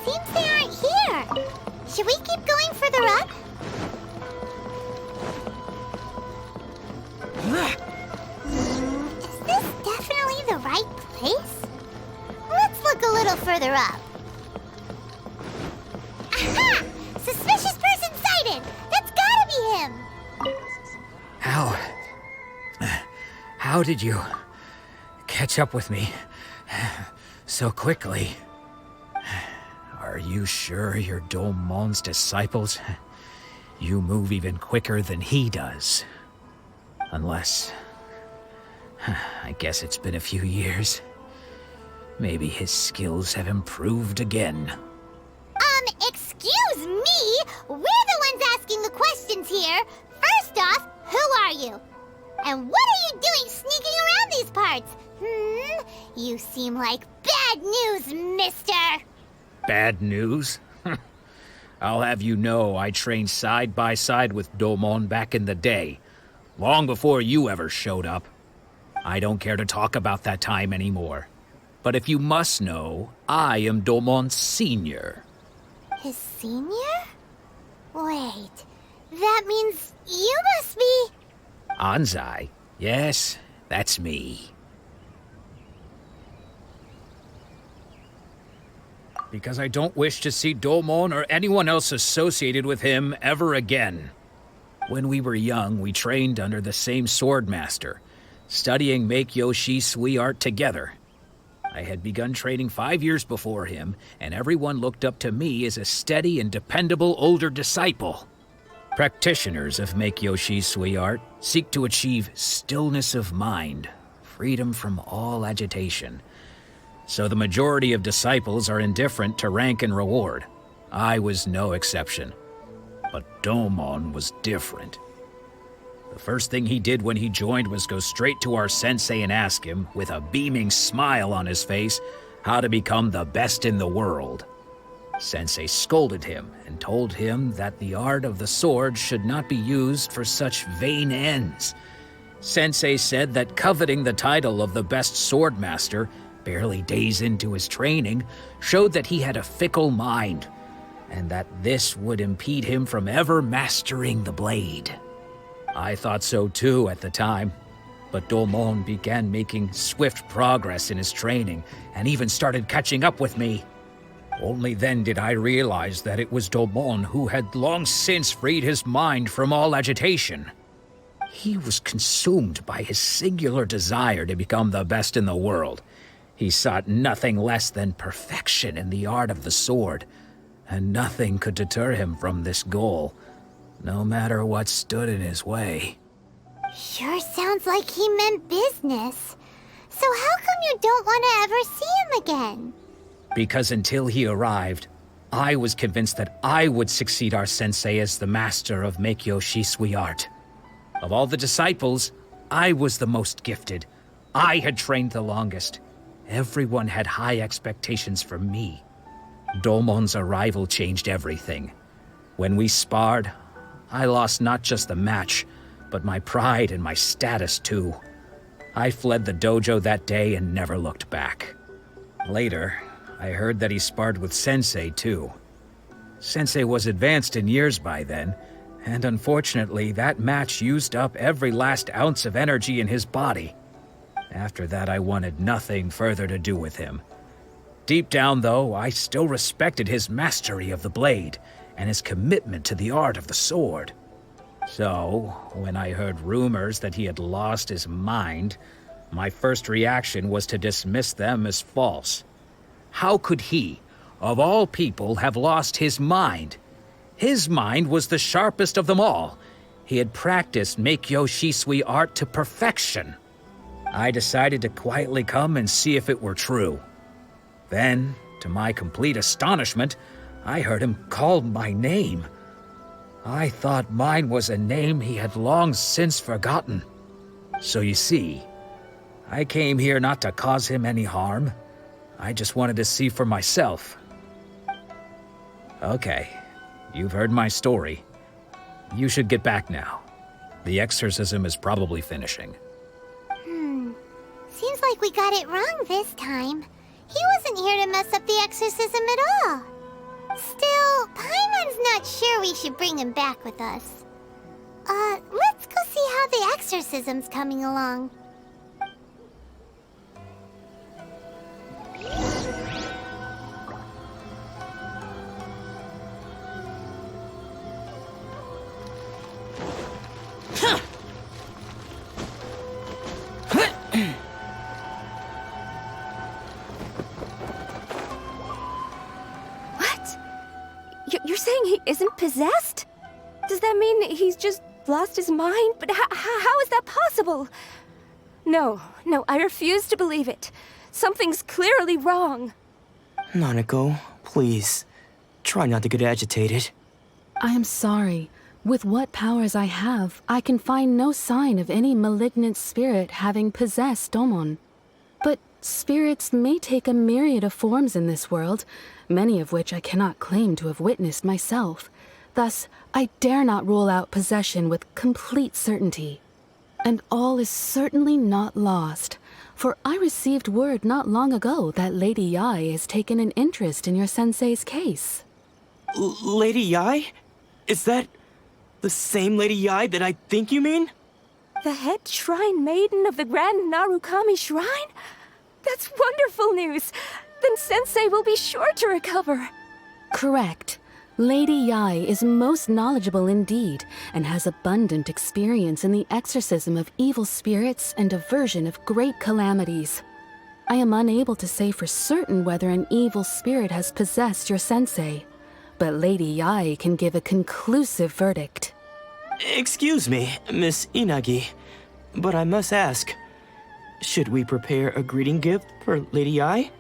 Seems they aren't here. Should we keep going further up? Is this definitely the right place? Let's look a little further up. Aha! Suspicious person sighted! That's gotta be him! How did you catch up with me so quickly? Are you sure you're Domon's disciples? You move even quicker than he does. Unless... I guess it's been a few years. Maybe his skills have improved again. Excuse me? We're the ones asking the questions here. First off, who are you? And what are you doing sneaking around these parts? You seem like bad news, mister. Bad news? I'll have you know I trained side by side with Domon back in the day, long before you ever showed up. I don't care to talk about that time anymore. But if you must know, I am Domon's senior. His senior? Wait, that means you must be... Anzai? Yes, that's me. Because I don't wish to see Domon or anyone else associated with him ever again. When we were young, we trained under the same swordmaster, studying miHoYo Shui art together. I had begun training 5 years before him, and everyone looked up to me as a steady and dependable older disciple. Practitioners of miHoYo Shui art seek to achieve stillness of mind, freedom from all agitation. So the majority of disciples are indifferent to rank and reward. I was no exception. But Domon was different. The first thing he did when he joined was go straight to our sensei and ask him, with a beaming smile on his face, how to become the best in the world. Sensei scolded him and told him that the art of the sword should not be used for such vain ends. Sensei said that coveting the title of the best swordmaster, barely days into his training, showed that he had a fickle mind, and that this would impede him from ever mastering the blade. I thought so too at the time, but Domon began making swift progress in his training and even started catching up with me. Only then did I realize that it was Domon who had long since freed his mind from all agitation. He was consumed by his singular desire to become the best in the world. He sought nothing less than perfection in the art of the sword, and nothing could deter him from this goal, no matter what stood in his way. Sure sounds like he meant business. So how come you don't want to ever see him again? Because until he arrived, I was convinced that I would succeed our sensei as the master of miHoYo Shisui art. Of all the disciples, I was the most gifted. I had trained the longest. Everyone had high expectations for me. Domon's arrival changed everything. When we sparred, I lost not just the match, but my pride and my status too. I fled the dojo that day and never looked back. Later, I heard that he sparred with Sensei too. Sensei was advanced in years by then, and unfortunately that match used up every last ounce of energy in his body. After that, I wanted nothing further to do with him. Deep down, though, I still respected his mastery of the blade and his commitment to the art of the sword. So, when I heard rumors that he had lost his mind, my first reaction was to dismiss them as false. How could he, of all people, have lost his mind? His mind was the sharpest of them all. He had practiced miHoYo Shisui art to perfection. I decided to quietly come and see if it were true. Then, to my complete astonishment, I heard him call my name. I thought mine was a name he had long since forgotten. So you see, I came here not to cause him any harm. I just wanted to see for myself. Okay, you've heard my story. You should get back now. The exorcism is probably finishing. Seems like we got it wrong this time. He wasn't here to mess up the exorcism at all. Still, Paimon's not sure we should bring him back with us. Let's go see how the exorcism's coming along. You're saying he isn't possessed? Does that mean he's just lost his mind? But how is that possible? No, I refuse to believe it. Something's clearly wrong. Nanako, please. Try not to get agitated. I am sorry. With what powers I have, I can find no sign of any malignant spirit having possessed Domon. But spirits may take a myriad of forms in this world, many of which I cannot claim to have witnessed myself. Thus, I dare not rule out possession with complete certainty. And all is certainly not lost, for I received word not long ago that Lady Yae has taken an interest in your sensei's case. Lady Yae? Is that the same Lady Yae that I think you mean? The head shrine maiden of the Grand Narukami Shrine? That's wonderful news! Then Sensei will be sure to recover. Correct. Lady Yae is most knowledgeable indeed, and has abundant experience in the exorcism of evil spirits and aversion of great calamities. I am unable to say for certain whether an evil spirit has possessed your sensei, but Lady Yae can give a conclusive verdict. Excuse me, Miss Inagi, but I must ask, should we prepare a greeting gift for Lady Yae?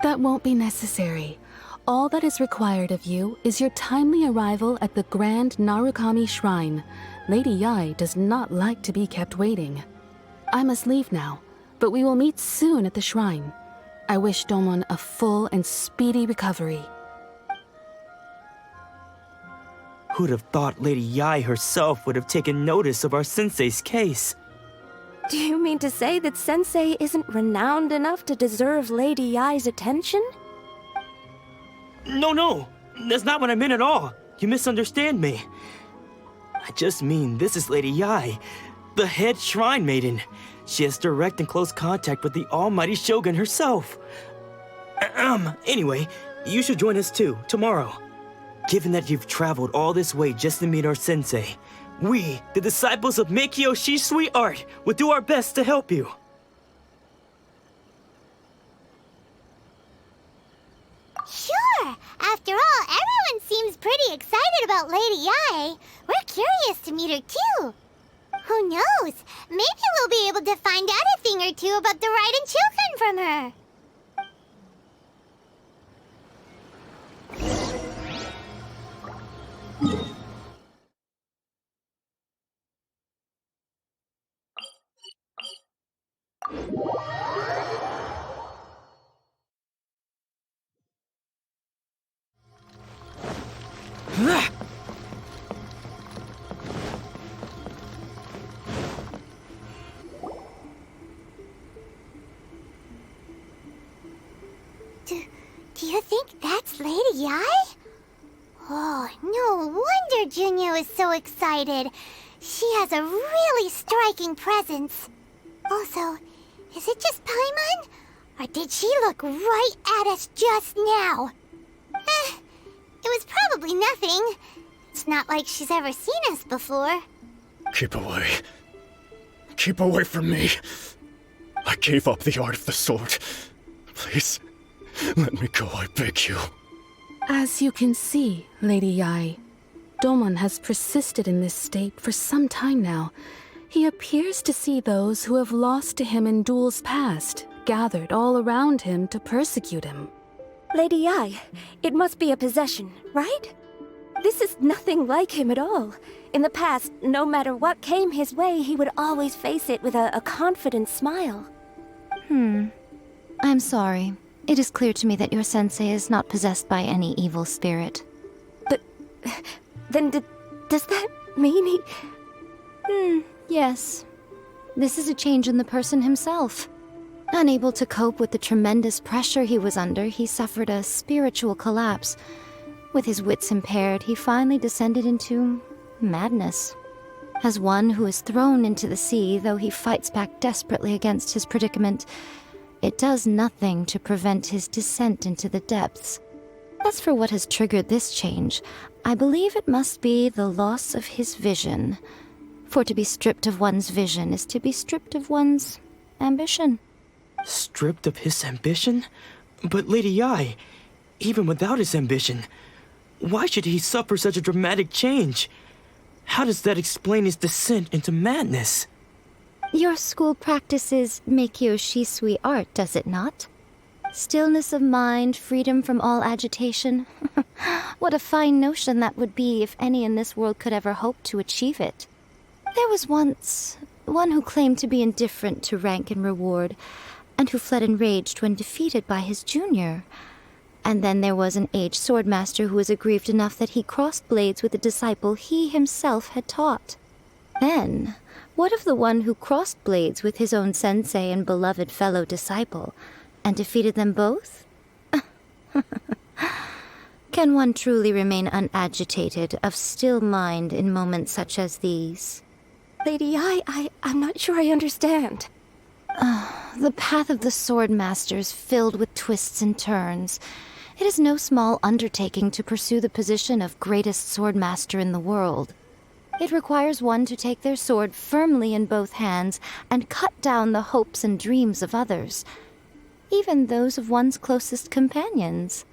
That won't be necessary. All that is required of you is your timely arrival at the Grand Narukami Shrine. Lady Yae does not like to be kept waiting. I must leave now, but we will meet soon at the shrine. I wish Domon a full and speedy recovery. Who'd have thought Lady Yae herself would have taken notice of our sensei's case? Do you mean to say that Sensei isn't renowned enough to deserve Lady Yae's attention? No, that's not what I meant at all. You misunderstand me. I just mean this is Lady Yae, the head shrine maiden. She has direct and close contact with the almighty Shogun herself. Anyway, you should join us too, tomorrow. Given that you've traveled all this way just to meet our sensei, we, the disciples of miHoYo Shisui Art, will do our best to help you. Sure! After all, everyone seems pretty excited about Lady Yae. We're curious to meet her too. Who knows? Maybe we'll be able to find out a thing or two about the Raiden children from her. Do you think that's Lady Yae? Oh, no wonder Junyo is so excited. She has a really striking presence. Also, is it just Paimon? Or did she look right at us just now? It was probably nothing. It's not like she's ever seen us before. Keep away. Keep away from me. I gave up the art of the sword. Please, let me go, I beg you. As you can see, Lady Yae, Domon has persisted in this state for some time now. He appears to see those who have lost to him in duels past, gathered all around him to persecute him. Lady Yae, it must be a possession, right? This is nothing like him at all. In the past, no matter what came his way, he would always face it with a confident smile. I'm sorry. It is clear to me that your sensei is not possessed by any evil spirit. But then does that mean he... Yes. This is a change in the person himself. Unable to cope with the tremendous pressure he was under, he suffered a spiritual collapse. With his wits impaired, he finally descended into madness. As one who is thrown into the sea, though he fights back desperately against his predicament, it does nothing to prevent his descent into the depths. As for what has triggered this change, I believe it must be the loss of his vision. For to be stripped of one's vision is to be stripped of one's ambition. Stripped of his ambition? But Lady Yae, even without his ambition, why should he suffer such a dramatic change? How does that explain his descent into madness? Your school practices miHoYo Shisui Art, does it not? Stillness of mind, freedom from all agitation. What a fine notion that would be if any in this world could ever hope to achieve it. There was once one who claimed to be indifferent to rank and reward, and who fled enraged when defeated by his junior. And then there was an aged swordmaster who was aggrieved enough that he crossed blades with a disciple he himself had taught. Then, what of the one who crossed blades with his own sensei and beloved fellow disciple, and defeated them both? Can one truly remain unagitated, of still mind in moments such as these? Lady Yae, I'm not sure I understand. The path of the swordmaster is filled with twists and turns. It is no small undertaking to pursue the position of greatest swordmaster in the world. It requires one to take their sword firmly in both hands and cut down the hopes and dreams of others, even those of one's closest companions.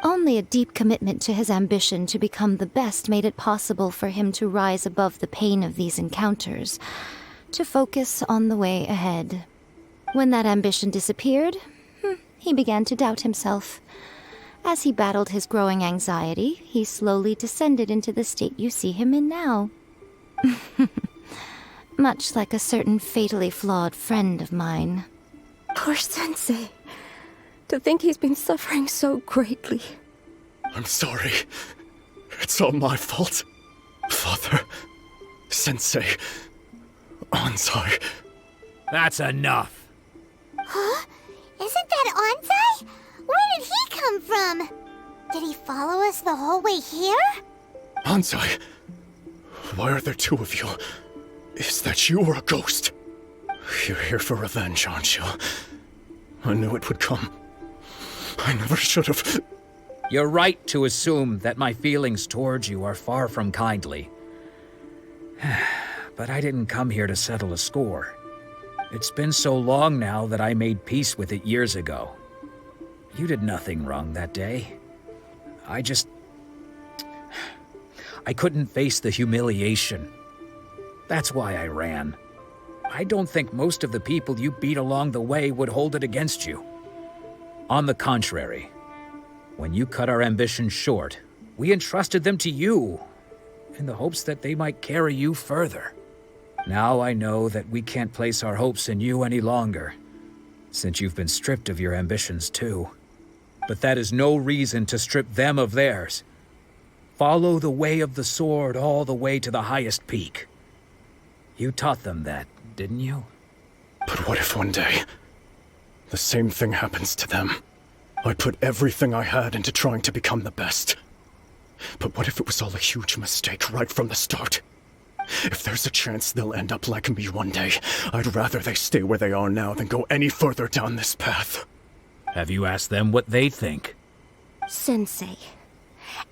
Only a deep commitment to his ambition to become the best made it possible for him to rise above the pain of these encounters, to focus on the way ahead. When that ambition disappeared, he began to doubt himself. As he battled his growing anxiety, he slowly descended into the state you see him in now. Much like a certain fatally flawed friend of mine. Poor sensei. To think he's been suffering so greatly. I'm sorry. It's all my fault. Father, Sensei, Ansai. That's enough. Huh? Isn't that Ansai? Where did he come from? Did he follow us the whole way here? Ansai, why are there two of you? Is that you or a ghost? You're here for revenge, aren't you? I knew it would come. I never should have. You're right to assume that my feelings towards you are far from kindly. But I didn't come here to settle a score. It's been so long now that I made peace with it years ago. You did nothing wrong that day. I couldn't face the humiliation. That's why I ran. I don't think most of the people you beat along the way would hold it against you. On the contrary, when you cut our ambitions short, we entrusted them to you, in the hopes that they might carry you further. Now I know that we can't place our hopes in you any longer, since you've been stripped of your ambitions too. But that is no reason to strip them of theirs. Follow the way of the sword all the way to the highest peak. You taught them that, didn't you? But what if one day, the same thing happens to them? I put everything I had into trying to become the best. But what if it was all a huge mistake right from the start? If there's a chance they'll end up like me one day, I'd rather they stay where they are now than go any further down this path. Have you asked them what they think? Sensei,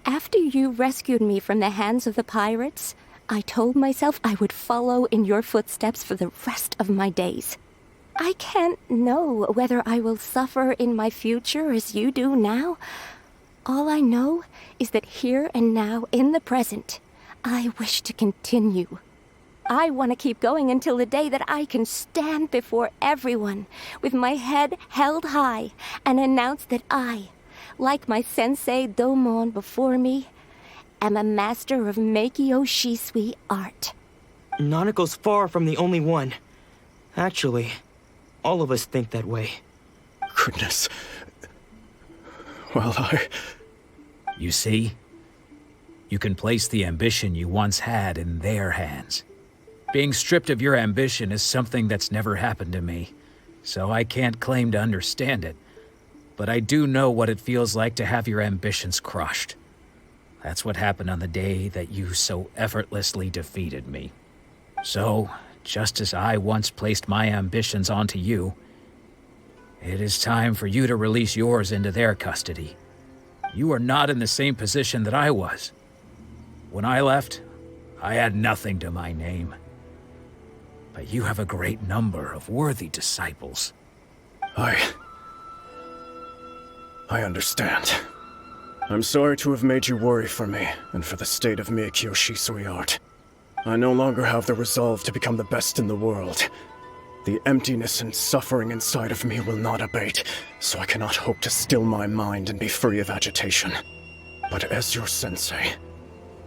after you rescued me from the hands of the pirates, I told myself I would follow in your footsteps for the rest of my days. I can't know whether I will suffer in my future as you do now. All I know is that here and now, in the present, I wish to continue. I want to keep going until the day that I can stand before everyone with my head held high and announce that I, like my sensei Domon before me, am a master of miHoYo Shisui art. Nanako's far from the only one. Actually, all of us think that way. Goodness. Well, You see? You can place the ambition you once had in their hands. Being stripped of your ambition is something that's never happened to me, so I can't claim to understand it. But I do know what it feels like to have your ambitions crushed. That's what happened on the day that you so effortlessly defeated me. So, just as I once placed my ambitions onto you, it is time for you to release yours into their custody. You are not in the same position that I was. When I left, I had nothing to my name. But you have a great number of worthy disciples. I understand. I'm sorry to have made you worry for me, and for the state of miHoYo Shisui art. I no longer have the resolve to become the best in the world. The emptiness and suffering inside of me will not abate, so I cannot hope to still my mind and be free of agitation. But as your sensei,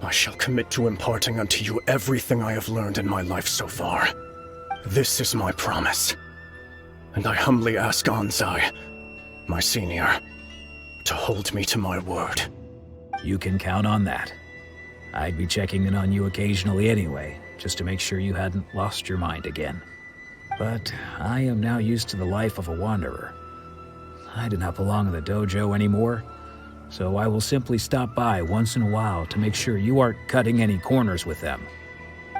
I shall commit to imparting unto you everything I have learned in my life so far. This is my promise. And I humbly ask Anzai, my senior, to hold me to my word. You can count on that. I'd be checking in on you occasionally anyway, just to make sure you hadn't lost your mind again. But I am now used to the life of a wanderer. I do not belong in the dojo anymore, so I will simply stop by once in a while to make sure you aren't cutting any corners with them.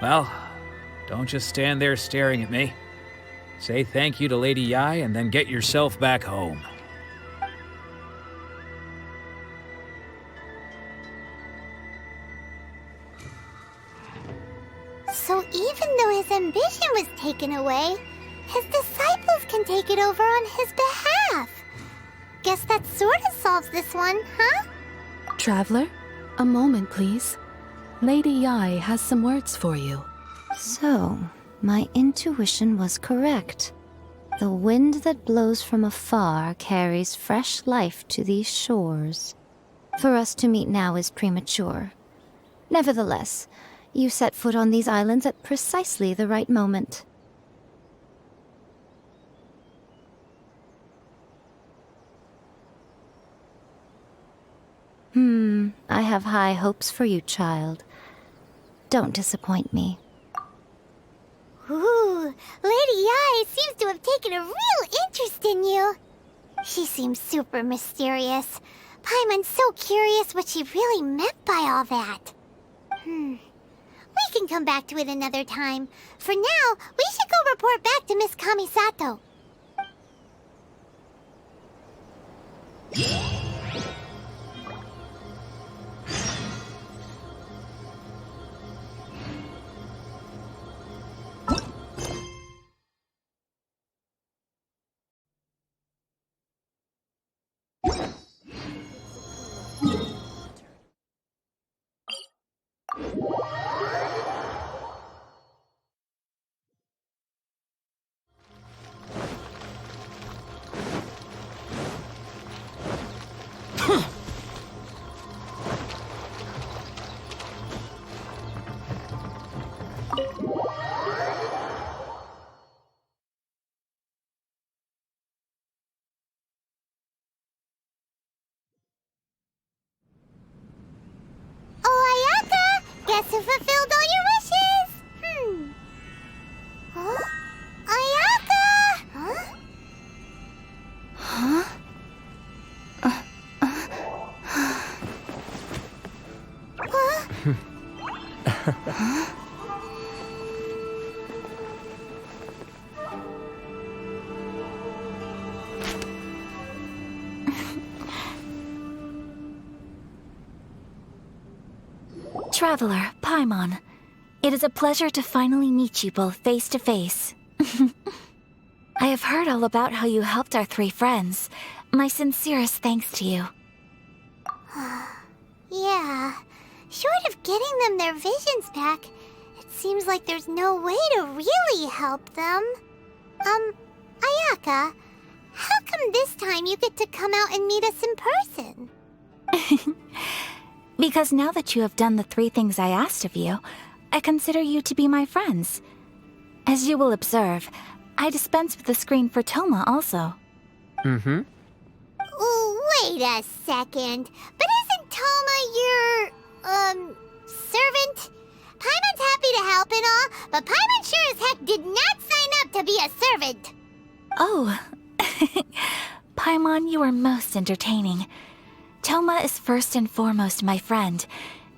Well, don't just stand there staring at me. Say thank you to Lady Yai and then get yourself back home. So even though his ambition was taken away, his disciples can take it over on his behalf. Guess that sort of solves this one, huh? Traveler, a moment, please. Lady Yai has some words for you. So, my intuition was correct. The wind that blows from afar carries fresh life to these shores. For us to meet now is premature. Nevertheless, you set foot on these islands at precisely the right moment. I have high hopes for you, child. Don't disappoint me. Ooh, Lady Yai seems to have taken a real interest in you. She seems super mysterious. Paimon's so curious what she really meant by all that. We can come back to it another time. For now, we should go report back to Miss Kamisato. Oh, Ayaka! Guess who fulfilled all your wishes? Huh? Ayaka! Huh? Traveler, Paimon, it is a pleasure to finally meet you both face to face. I have heard all about how you helped our 3 friends. My sincerest thanks to you. Yeah. Short of getting them their visions back, it seems like there's no way to really help them. Ayaka, how come this time you get to come out and meet us in person? Because now that you have done the 3 things I asked of you, I consider you to be my friends. As you will observe, I dispense with the screen for Toma also. Ooh, wait a second. But isn't Toma your, servant? Paimon's happy to help and all, but Paimon sure as heck did not sign up to be a servant. Oh. Paimon, you are most entertaining. Toma is first and foremost my friend,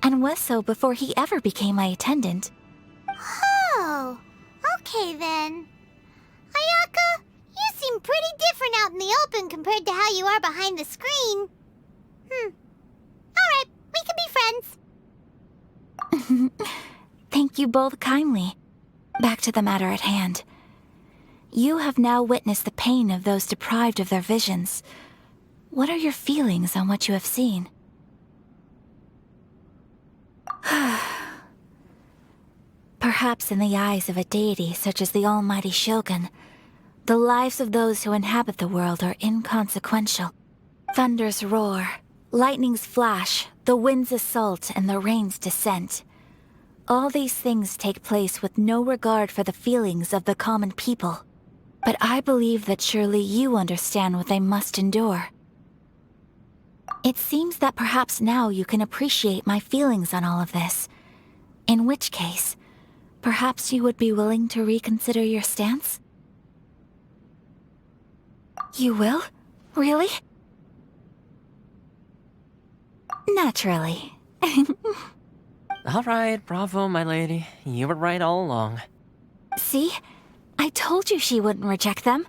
and was so before he ever became my attendant. Oh, okay then. Ayaka, you seem pretty different out in the open compared to how you are behind the screen. Alright, we can be friends. Thank you both kindly. Back to the matter at hand. You have now witnessed the pain of those deprived of their visions. What are your feelings on what you have seen? Perhaps in the eyes of a deity such as the almighty Shogun, the lives of those who inhabit the world are inconsequential. Thunders roar, lightnings flash, the winds assault, and the rains descent. All these things take place with no regard for the feelings of the common people. But I believe that surely you understand what they must endure. It seems that perhaps now you can appreciate my feelings on all of this. In which case, perhaps you would be willing to reconsider your stance? You will? Really? Naturally. All right, bravo, my lady. You were right all along. See? I told you she wouldn't reject them.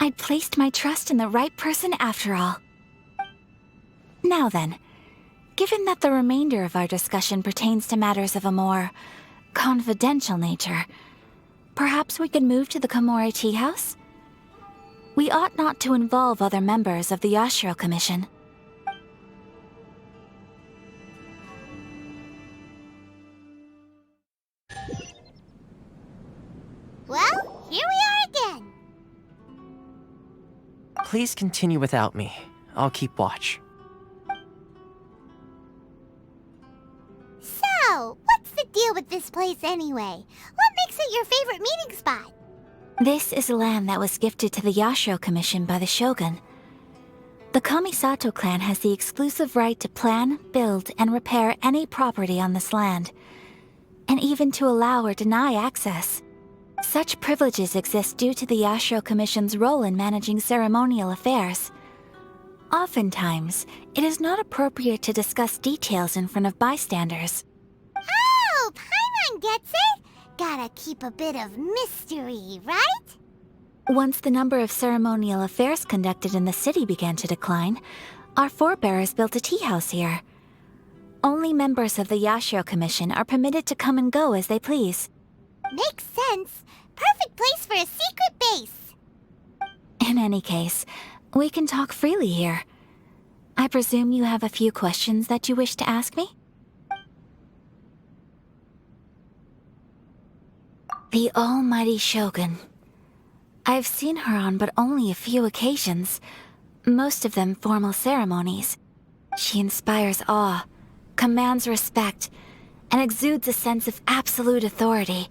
I'd placed my trust in the right person after all. Now then, given that the remainder of our discussion pertains to matters of a more confidential nature, perhaps we could move to the Komore Tea House? We ought not to involve other members of the Yashiro Commission. Well, here we are again. Please continue without me. I'll keep watch. So, what's the deal with this place anyway? What makes it your favorite meeting spot? This is land that was gifted to the Yashiro Commission by the Shogun. The Kamisato clan has the exclusive right to plan, build, and repair any property on this land, and even to allow or deny access. Such privileges exist due to the Yashiro Commission's role in managing ceremonial affairs. Oftentimes, it is not appropriate to discuss details in front of bystanders. Oh, Paimon gets it! Gotta keep a bit of mystery, right? Once the number of ceremonial affairs conducted in the city began to decline, our forebears built a tea house here. Only members of the Yashiro Commission are permitted to come and go as they please. Makes sense. Perfect place for a secret base. In any case, we can talk freely here. I presume you have a few questions that you wish to ask me? The almighty Shogun. I've seen her on but only a few occasions, most of them formal ceremonies. She inspires awe, commands respect, and exudes a sense of absolute authority.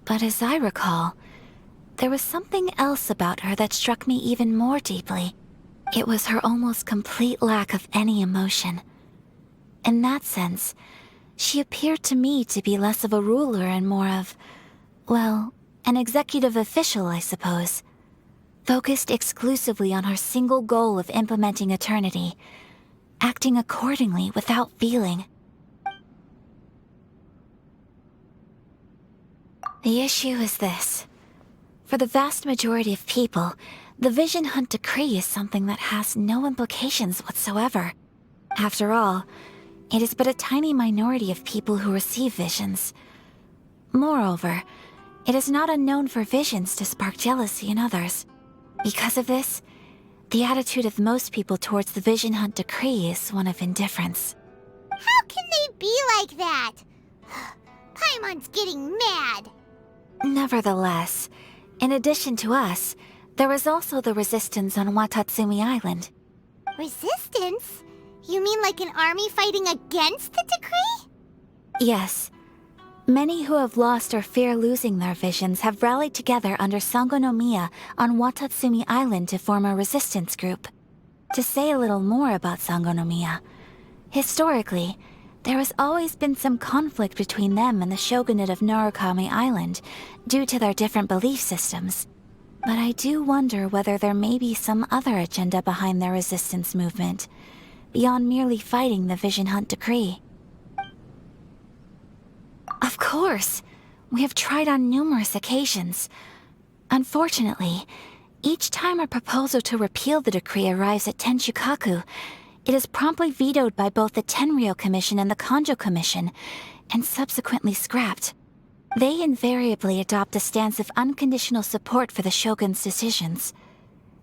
But as I recall, there was something else about her that struck me even more deeply. It was her almost complete lack of any emotion. In that sense, she appeared to me to be less of a ruler and more of, well, an executive official, I suppose. Focused exclusively on her single goal of implementing eternity, acting accordingly without feeling. The issue is this. For the vast majority of people, the Vision Hunt Decree is something that has no implications whatsoever. After all, it is but a tiny minority of people who receive visions. Moreover, it is not unknown for visions to spark jealousy in others. Because of this, the attitude of most people towards the Vision Hunt Decree is one of indifference. How can they be like that? Paimon's getting mad. Nevertheless, in addition to us, there is also the resistance on Watatsumi Island. Resistance? You mean like an army fighting against the decree? Yes. Many who have lost or fear losing their visions have rallied together under Sangonomiya on Watatsumi Island to form a resistance group. To say a little more about Sangonomiya, historically, there has always been some conflict between them and the shogunate of Narukami Island due to their different belief systems. But I do wonder whether there may be some other agenda behind their resistance movement, beyond merely fighting the Vision Hunt Decree. Of course! We have tried on numerous occasions. Unfortunately, each time a proposal to repeal the decree arrives at Tenshukaku, it is promptly vetoed by both the Tenryou Commission and the Kanjo Commission, and subsequently scrapped. They invariably adopt a stance of unconditional support for the Shogun's decisions.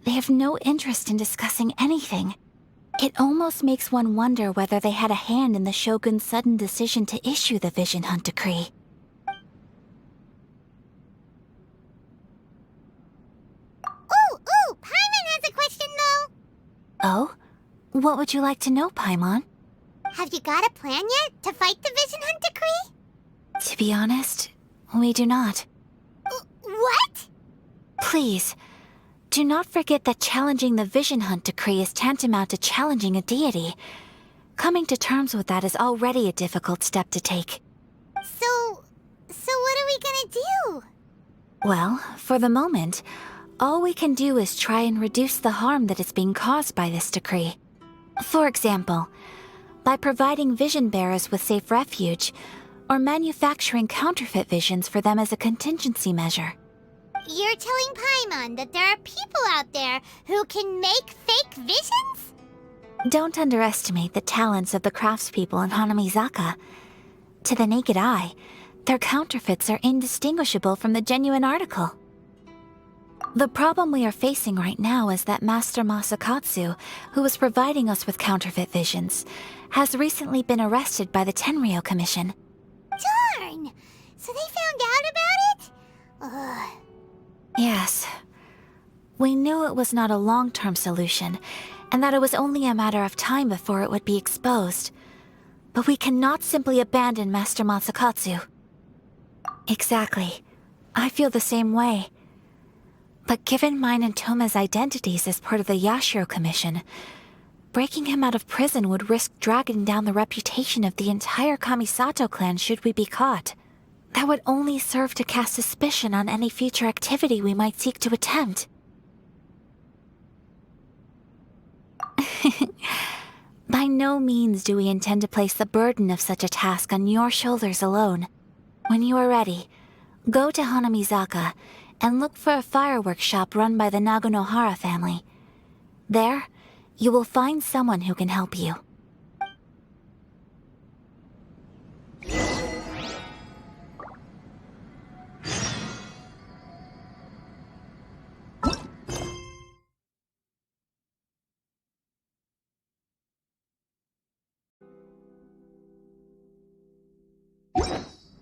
They have no interest in discussing anything. It almost makes one wonder whether they had a hand in the Shogun's sudden decision to issue the Vision Hunt Decree. Ooh, Paimon has a question though! Oh? What would you like to know, Paimon? Have you got a plan yet to fight the Vision Hunt Decree? To be honest, we do not. What? Please, do not forget that challenging the Vision Hunt Decree is tantamount to challenging a deity. Coming to terms with that is already a difficult step to take. So what are we gonna do? Well, for the moment, all we can do is try and reduce the harm that is being caused by this decree. For example, by providing vision bearers with safe refuge, or manufacturing counterfeit visions for them as a contingency measure. You're telling Paimon that there are people out there who can make fake visions? Don't underestimate the talents of the craftspeople in Hanamizaka. To the naked eye, their counterfeits are indistinguishable from the genuine article. The problem we are facing right now is that Master Masakatsu, who was providing us with counterfeit visions, has recently been arrested by the Tenryou Commission. Darn! So they found out about it? Ugh. Yes. We knew it was not a long-term solution, and that it was only a matter of time before it would be exposed. But we cannot simply abandon Master Masakatsu. Exactly. I feel the same way. But given mine and Toma's identities as part of the Yashiro Commission, breaking him out of prison would risk dragging down the reputation of the entire Kamisato clan should we be caught. That would only serve to cast suspicion on any future activity we might seek to attempt. By no means do we intend to place the burden of such a task on your shoulders alone. When you are ready, go to Hanamizaka and look for a fireworks shop run by the Naganohara family. There, you will find someone who can help you.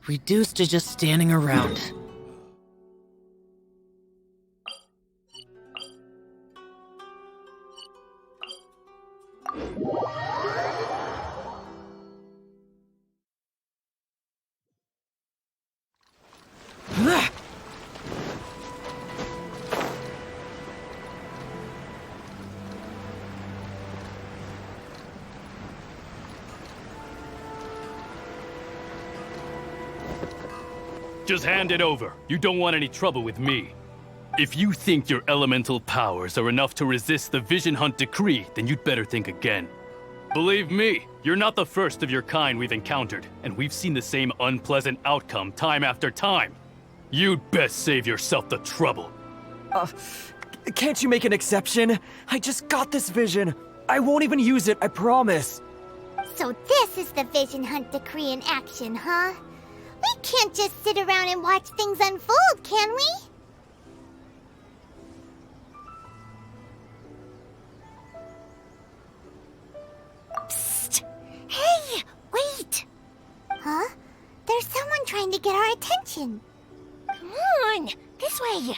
Reduced to just standing around. Just hand it over. You don't want any trouble with me. If you think your elemental powers are enough to resist the Vision Hunt decree, then you'd better think again. Believe me, you're not the first of your kind we've encountered, and we've seen the same unpleasant outcome time after time. You'd best save yourself the trouble. Can't you make an exception? I just got this vision. I won't even use it, I promise. So this is the Vision Hunt decree in action, huh? We can't just sit around and watch things unfold, can we? Psst! Hey, wait! Huh? There's someone trying to get our attention. Come on, this way.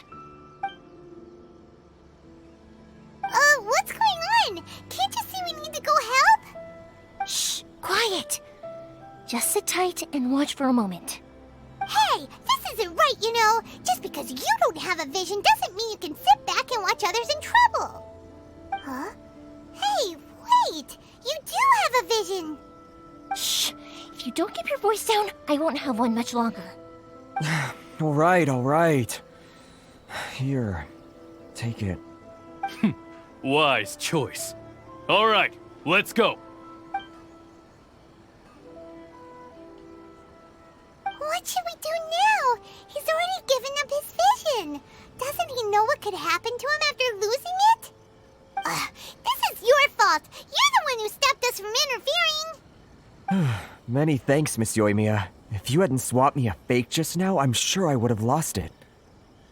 What's going on? Can't you see we need to go help? Shh, quiet. Just sit tight and watch for a moment. Hey, this isn't right, you know. Just because you don't have a vision doesn't mean you can sit back and watch others in trouble. Huh? Hey, wait! You do have a vision! Shh! If you don't keep your voice down, I won't have one much longer. All right. Here, take it. Wise choice. All right, let's go. What should we do now? He's already given up his vision. Doesn't he know what could happen to him after losing it? This is your fault. You're the one who stopped us from interfering. Many thanks, Miss Yoimiya. If you hadn't swapped me a fake just now, I'm sure I would have lost it.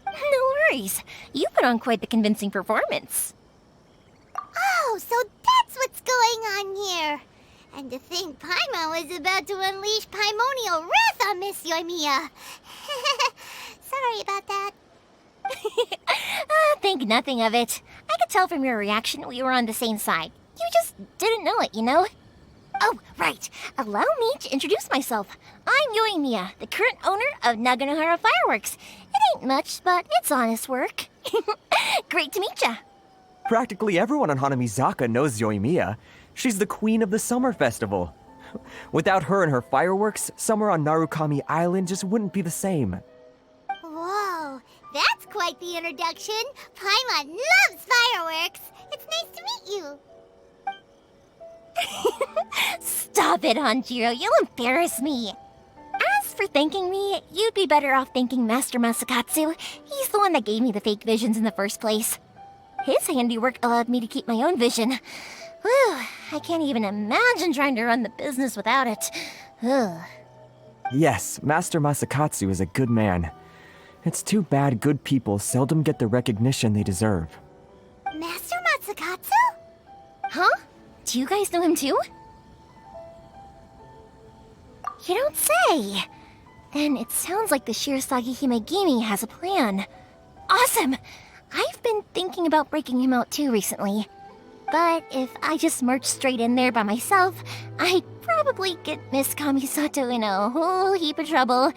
No worries. You put on quite the convincing performance. Oh, so that's what's going on here. And to think Paimon was about to unleash Paimonial wrath on Miss Yoimiya. Sorry about that. Think nothing of it. I could tell from your reaction we were on the same side. You just didn't know it, you know? Oh, right. Allow me to introduce myself. I'm Yoimiya, the current owner of Naganohara Fireworks. It ain't much, but it's honest work. Great to meet ya. Practically everyone on Hanamizaka knows Yoimiya. She's the queen of the summer festival. Without her and her fireworks, summer on Narukami Island just wouldn't be the same. Whoa, that's quite the introduction. Paimon loves fireworks. It's nice to meet you. Stop it, Hanjiro. You'll embarrass me. As for thanking me, you'd be better off thanking Master Masakatsu. He's the one that gave me the fake visions in the first place. His handiwork allowed me to keep my own vision. Whew, I can't even imagine trying to run the business without it. Ugh. Yes, Master Masakatsu is a good man. It's too bad good people seldom get the recognition they deserve. Master Masakatsu? Huh? Do you guys know him too? You don't say! Then it sounds like the Shirasagi Himegimi has a plan. Awesome! I've been thinking about breaking him out too recently. But if I just marched straight in there by myself, I'd probably get Miss Kamisato in a whole heap of trouble.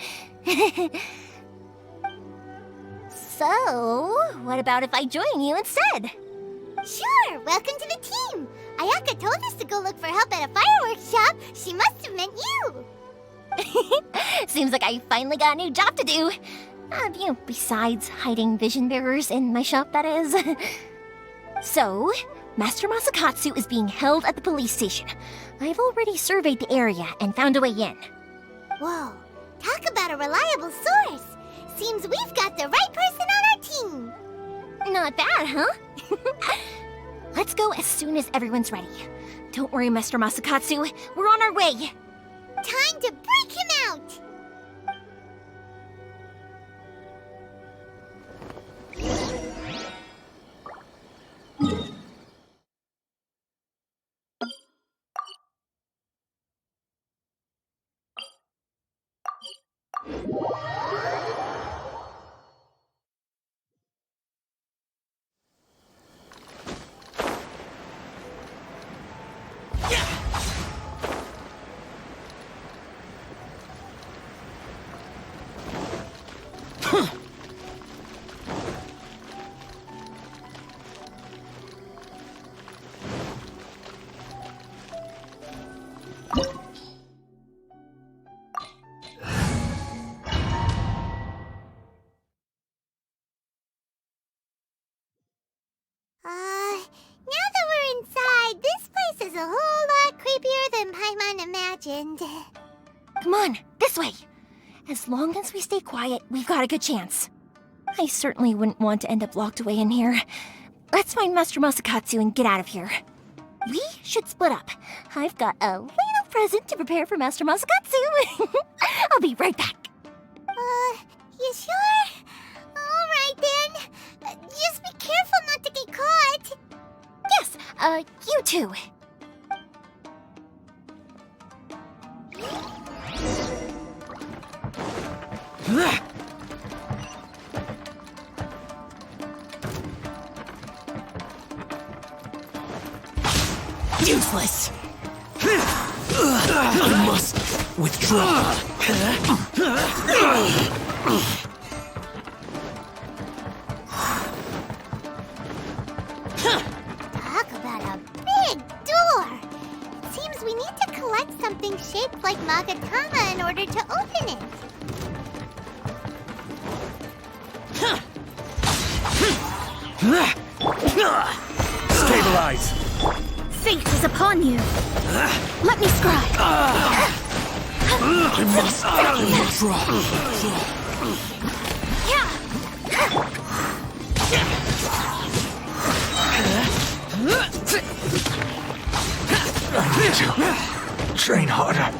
So, what about if I join you instead? Sure, welcome to the team. Ayaka told us to go look for help at a fireworks shop. She must have meant you. Seems like I finally got a new job to do. Besides hiding vision bearers in my shop, that is. So, Master Masakatsu is being held at the police station. I've already surveyed the area and found a way in. Whoa, talk about a reliable source. Seems we've got the right person on our team. Not bad, huh? Let's go as soon as everyone's ready. Don't worry, Master Masakatsu. We're on our way. Time to break him out! Now that we're inside, this place is a whole lot creepier than Paimon imagined. Come on, this way. As long as we stay quiet, we've got a good chance. I certainly wouldn't want to end up locked away in here. Let's find Master Masakatsu and get out of here. We should split up. I've got a little present to prepare for Master Masakatsu. I'll be right back. You sure? Alright then. Just be careful not to get caught. Yes, you too. Useless! I must withdraw. Talk about a big door! Seems we need to collect something shaped like Magatama in order to open it. Stabilize! Fate is upon you. Let me scribe. I must withdraw. I need to train harder.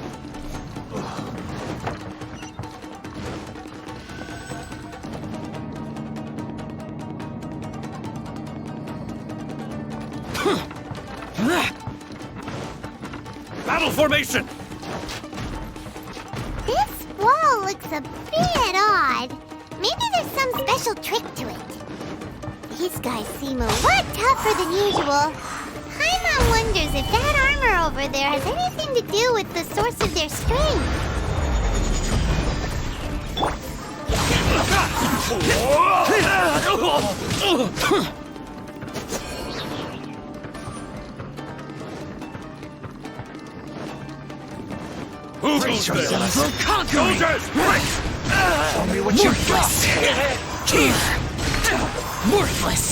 Battle formation! This wall looks a bit odd. Maybe there's some special trick to it. These guys seem a lot tougher than usual. Paimon wonders if that armor over there has anything to do with the source of their strength. Brace yourself for conquering! Show me what you've got! Here! Worthless!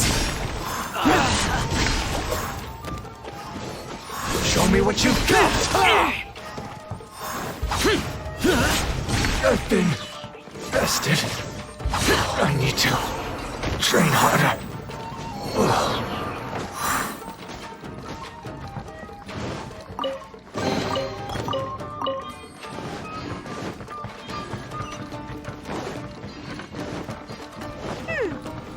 Show me what you've got! I've been bested. I need to train harder.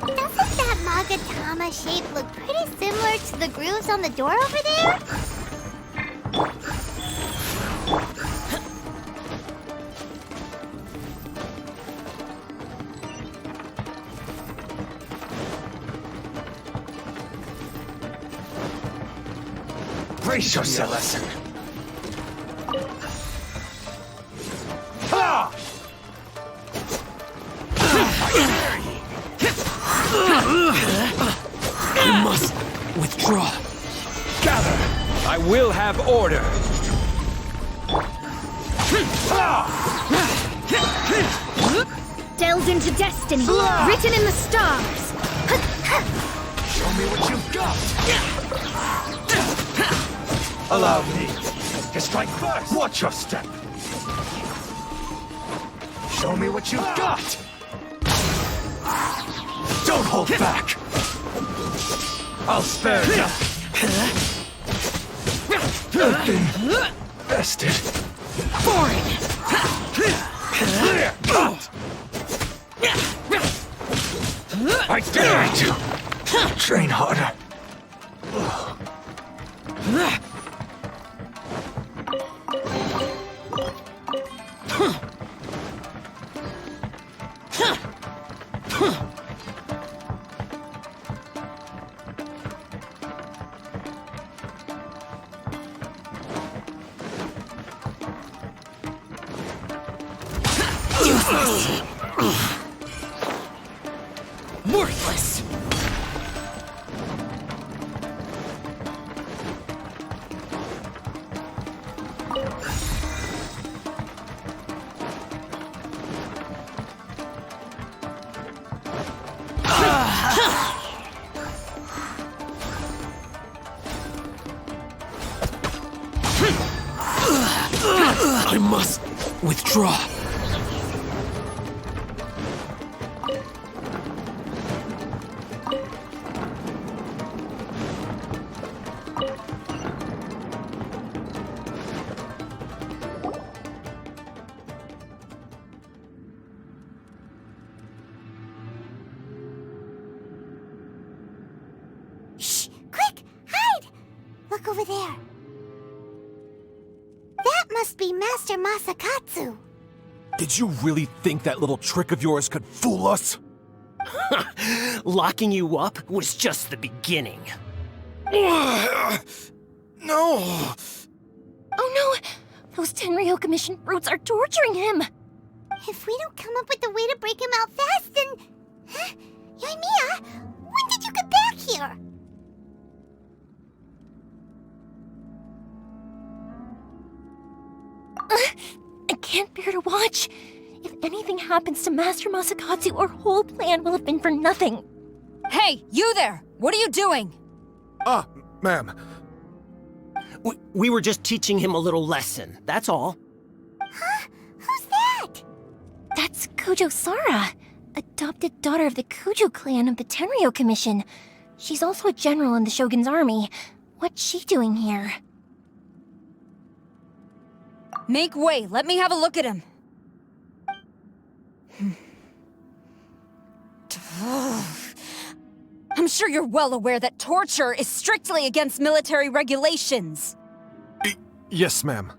Doesn't that Magatama shape look pretty similar to the grooves on the door over there? Brace yourself. Ha! You must withdraw. Gather. I will have order. Delved into destiny, written in the stars. Show me what you've got. Allow me to strike first. Watch your step. Show me what you've got. Don't hold back. I'll spare you. I've been bested. Foreign. I dare you to train harder. Worthless! I must withdraw. Shh! Quick! Hide! Look over there. That must be Master Masakatsu. Did you really think that little trick of yours could fool us? Locking you up was just the beginning. No! Oh no! Those Tenryou Commission brutes are torturing him! If we don't come up with a way to break him out fast, then... Huh? Yoimiya, when did you get back here? I can't bear to watch. If anything happens to Master Masakatsu, our whole plan will have been for nothing. Hey, you there! What are you doing? Ah, ma'am. We were just teaching him a little lesson, that's all. Huh? Who's that? That's Kujo Sara, adopted daughter of the Kujo clan of the Tenryou Commission. She's also a general in the Shogun's army. What's she doing here? Make way, let me have a look at him. I'm sure you're well aware that torture is strictly against military regulations. Yes, ma'am.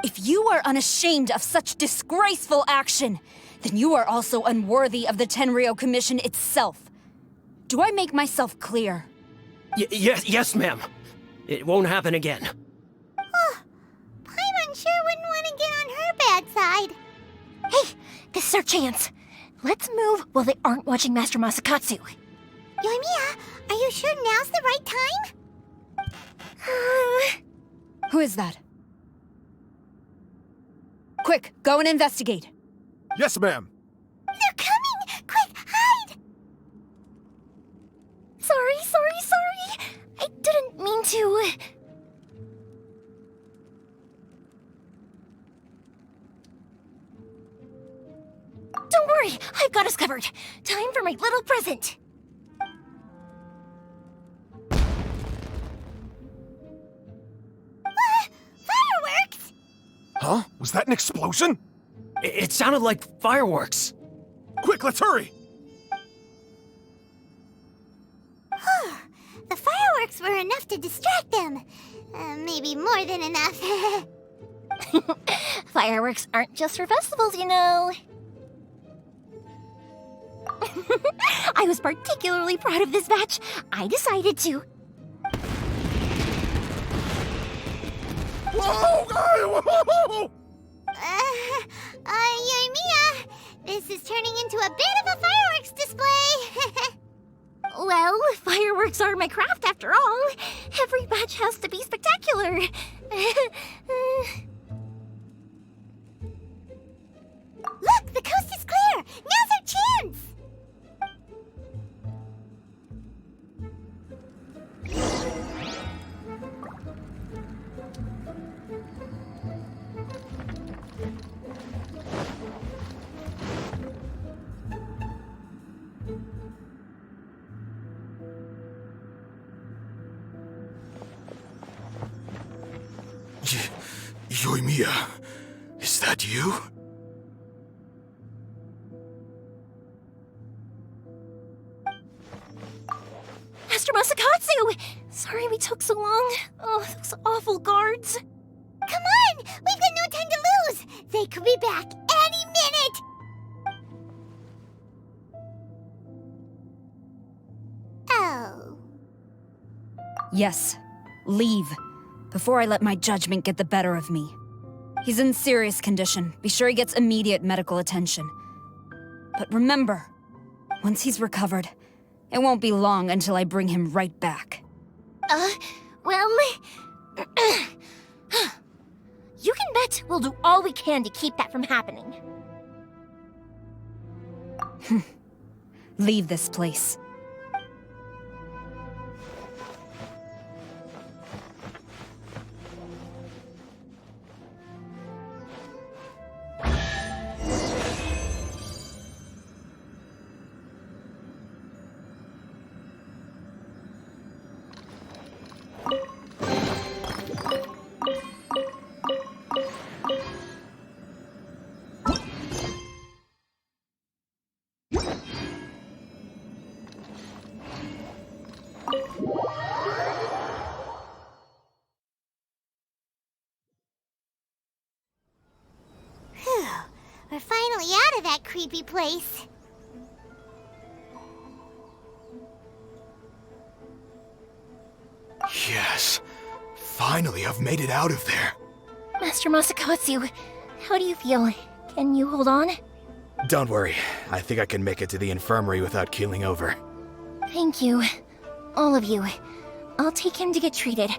If you are unashamed of such disgraceful action, then you are also unworthy of the Tenryou Commission itself. Do I make myself clear? Yes, ma'am. It won't happen again. Oh, Paimon sure wouldn't want to get on her bad side. Hey, this is our chance. Let's move while they aren't watching Master Masakatsu. Yoimiya, are you sure now's the right time? Who is that? Quick, go and investigate. Yes, ma'am. They're coming! Quick, hide! Sorry. I didn't mean to. Don't worry, I've got us covered. Time for my little present. Fireworks! Huh? Was that an explosion? It sounded like fireworks. Quick, let's hurry! The fireworks were enough to distract them. Maybe more than enough. Fireworks aren't just for festivals, you know. I was particularly proud of this batch. I decided to. Whoa! Yoimiya, this is turning into a bit of a fireworks display. Well, fireworks are my craft after all. Every batch has to be spectacular. Look, the coast is clear. Now's our chance. Yoimiya, is that you? Master Masakatsu! Sorry we took so long. Oh, those awful guards. Come on! We've got no time to lose! They could be back any minute! Oh. Yes, leave. Before I let my judgment get the better of me. He's in serious condition. Be sure he gets immediate medical attention. But remember, once he's recovered, it won't be long until I bring him right back. Well... You what? We'll do all we can to keep that from happening. Leave this place. We're finally out of that creepy place. Yes. Finally, I've made it out of there. Master Masakatsu, how do you feel? Can you hold on? Don't worry. I think I can make it to the infirmary without keeling over. Thank you. All of you. I'll take him to get treated.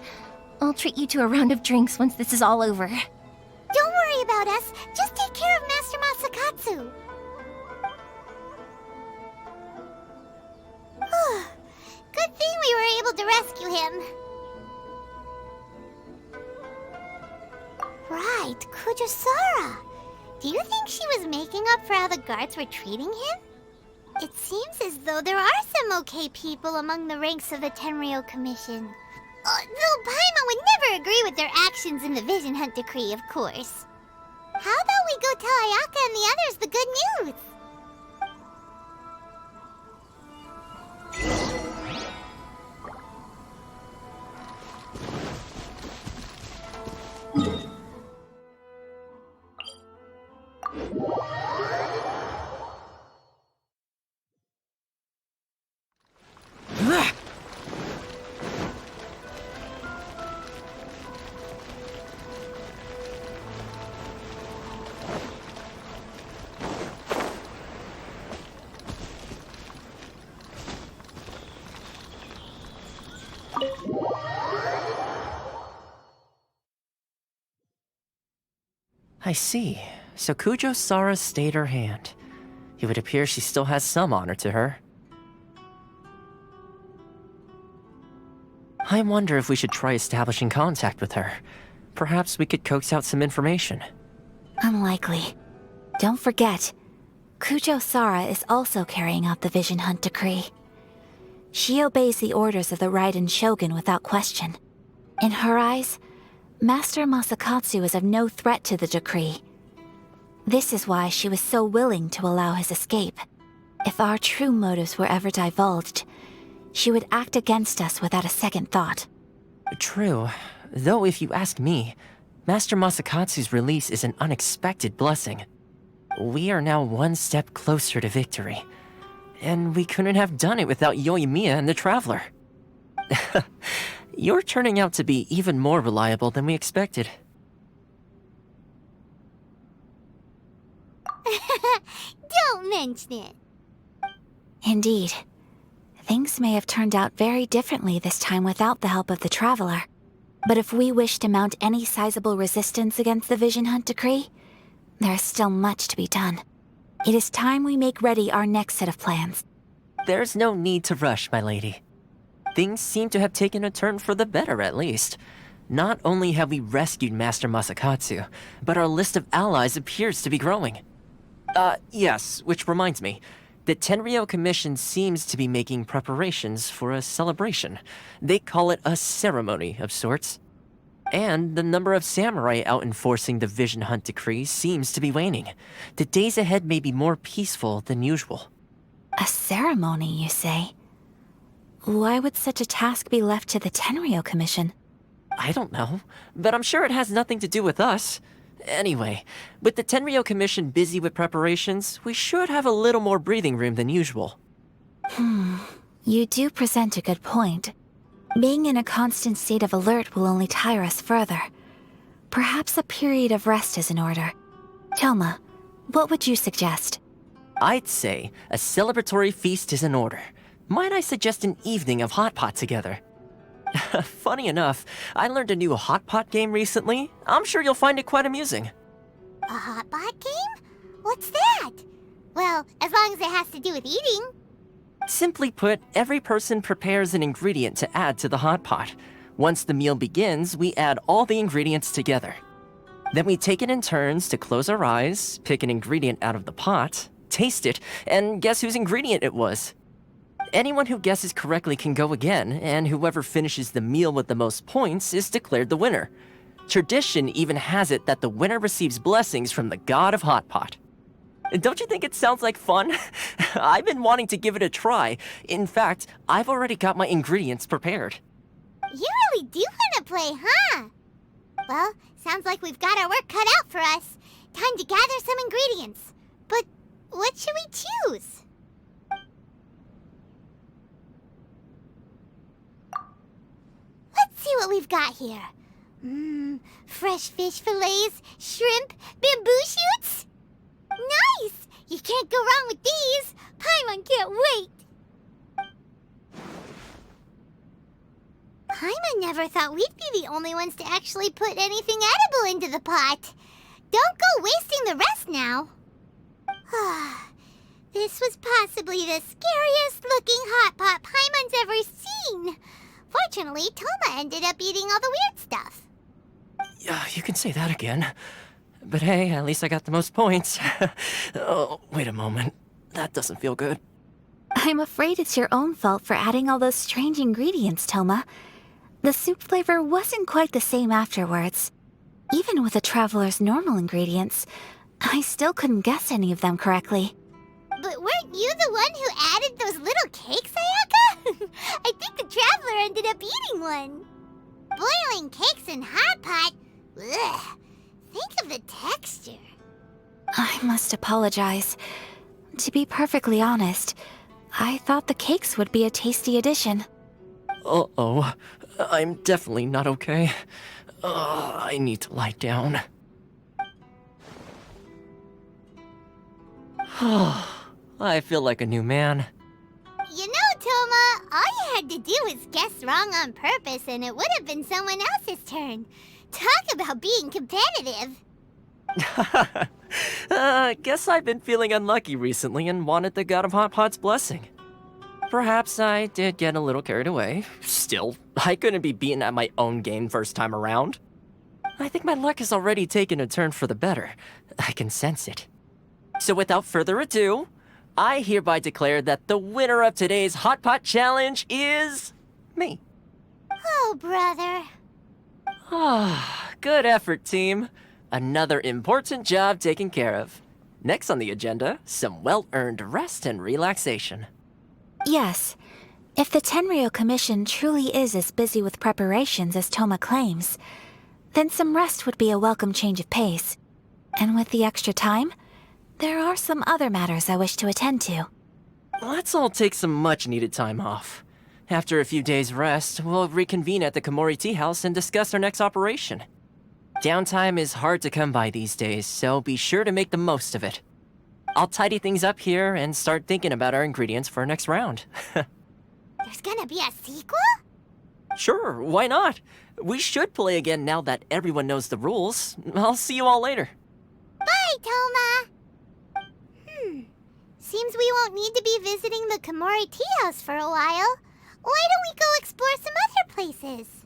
I'll treat you to a round of drinks once this is all over. Don't worry about us. Just take care of Master Masakatsu. Good thing we were able to rescue him. Right, Kujosara. Do you think she was making up for how the guards were treating him? It seems as though there are some okay people among the ranks of the Tenryou Commission. Though Paimon would never agree with their actions in the Vision Hunt Decree, of course. How about we go tell Ayaka and the others the good news? I see. So Kujo-Sara stayed her hand. It would appear she still has some honor to her. I wonder if we should try establishing contact with her. Perhaps we could coax out some information. Unlikely. Don't forget, Kujo-Sara is also carrying out the Vision Hunt Decree. She obeys the orders of the Raiden Shogun without question. In her eyes, Master Masakatsu is of no threat to the decree. This is why she was so willing to allow his escape. If our true motives were ever divulged, she would act against us without a second thought. True. Though if you ask me, Master Masakatsu's release is an unexpected blessing. We are now one step closer to victory. And we couldn't have done it without Yoimiya and the Traveler. You're turning out to be even more reliable than we expected. Don't mention it. Indeed. Things may have turned out very differently this time without the help of the Traveler. But if we wish to mount any sizable resistance against the Vision Hunt Decree, there is still much to be done. It is time we make ready our next set of plans. There's no need to rush, my lady. Things seem to have taken a turn for the better, at least. Not only have we rescued Master Masakatsu, but our list of allies appears to be growing. Yes, which reminds me. The Tenryou Commission seems to be making preparations for a celebration. They call it a ceremony of sorts. And the number of samurai out enforcing the Vision Hunt Decree seems to be waning. The days ahead may be more peaceful than usual. A ceremony, you say? Why would such a task be left to the Tenryou Commission? I don't know, but I'm sure it has nothing to do with us. Anyway, with the Tenryou Commission busy with preparations, we should have a little more breathing room than usual. You do present a good point. Being in a constant state of alert will only tire us further. Perhaps a period of rest is in order. Toma, what would you suggest? I'd say a celebratory feast is in order. Might I suggest an evening of hot pot together? Funny enough, I learned a new hot pot game recently. I'm sure you'll find it quite amusing. A hot pot game? What's that? Well, as long as it has to do with eating. Simply put, every person prepares an ingredient to add to the hot pot. Once the meal begins, we add all the ingredients together. Then we take it in turns to close our eyes, pick an ingredient out of the pot, taste it, and guess whose ingredient it was. Anyone who guesses correctly can go again, and whoever finishes the meal with the most points is declared the winner. Tradition even has it that the winner receives blessings from the god of hot pot. Don't you think it sounds like fun? I've been wanting to give it a try. In fact, I've already got my ingredients prepared. You really do want to play, huh? Well, sounds like we've got our work cut out for us. Time to gather some ingredients. But what should we choose? Let's see what we've got here. Fresh fish fillets, shrimp, bamboo shoots. Nice! You can't go wrong with these. Paimon can't wait. Paimon never thought we'd be the only ones to actually put anything edible into the pot. Don't go wasting the rest now. This was possibly the scariest looking hot pot Paimon's ever seen. Fortunately, Toma ended up eating all the weird stuff. Yeah, you can say that again. But hey, at least I got the most points. Oh, wait a moment. That doesn't feel good. I'm afraid it's your own fault for adding all those strange ingredients, Toma. The soup flavor wasn't quite the same afterwards. Even with the traveler's normal ingredients, I still couldn't guess any of them correctly. But weren't you the one who added those little cakes, Ayaka? I think the traveler ended up eating one. Boiling cakes in hot pot? Ugh. Think of the texture. I must apologize. To be perfectly honest, I thought the cakes would be a tasty addition. Uh-oh. I'm definitely not okay. I need to lie down. I feel like a new man. You know, Toma, all you had to do was guess wrong on purpose and it would have been someone else's turn. Talk about being competitive. Guess I've been feeling unlucky recently and wanted the god of hot pot's blessing. Perhaps I did get a little carried away. Still, I couldn't be beaten at my own game first time around. I think my luck has already taken a turn for the better. I can sense it. So without further ado, I hereby declare that the winner of today's Hot Pot Challenge is... me. Oh, brother. Good effort, team. Another important job taken care of. Next on the agenda, some well-earned rest and relaxation. Yes. If the Tenryou Commission truly is as busy with preparations as Toma claims, then some rest would be a welcome change of pace. And with the extra time, there are some other matters I wish to attend to. Let's all take some much-needed time off. After a few days' rest, we'll reconvene at the Komore Tea House and discuss our next operation. Downtime is hard to come by these days, so be sure to make the most of it. I'll tidy things up here and start thinking about our ingredients for our next round. There's gonna be a sequel? Sure, why not? We should play again now that everyone knows the rules. I'll see you all later. Bye, Toma! Seems we won't need to be visiting the Komore Tea House for a while. Why don't we go explore some other places?